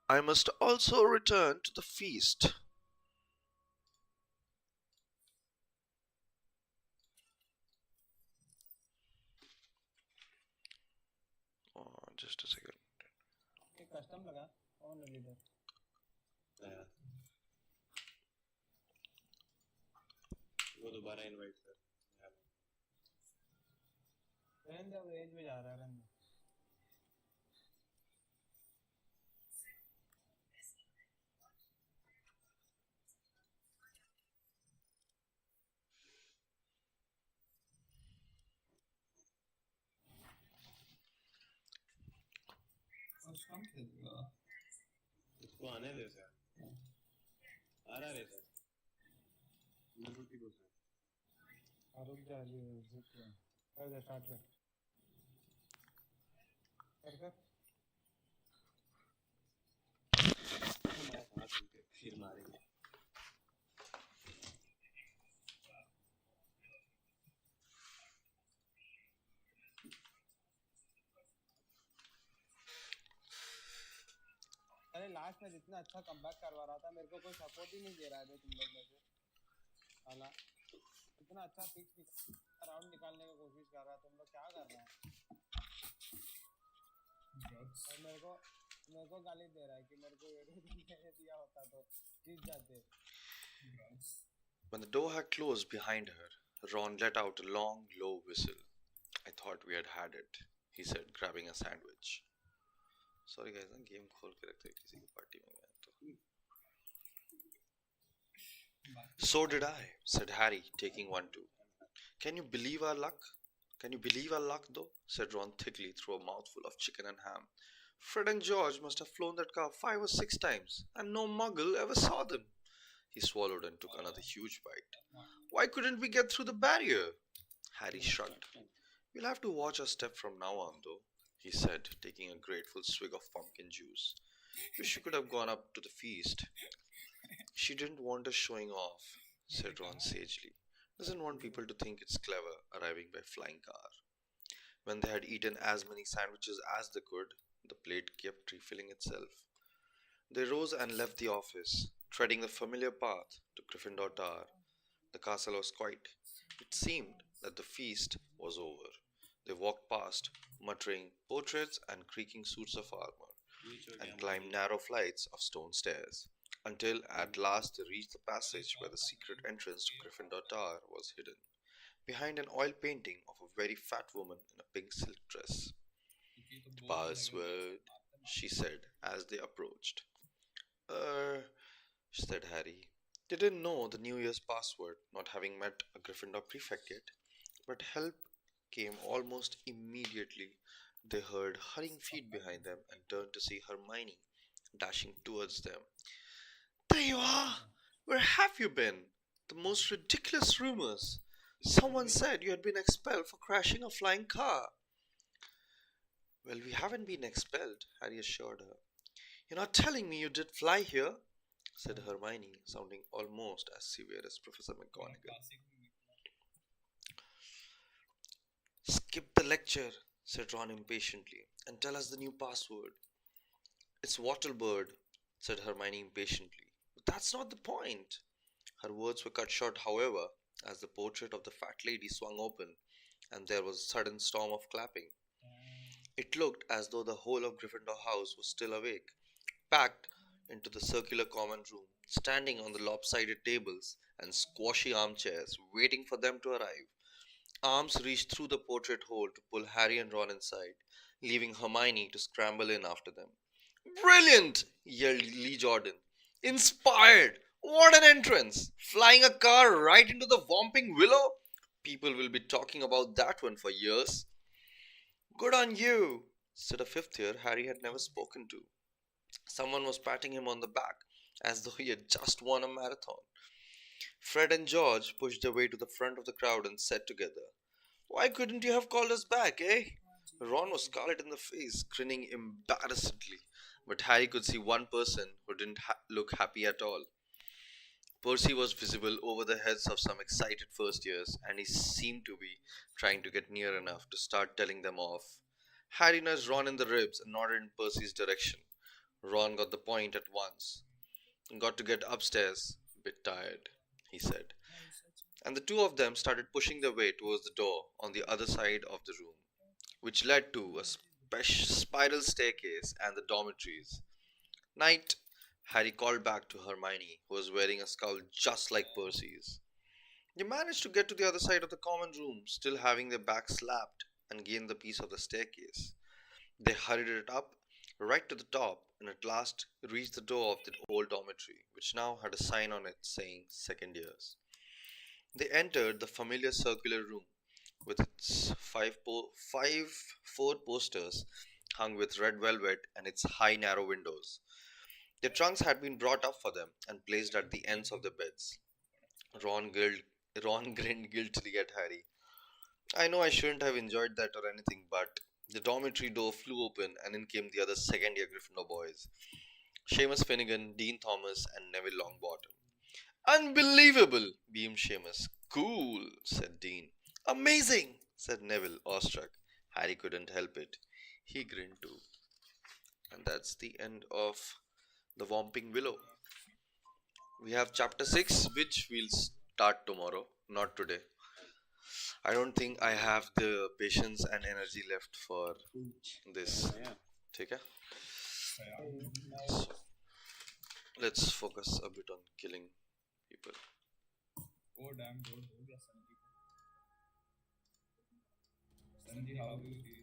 "I must also return to the feast." Oh, just a second. Custom लगा on leader वो दोबारा invite कर रहने दो as में जा रहा है रहने दो उसको आने दे सर आ रहा है सर रुक जा ये कर दे स्टार्ट कर फिर मारेंगे अरे लास्ट में जितना अच्छा कमबैक करवा रहा था मेरे को कोई सपोर्ट ही नहीं दे रहा है तुम लोग में से साला इतना अच्छा पिक राउंड निकालने की कोशिश कर रहा है तुम लोग क्या कर रहे हैं और मेरे को गाली दे रहा है कि मेरे को ये मैंने दिया होता तो जीत जाते. When the door had closed behind her, Ron let out a long, low whistle. I thought we had it, he said, grabbing a sandwich. Sorry guys, ना गेम खोल के रखते हैं किसी की पार्टी में गया तो. So did I, said Harry, taking one too. Can you believe our luck? Can you believe our luck though? Said Ron thickly through a mouthful of chicken and ham. Fred and George must have flown that car 5 or 6 times, and no muggle ever saw them. He swallowed and took another huge bite. Why couldn't we get through the barrier? Harry shrugged. We'll have to watch our step from now on though, he said, taking a grateful swig of pumpkin juice. Wish you could have gone up to the feast. She didn't want us showing off, said Ron sagely. Doesn't want people to think it's clever arriving by flying car. When they had eaten as many sandwiches as they could, the plate kept refilling itself. They rose and left the office, treading the familiar path to Gryffindor Tower. The castle was quiet. It seemed that the feast was over. They walked past, muttering portraits and creaking suits of armor, and climbed narrow flights of stone stairs, until at last they reached the passage where the secret entrance to Gryffindor Tower was hidden, behind an oil painting of a very fat woman in a pink silk dress. Password, she said as they approached. Said Harry. They didn't know the New Year's password, not having met a Gryffindor prefect yet, but help came almost immediately. They heard hurrying feet behind them and turned to see Hermione dashing towards them. There you are! Where have you been? The most ridiculous rumors. Someone said you had been expelled for crashing a flying car. Well, we haven't been expelled, Harry assured her. You're not telling me you did fly here? Said Hermione, sounding almost as severe as Professor McGonagall. Skip the lecture, said Ron impatiently, and tell us the new password. It's Wattlebird, said Hermione impatiently. But that's not the point. Her words were cut short, however, as the portrait of the fat lady swung open, and there was a sudden storm of clapping. It looked as though the whole of Gryffindor House was still awake, packed into the circular common room, standing on the lopsided tables and squashy armchairs, waiting for them to arrive. Arms reached through the portrait hole to pull Harry and Ron inside, leaving Hermione to scramble in after them. Brilliant! Yelled Lee Jordan. Inspired! What an entrance! Flying a car right into the Whomping Willow? People will be talking about that one for years. Good on you, said a fifth year Harry had never spoken to. Someone was patting him on the back, as though he had just won a marathon. Fred and George pushed their way to the front of the crowd and said together, Why couldn't you have called us back, eh? Ron was scarlet in the face, grinning embarrassedly, but Harry could see one person who didn't look happy at all. Percy was visible over the heads of some excited first years, and he seemed to be trying to get near enough to start telling them off. Harry nudged Ron in the ribs and nodded in Percy's direction. Ron got the point at once. Got to get upstairs. Bit tired, he said. And the two of them started pushing their way towards the door on the other side of the room, which led to a spiral staircase and the dormitories. Night, Harry called back to Hermione, who was wearing a scowl just like Percy's. They managed to get to the other side of the common room, still having their backs slapped, and gained the piece of the staircase. They hurried it up, right to the top, and at last reached the door of the old dormitory, which now had a sign on it saying second years. They entered the familiar circular room with its five 4 posters hung with red velvet and its high narrow windows. Their trunks had been brought up for them and placed at the ends of their beds. Ron grinned guiltily at Harry. I know I shouldn't have enjoyed that or anything, but the dormitory door flew open and in came the other second-year Gryffindor boys. Seamus Finnegan, Dean Thomas, and Neville Longbottom. Unbelievable, beamed Seamus. Cool, said Dean. Amazing, said Neville, awestruck. Harry couldn't help it. He grinned too. And that's the end of The Whomping Willow. We have chapter 6, which we'll start tomorrow, not today. I don't think I have the patience and energy left for this. Okay? So, let's focus a bit on killing people. Oh damn, good. Sanji, how do you feel?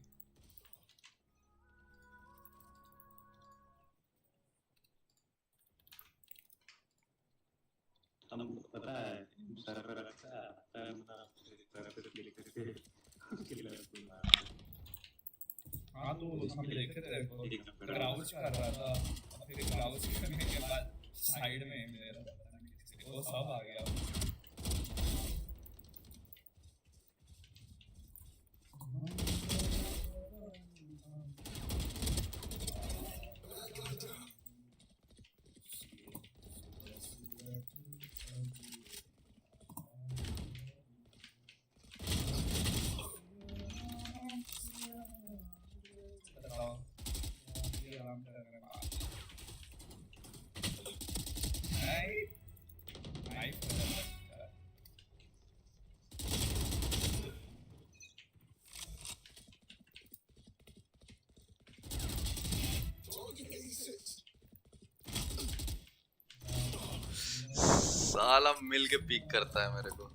हमको पता है sir पर रखा है sir पर click करके हाँ तो हम देखे थे क्राउच कर रहा था और फिर क्राउच करने के बाद साइड में मेरा पता नहीं किसी वो सब आ गया साला मिल के पीक करता है मेरे को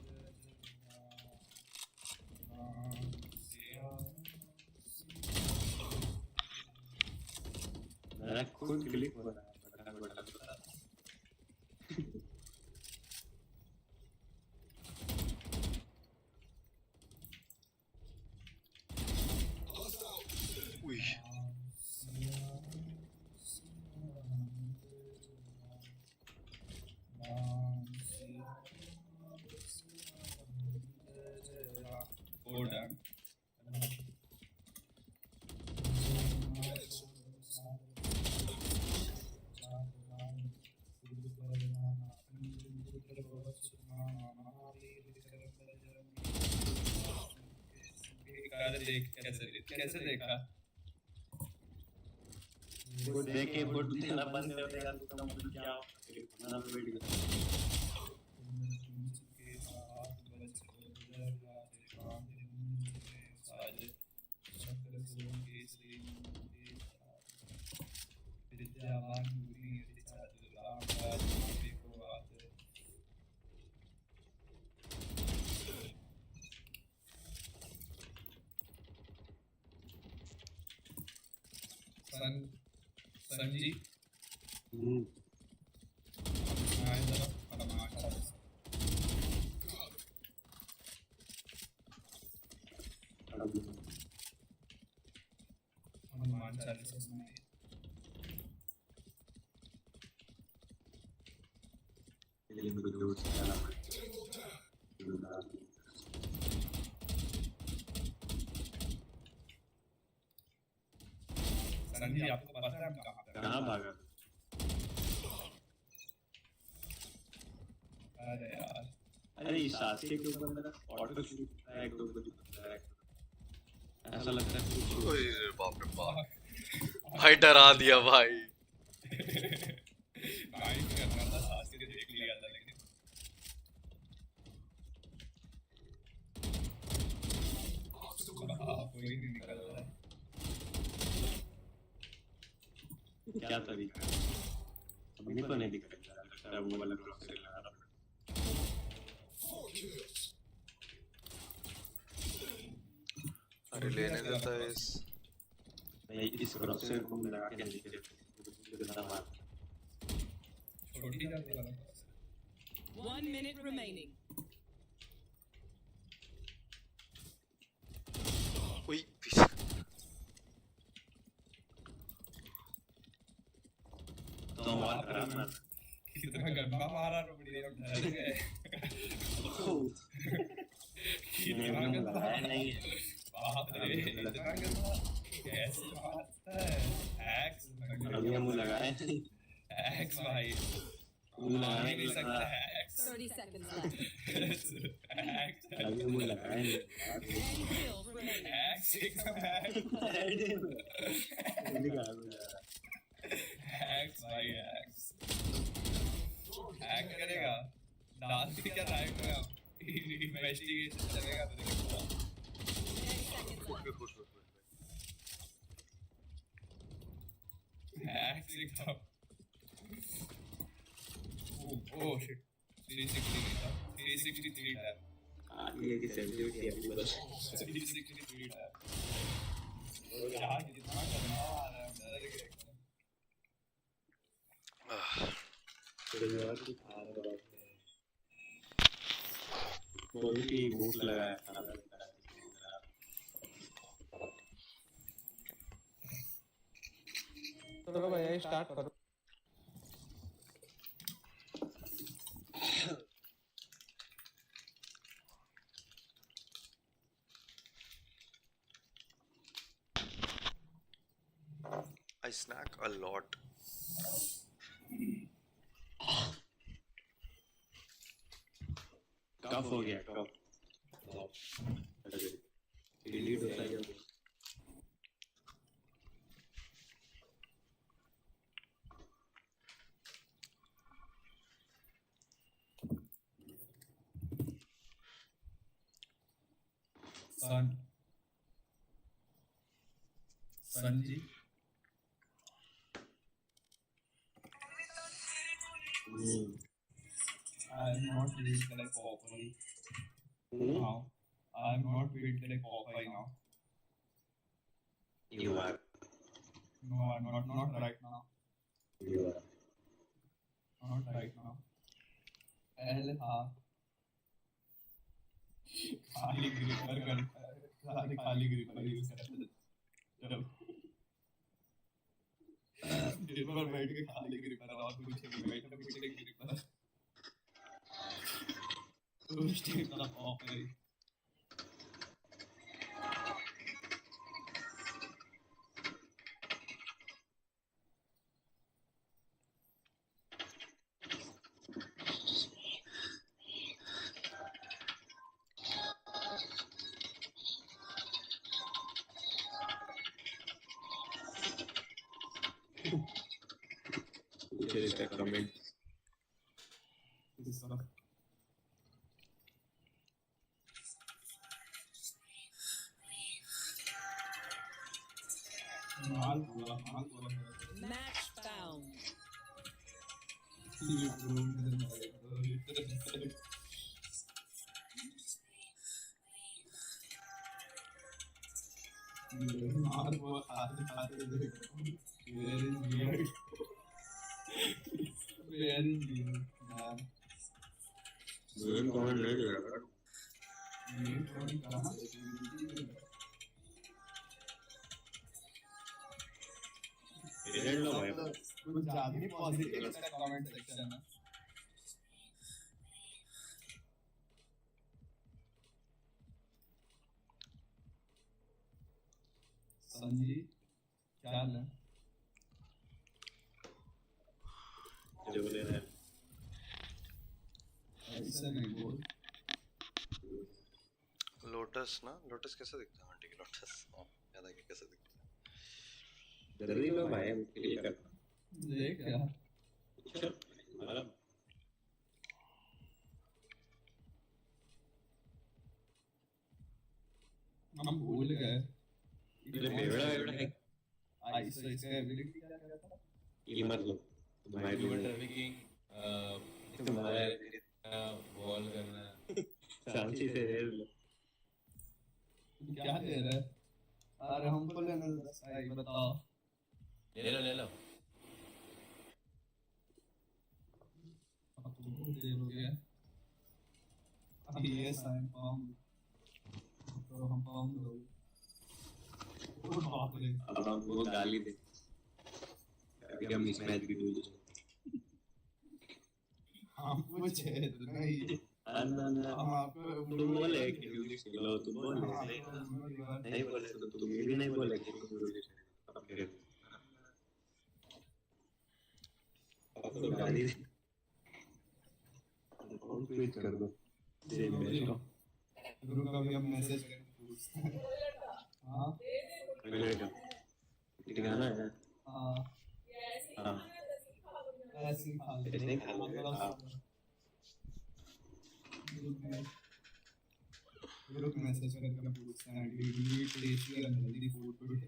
मेरा खुद क्लिक हो रहा है कैसे देखा वो देखे वो देना बंद कर देगा तो तुम क्या ना वेट कर संजी संजी आपको पता है हम कहाँ भागा अरे यार अरे इस सासे के ऊपर मेरा ऑटो शूट एक दो बजे ऐसा लगता है ओए बाप रे बाप भाई डरा दिया भाई भाई करना था सासे के देख लिया था लेकिन कोई नहीं निकल रहा क्या तरीका अभी तो नहीं दिख रहा वो वाला ग्रोसरी लगा रहा अरे लेने देता है इस ग्रोसरी को लगा के नहीं दिख रहा छोटी जाती है 1 minute remaining. ओए तो बहुत खराब मारा। कितना गंदा मारा रोबड़ी हम डर गए। कितना गंदा नहीं बाप रे इतना गंदा कैसे मारता है एक्स अभी हम लगाए एक्स भाई मुंह लगाने नहीं सकता है एक्स 30 seconds left. एक्स अभी मुंह लगाए एक्स एकदम एक्स भाई एक्स हैक करेगा डाल भी क्या राइट में इन्वेस्टिगेशन चलेगा तो देखो हैक एकदम ओह शिट 363 टैप ये की सेंसिटिविटी है बस 363 टैप यार कितना करना आ रहा है डर गया कोई भूख लगा है चलो भैया स्टार्ट करो। I snack a lot. कफ हो गया कफ डिलीट होता है सन जी I'm not built like Popeye now. I'm not built like Popeye now. You are. No, I'm not right now. You are. Not right now. पहले था खाली ग्रिपर करता है खाली ग्रिपर यूज करता है जब ग्रिपर बैठ के खाली ग्रिपर और कुछ नहीं बैठ के पीछे ग्रिपर उस टाइम का ऑफ है comment. Match found. कुछ ज्यादा ही पॉजिटिव इसका कमेंट सेक्शन में संजी क्या हाल है जो बोले ना ऐसा नहीं बोल लोटस ना लोटस कैसा दिखता है आंटी की लोटस याद है कैसा दिखता है जल्दी लो भाई हम क्लियर कर देख यार मतलब हम भूल गए ये बेवड़ा है आई सो इसका एबिलिटी क्या था ये मत लो तुम्हारी ट्रैफिकिंग तुम्हारे वॉल करना शांति से ले लो क्या दे रहा है अरे हमको लेना सही बताओ ले लो Yes, I'm found. तो हम found हो गए। अब हम वो गाली दे अभी हम मिसमैच भी ढूंढ हम पूछे तो नहीं हम आपको तुम बोले कि इंग्लिश लो, तुम बोले नहीं बोले तो तुम ये भी नहीं बोले कि इंग्लिश अब फिर अब तो गाली और ट्वीट कर दो सेम बेचो गुरु का भी हम मैसेज करें हाँ ठिकाना है हाँ हाँ ऐसे ही खा लो ऐसे ही खा लो हाँ ग्रुप मैसेज करके पूछते हैं do you eat tasty and healthy food today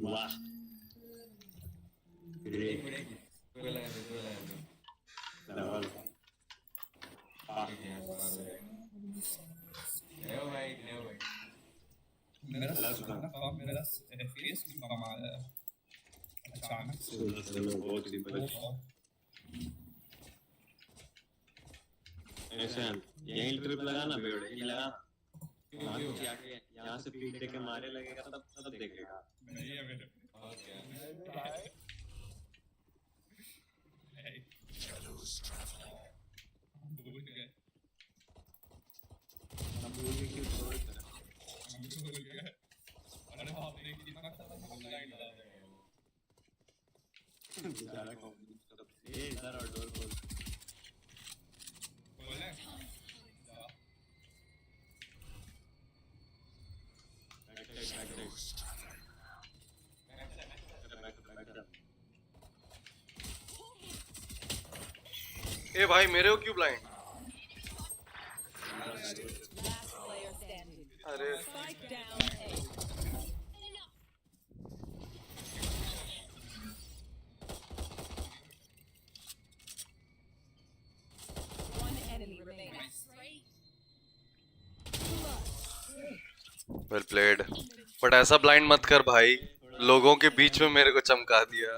वाह ग्रेट डबल मेरा फेस भी कमाल है अचानक से बहुत ही बढ़िया ऐसे यहीं ट्रिप लगाना बेड़ यहीं लगाना यहाँ से पीट दे के मारे लगेगा तब तब देखेगा नहीं है मेरे Shadows traveling. भूल गए हम भूल गए क्यों छोड़ कर हम भूल गए अरे बाप रे कितना खतरनाक लाइन डाला है बेचारा कौन ए इधर और डोर खोल बोले Shadows traveling. ए भाई मेरे को क्यों ब्लाइंड? अरे वेल प्लेड, बट ऐसा ब्लाइंड मत कर भाई, लोगों के बीच में मेरे को चमका दिया।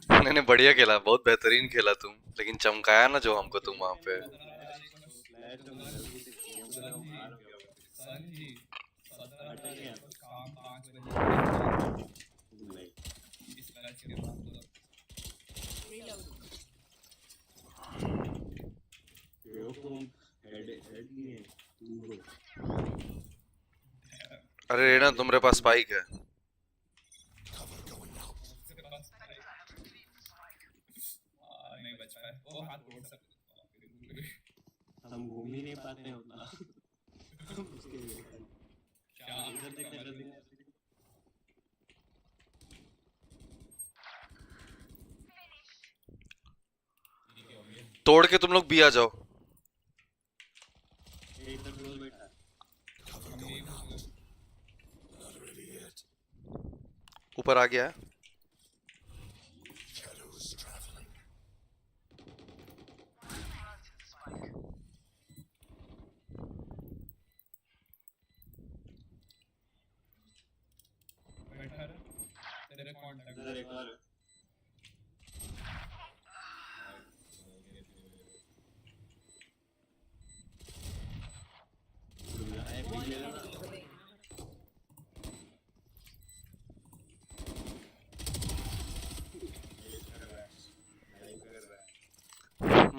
मैंने बढ़िया खेला, बहुत बेहतरीन खेला तुम, लेकिन चमकाया ना जो हमको तुम वहां पे। अरे रेना तुम्हारे पास स्पाइक है? नहीं बच पाए वो हाथ तोड़ सकते हम घूम ही नहीं पाते उतना क्या इधर देख इधर देख तोड़ के तुम लोग भी आ जाओ। इधर क्लोज बैठा ऊपर आ गया है। Shadows traveling. बैठा रहे तेरे कांटेक्ट इधर एक और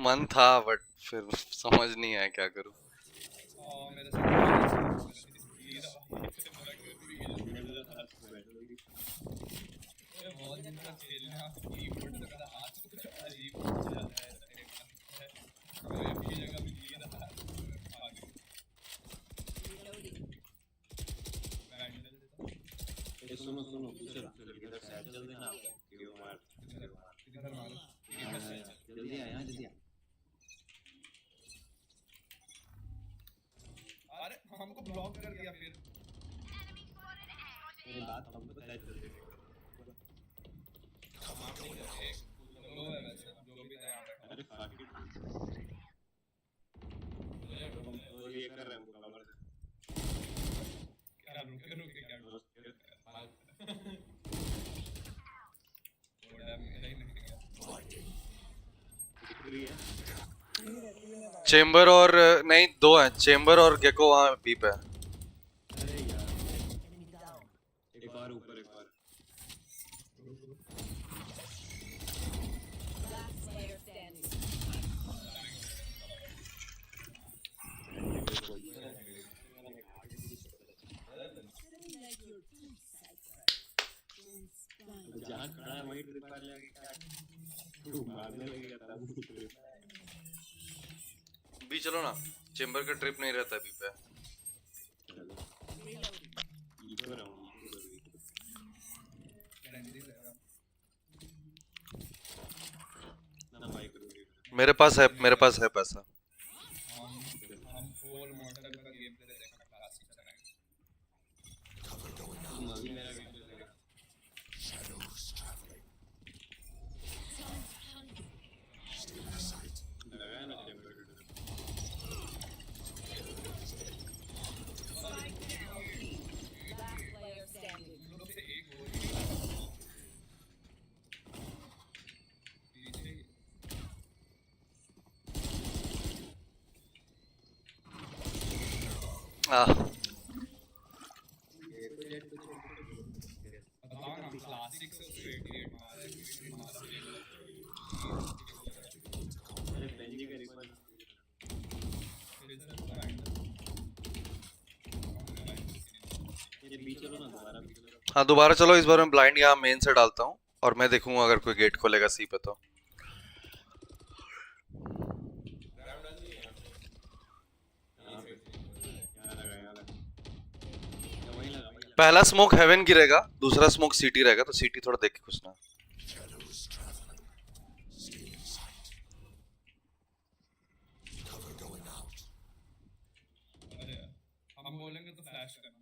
मन था बट फिर समझ नहीं आया क्या करूं। मेरे बहुत दिन का खेलना कीबोर्ड मेरा हाथ अजीब हो जाता है मैं भी जगह भी लीड रहा आगे ये सुनो सुनो पीछे इधर साइड चल देना क्यों मार इधर मारो जल्दी आ यहां जल्दी आ अरे हमको ब्लॉक कर दिया फिर मेरी बात हमको पता है चल रही है लो है वैसे जो भी था यहाँ बैठा अरे fuck it. तो ये कर रहे हैं हमको कवर क्या रुके क्या से. थोड़ा मेरा ही निकल गया दिख रही है. चेम्बर और नहीं, दो हैं, चेम्बर और गेको वहाँ बी पे है। अरे यार एक और ऊपर एक और. Last player standing. Sitting like your true cipher. तो जहाँ खड़ा है वहीं ट्रिप मार लेगा क्या. तू मारने लगेगा तब ट्रिप. बी चलो ना, चेम्बर का ट्रिप नहीं रहता बी पे। चलो इको रहा हूँ. ना भाई करूँगी. मेरे पास है पैसा। हम फुल मॉडल का गेम प्ले देखना क्लासिक चलाएंगे तुम अभी मेरा वीडियो देखा. लगाया ना चैम्बर. Last player standing. लोग से एक गोली पीछे आह, बताओ ना क्लासिक से उसको 88 मारा है 88 मारा अरे बेंजी का रिकॉर्ड. ये बीच चलो ना दोबारा बीच चलो. हाँ दोबारा चलो। इस बार मैं ब्लाइंड यहाँ मेन से डालता हूँ और मैं देखूंगा अगर कोई गेट खोलेगा सी पे तो। यहाँ पे यहाँ लगा या वहीं लगा. पहला स्मोक हेवन गिरेगा, दूसरा स्मोक सीटी रहेगा, तो सीटी थोड़ा देख के घुसना। अरे हम बोलेंगे तो फ्लैश करना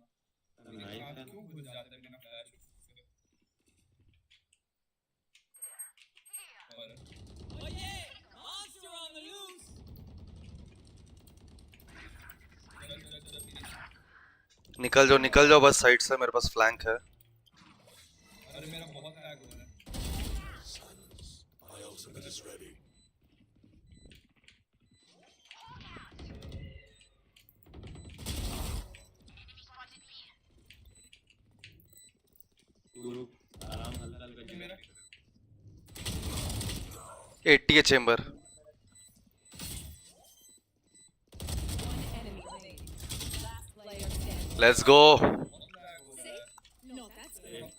नाइस है. क्यों घुस जाते हैं बिना फ्लैश और Oh yeah! Monster on the loose! निकल जाओ बस साइड से, मेरे पास फ्लैंक है। अरे मेरा बहुत लैग हो रहा है आराम हल्का हल्का मेरा 80 है chamber. Enemy remaining. Last player standing. Let's go. No, that's good.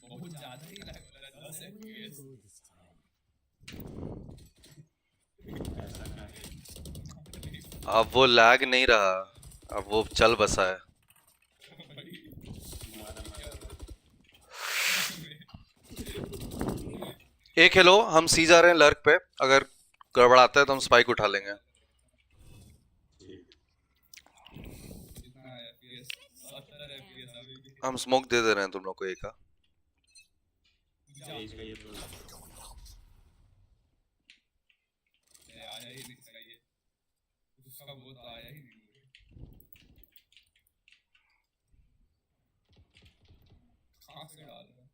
बहुत ज्यादा ही लैग हो रहा है 10 FPS अब वो लैग नहीं रहा, अब वो चल बसा है। एक हेलो, हम सी जा रहे हैं लर्क पे, अगर गड़बड़ाता है तो हम स्पाइक उठा लेंगे। कितना FPS 70 FPS अभी भी हम स्मोक दे रहे हैं तुम लोग को एक का। इसका ये तो आया ही नहीं चाहिए उसका वो तो आया ही नहीं कहाँ से डाल रहा है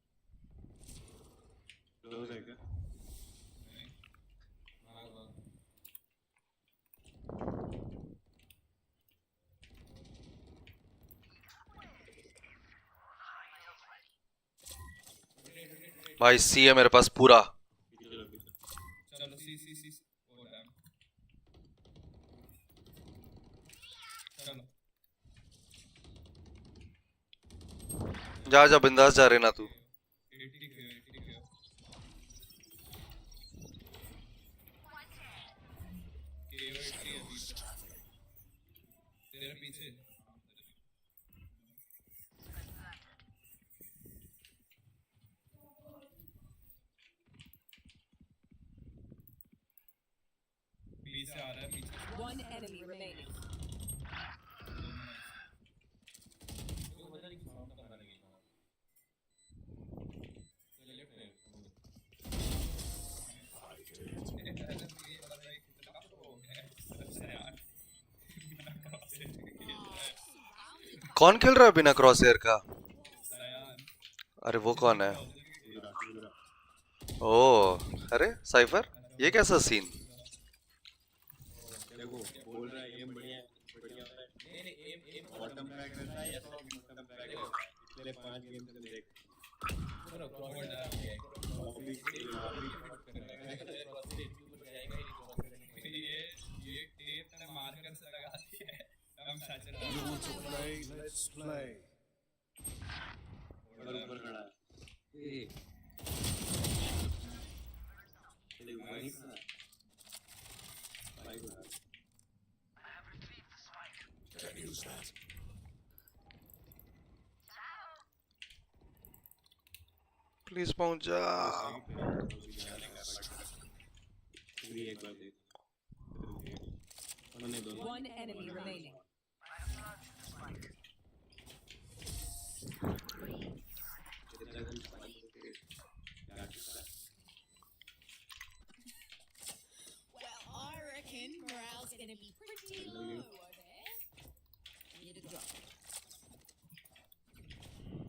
क्लोज है क्या. भाई सी है मेरे पास पूरा। चलो सी ओ डैम चलो जा बिंदास जा रहे ना तू। 80 के तेरे पीछे पीछे आ रहा है पीछे One enemy remaining. कौन खेल रहा है बिना क्रॉसहेयर का? अरे वो कौन है? ओ अरे साइफर, ये कैसा सीन? देखो बोल रहा है एम बढ़िया बढ़िया होता है। नहीं बॉटम पैक रहता है या तो बॉटम पैक है, पिछले 5 गेम से देख पूरा क्रॉसहेयर डाल दिया है। ये टेप ने मार्कर से लगा दिया है। हम सच और ऊपर खड़ा है। ए तेरे वही खड़ा है। भाई खड़ा है। प्लीज पहुंच जा। एक बार देख One enemy remaining. Well, I reckon morale's gonna be pretty low over there. Need a drop.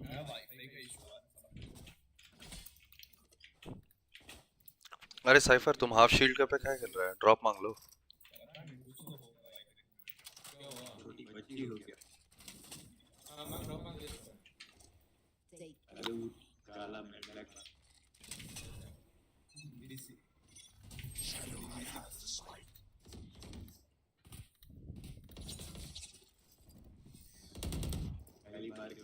है वाईफाई का इशू है। अरे साइफर, तुम हाफ शील्ड पे क्या खेल रहा है? ड्रॉप मांग लो। छोटी बच्ची हो गया। अरे वो काला में ब्लैक पहली बार के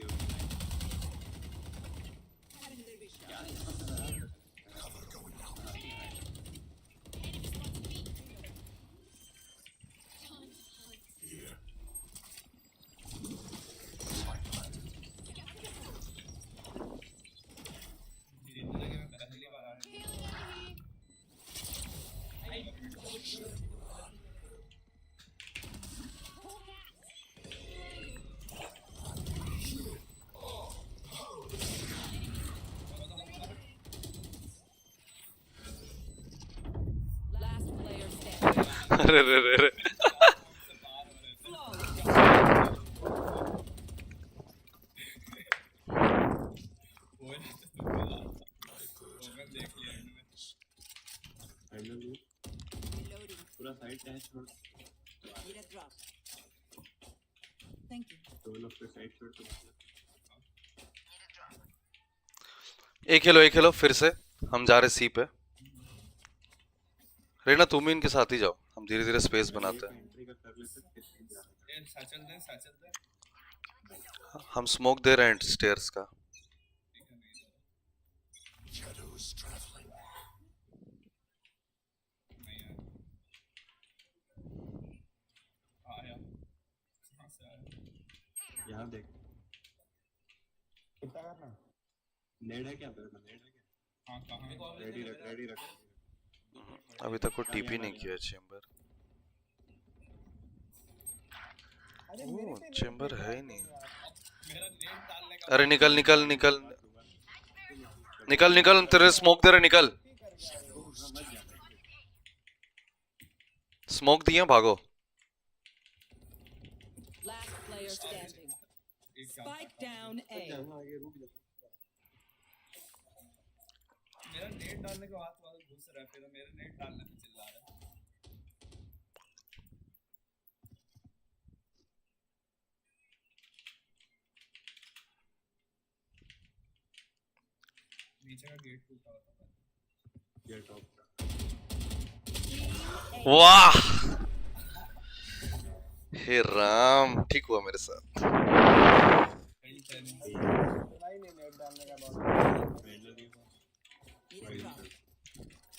Last player standing. अरे रे रे रे। पूरा साइड डैश छोड़। Need a drop. Thank you. दो लोग पे साइड छोड़ तो एक खेलो फिर से। हम जा रहे सी पे। रेना तुम भी इनके साथ ही जाओ, हम धीरे धीरे स्पेस बनाते हैं। साचल दे। हम स्मोक दे रहे हैं स्टेयर्स का। यहाँ देख कितना करना? नेड है क्या तेरे में? नेड है क्या? हाँ कहाँ? रेडी रख। अभी तक वो टीपी नहीं किया चेंबर। ओ चेंबर है ही नहीं। मेरा नेट डालने का अरे निकल निकल निकल निकल निकल, तेरे स्मोक दे रहे, निकल। स्मोक दिए, भागो। Last player standing. Spike down A. मेरा नेट डालने के बाद घुस रहा है, फिर मेरे नेट डालने पे चिल्ला रहा है। नीचे का गेट टूटा हुआ था। गेट ऑफ वाह हे राम, ठीक हुआ मेरे साथ। नहीं नेट डालने का बहुत। Need a drop.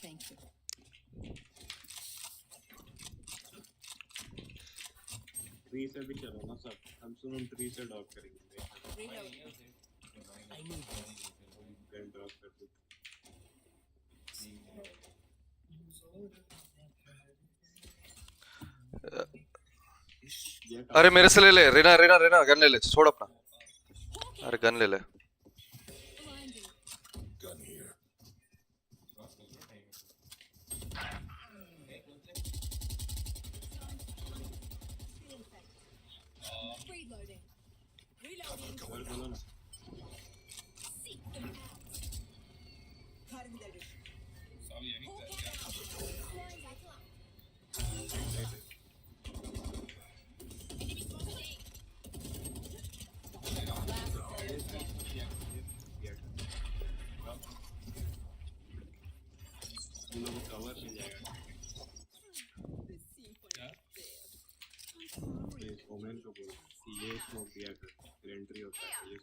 Thank you. 3 से भी चलो ना सब। हम सुनो 3 से ड्रॉप करेंगे। Reload. गन ड्रॉप कर दो। अरे मेरे से ले ले, रेना रेना रेना, गन ले ले, छोड़ अपना। अरे गन ले ले। Reloading. और बोलो ना सब यही कर दिया तुम लोगों को कवर मिल जाएगा क्या ये ओमेन को बोल कि ये स्मोक दिया कर एंट्री होता है ये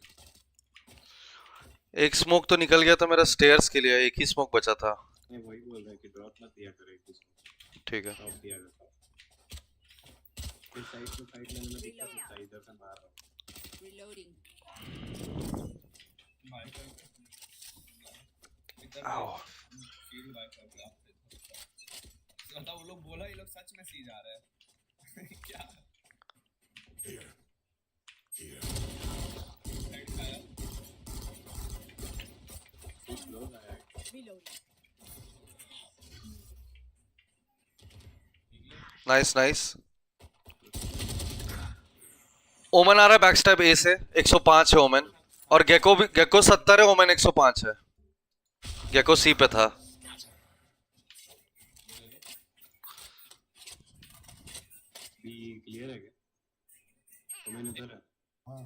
एक स्मोक तो निकल गया था मेरा स्टेयर्स के लिए, एक ही स्मोक बचा था। नहीं वही बोल रहा है कि ड्रॉप मत दिया कर एक दूसरे ठीक है। ड्रॉप दिया कर इस साइड से फाइट लेने में दिक्कत होता है इधर से मार रहा हूँ Reloading. माइकल इधर आओ। फील्ड वाइपर ग्राफ बता वो लोग बोला ये लोग सच में सी जा रहे हैं क्या साइड खाया कुछ लोग आया Reloading. Nice nice. ओमन आ रहा है बैकस्टैब ए से, 105 है ओमन, और गेको भी, गेको 70 है, ओमन 105 है। गेको सी पे था। बी क्लियर है क्या तो मैंने इधर है हां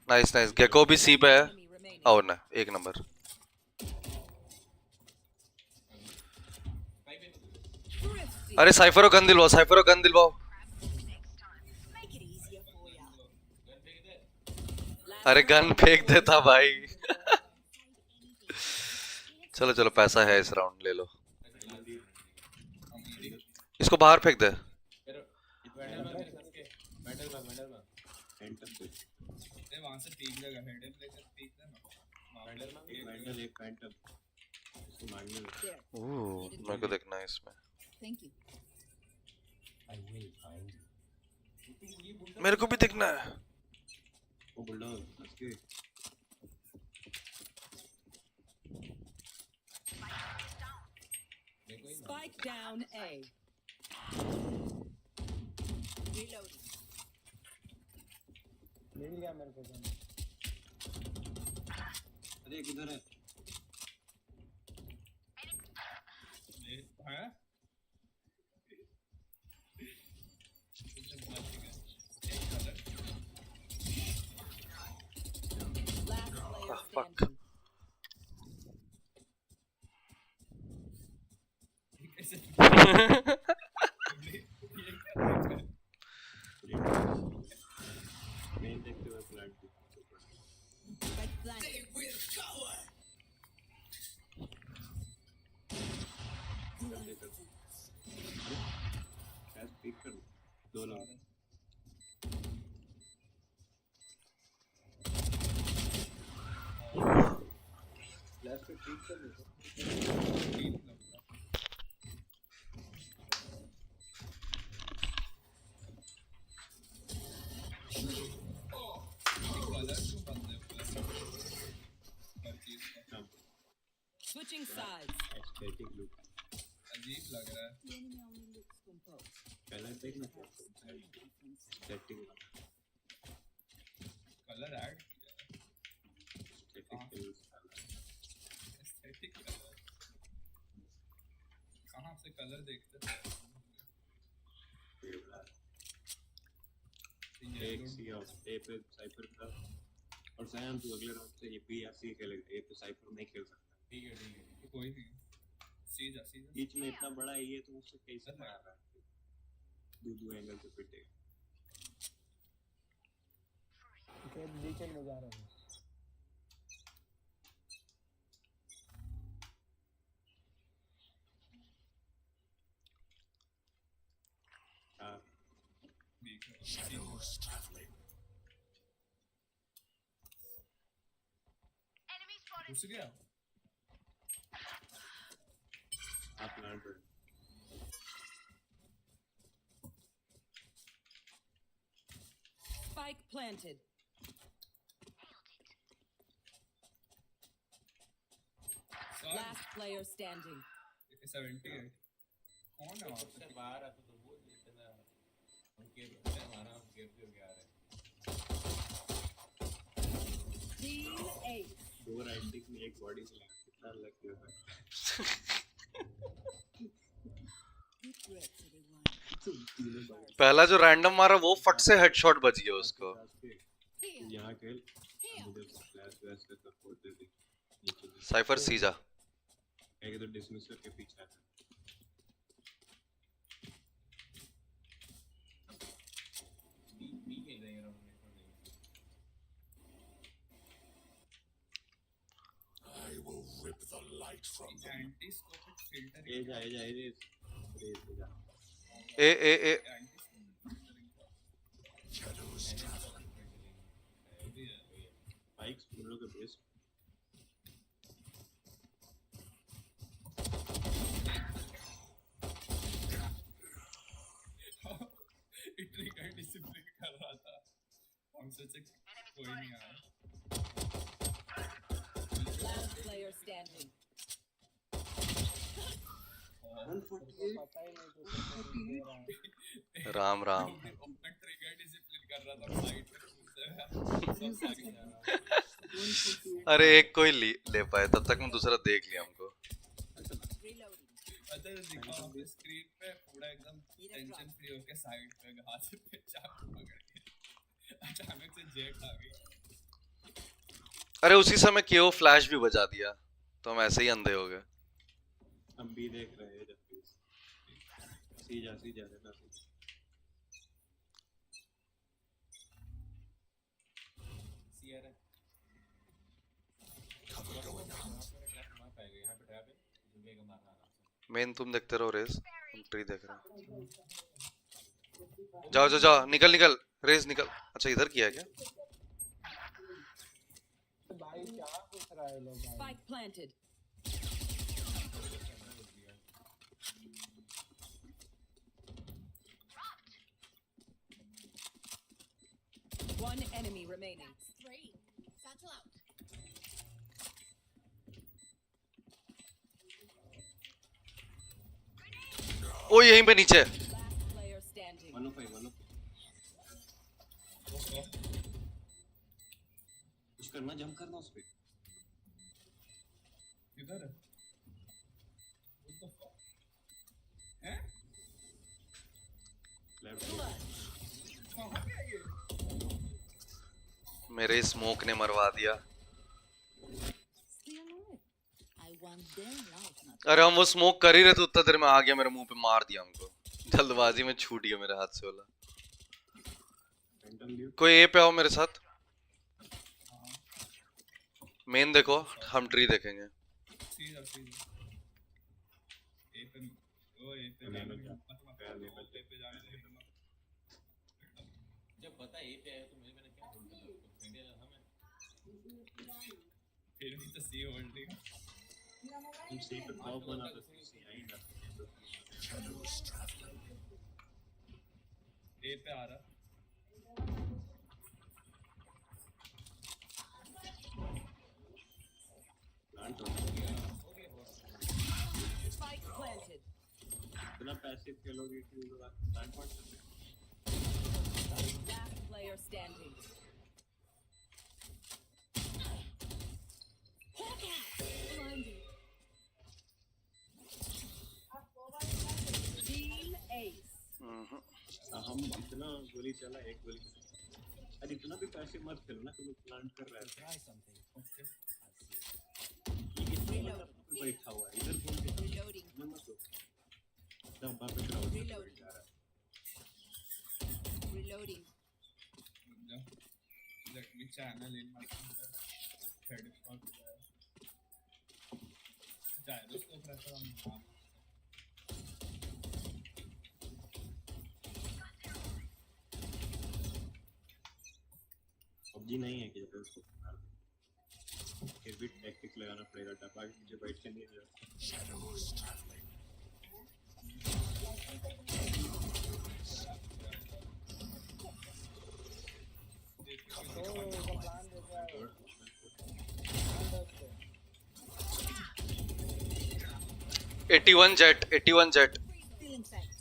नाइस नाइस। गेको भी सी पे है। और ना एक नंबर। अरे साइफरो गन दिलवाओ, साइफरो गन दिलवाओ। Make it easier for ya. अरे गन फेंक देता भाई। चलो चलो पैसा है इस राउंड, ले लो। इसको बाहर फेंक दे। ये वहां से पीक देगा हेड लेकर पीक देना एक वैंडल एक फैंटम इसको मारने दो ओह मेरे को देखना है इसमें। Thank you. I will find you. मेरे को भी देखना है। वो बुलडॉग उसके Spike down A. Reloading. मिल गया मेरे को गन अरे किधर है ये है Last player fuck. standing. Main देखते हुए प्लांट Right flank. कैश पिक कर दो लोग फ्लैश पे पिक कर दो Switching sides. एस्थेटिक लुक अजीब लग रहा है The enemy only looks composed. Colour देखना एस्थेटिक कलर ऐड किया एस्थेटिक एस्थेटिक कलर कहां से कलर देखते एक सी ऑफ ए पे साइफर का और सयान तू अगले राउंड से ये पी या सी खेलेगा ए पे साइफर नहीं खेल सकता ठीक है कोई नहीं सीधा सीधा बीच में इतना बड़ा है ये तो उससे कैसे मार रहा है दो एंगल से पिटेगा ओके नीचे में जा रहा हूं हां Shadows traveling. घुस गया आप प्लांट पर Spike planted. Last player standing. 78 कौन है वहां से बाहर आता तो वो इतना हमारा केव भी हो गया है। दो राइट क्लिक में एक बॉडी से कितना लग गया पहला जो रैंडम मारा वो फट से हेडशॉट बच गया उसको। यहाँ के मुझे फ्लैश फ्लैश का सपोर्ट दे दे। साइफर सीजा एक तो डिसमिसर के पीछे है। बी खेल रहे हैं हम I will rip the light from them. Antiscopic filter ए जा ए Shadows traveling. बाइक्स पूरे के बेस ट्रिगर डिसिप्लिन कर रहा था। हम सोचे कोई नहीं आया। Last player standing. पता ही नहीं कुछ। राम राम। मैं ट्रिगर डिसिप्लिन कर रहा था साइड पे कूद रहा। अरे एक कोई ले पाए तब तक मैं दूसरा देख लिया हमको। अच्छा दिखाओ स्क्रीन पे पूरा एकदम टेंशन फ्री होके साइड पे हाथ पे चाकू पकड़ के अचानक से जेट आ गई। अरे उसी समय केओ फ्लैश भी बजा दिया तो हम ऐसे ही अंधे हो गए। हम भी देख रहे हैं जब सी जा रहना CR Cover going out. Main तुम देखते रहो रेस, हम ट्री देख रहे हैं। जाओ जाओ जाओ निकल रेस निकल। अच्छा इधर किया है क्या? भाई क्या पूछ रहा है लोग? Spike planted. One enemy remaining. Three. Satchel out. ओ यहीं पे नीचे। Last player standing. 105 कुछ करना जंप करना उस पे। किधर है? What the fuck? हैं? मेरे स्मोक ने मरवा दिया। अरे हम वो स्मोक कर ही रहे थे उतना देर में आ गया मेरे मुंह पे मार दिया हमको। जल्दबाजी में छूट गया मेरे हाथ से वाला। कोई ए पे आओ मेरे साथ। मेन देखो हम ट्री देखेंगे। सीधा ए पे जाने दे। जब पता ए पे आया तो मैंने क्या होल्ड किया उसको इंडिया हमें फिर भी तो सी होल्डिंग हम सी पे टॉप बना तो सी आएगा। Shadows traveling. ए पे आ रहा। प्लांट हो गया। Spike planted. इतना पैसिव खेलोगे कि प्लांट पॉइंट सकते। Last player standing. Blinded. Team Ace. हम इतना गोली चला एक गोली। अरे इतना भी पैसिव मत खेलो ना तुम प्लांट कर रहे हो। Try something. ये बैठा हुआ है इधर बोल के Reloading. मत दो। जब बाप पे Reload. Reloading. Let me channel in my head shot. Gyroscope रहता है। पबजी नहीं है कि जब उसको फिर भी टैक्टिक्स लगाना पड़ेगा। डब्बा के नीचे बैठ के नहीं हो जाता। Shadows traveling. Eighty one jet. Stealing sight.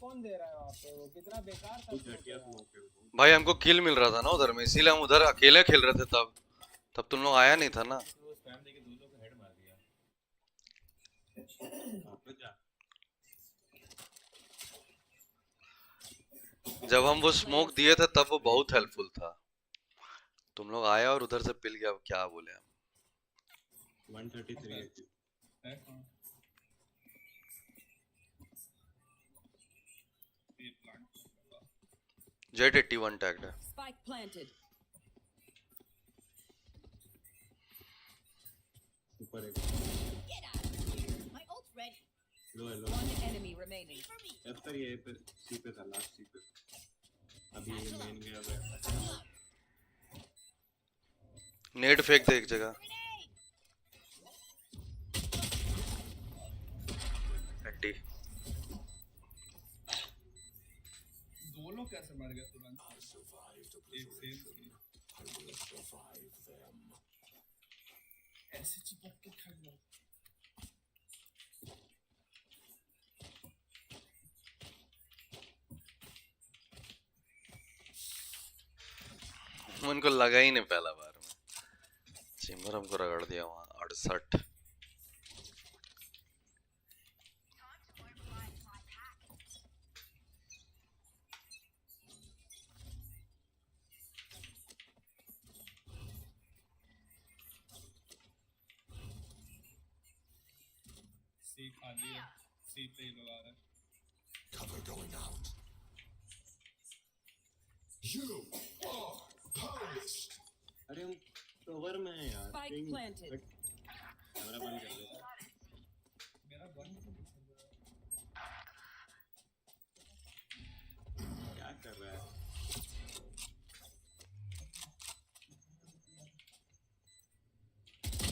कौन दे रहा है वहाँ पे? वो कितना बेकार था smoke यार। भाई हमको किल मिल रहा था ना उधर में, इसीलिए हम उधर अकेले खेल रहे थे। तब तुम लोग आया नहीं था ना। वो स्पैम देके दो लोग को हेड मार दिया। वापस जा। जब हम वो स्मोक दिए थे तब वो बहुत हेल्पफुल था। तुम लोग आए और उधर से पिल गया, अब क्या बोले हम। 133 है कौन? ये प्लांट जेट 81 टैग्ड है। Spike planted. ऊपर एक Get out of here. My ult's ready. Low low One enemy remaining. F पर ये पे सी पे था, लास्ट सी पे। अभी ये मेन गया है। नेट फेंक दे एक जगह। हड्डी दो लोग कैसे मर गए तुरंत? एक सेम ऐसे चिपक के खड़ लो। उनको लगा ही नहीं पहला बार में। चेम्बर हमको रगड़ दिया वहाँ 68। सी खाली है, सी पे ही लोग आ रहे हैं। Cover going out. You are powerless. अरे हम कवर में हैं यार। Spike planted. कैमरा बंद कर दे। मेरा बंद क्यों नहीं चल रहा है? क्या कर रहा है?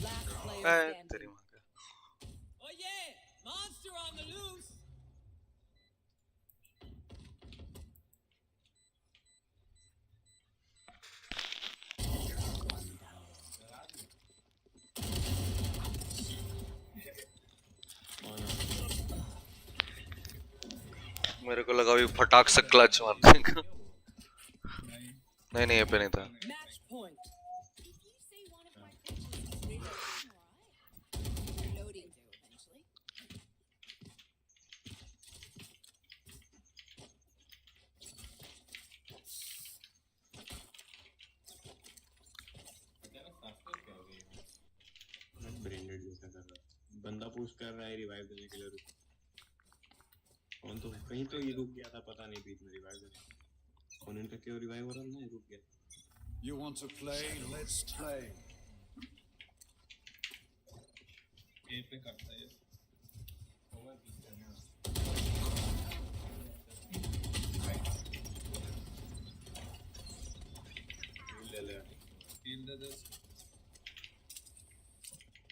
Last player तेरी standing. माँ का। Oh yeah, monster on the loose. मेरे को लगा भी फटाक से क्लच मारने का। नहीं ये पे नहीं था। Match point. If you say one of my pitches is really alright. Loading do eventually. Branded जैसा कर रहा है। बंदा पुश कर रहा है रिवाइव देने के लिए। रुक कौन तो कहीं तो ये रुक गया था, पता नहीं बीच में रिवाइव देने। ओपोनेंट का क्यों रिवाइव हो रहा है? नहीं रुक गया। You want to play? Let's play. ए पे करता है ये। ले ले। हील दे दे।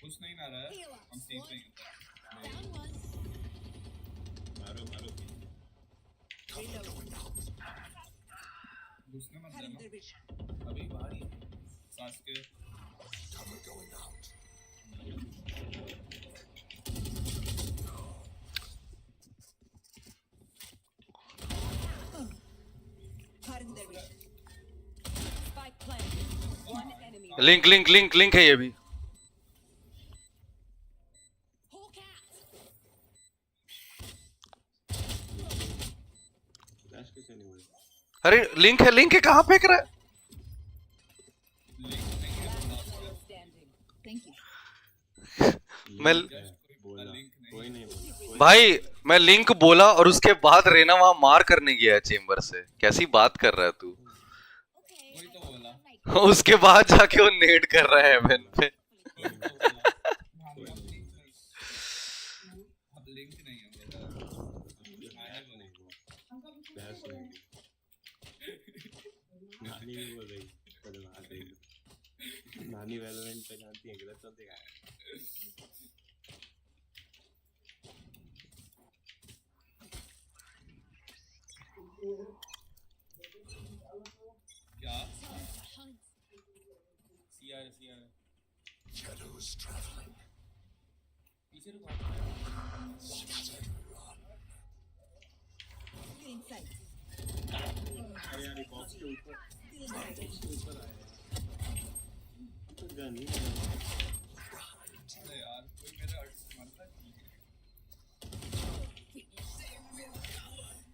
कुछ नहीं ना रहा है। हम सीख रहे हैं। Found one. मारो मारो। घुसने मत देना। अभी बाहर ही है। सांस के। Cover going out. Spike planted. One enemy. Link है ये भी। Hawk out. फ्लैश कैसे नहीं हुआ? अरे लिंक है कहाँ फेंक रहा है? Standing. Thank you. मैं बोला कोई नहीं बोला। भाई मैं लिंक बोला और उसके बाद रेना वहां मार करने गया है चेम्बर से। कैसी बात कर रहा है तू? Okay. वही तो बोला। उसके बाद जाके वो नेट कर रहा है हेवन पे। अब लिंक नहीं है मेरा। आया वो नहीं हुआ। फ्लैश नहीं। नानी भी बोल रही बदमाश है। नानी वैलोरेंट पे जानती है गलत तो देखा है। क्या? Hunt. CR Shadows traveling. पीछे रुको। Scattered run. in sight. अरे यार बॉक्स के ऊपर आया तो गन ही नहीं अरे यार कोई मेरे हट से मारता है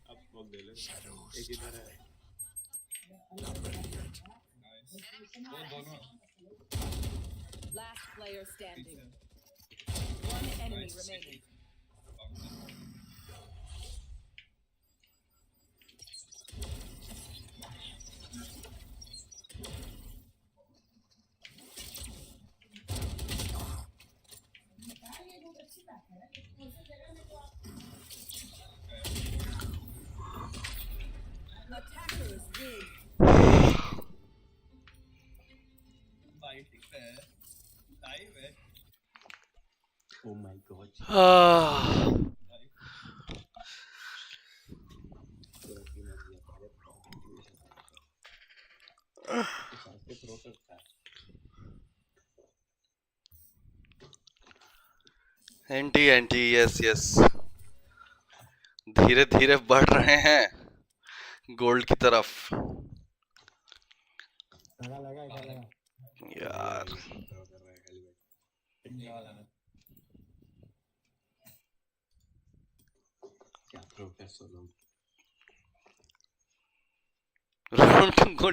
अब स्मोक दे ले एक इधर है नाइस वो दोनों Last player standing. पीछे One enemy Nice. remaining. Attackers win. Fighting पे है लाइव है ओ माय गॉड प्रो करता है एंटी एंटी यस यस धीरे धीरे बढ़ रहे हैं गोल्ड की तरफ लगा यार क्या प्रोफेसर लोग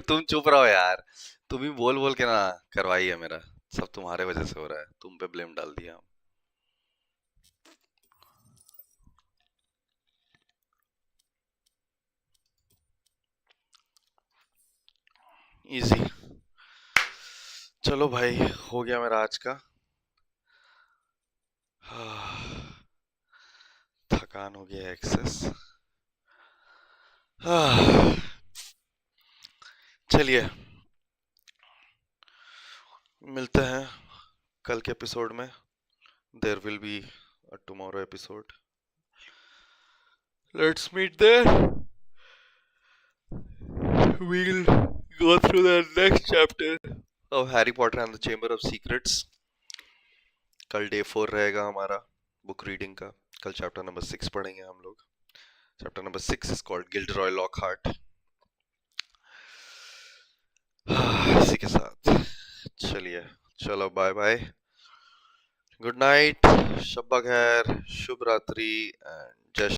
तुम चुप रहो यार तुम ही बोल बोल के ना करवाई है मेरा सब तुम्हारे वजह से हो रहा है तुम पे ब्लेम डाल दिया इजी चलो भाई हो गया मेरा आज का थकान हो गया एक्सेस चलिए मिलते हैं कल के एपिसोड में there will be a tomorrow episode let's meet there we'll go through the next chapter of Harry Potter and the Chamber of Secrets. कल डे 4 रहेगा हमारा बुक रीडिंग का कल चैप्टर नंबर 6 पढ़ेंगे हम लोग chapter number 6 is called Gilderoy Lockhart. इसी के साथ चलिए चलो बाय बाय गुड नाइट शब्बा खैर शुभ रात्रि एंड जय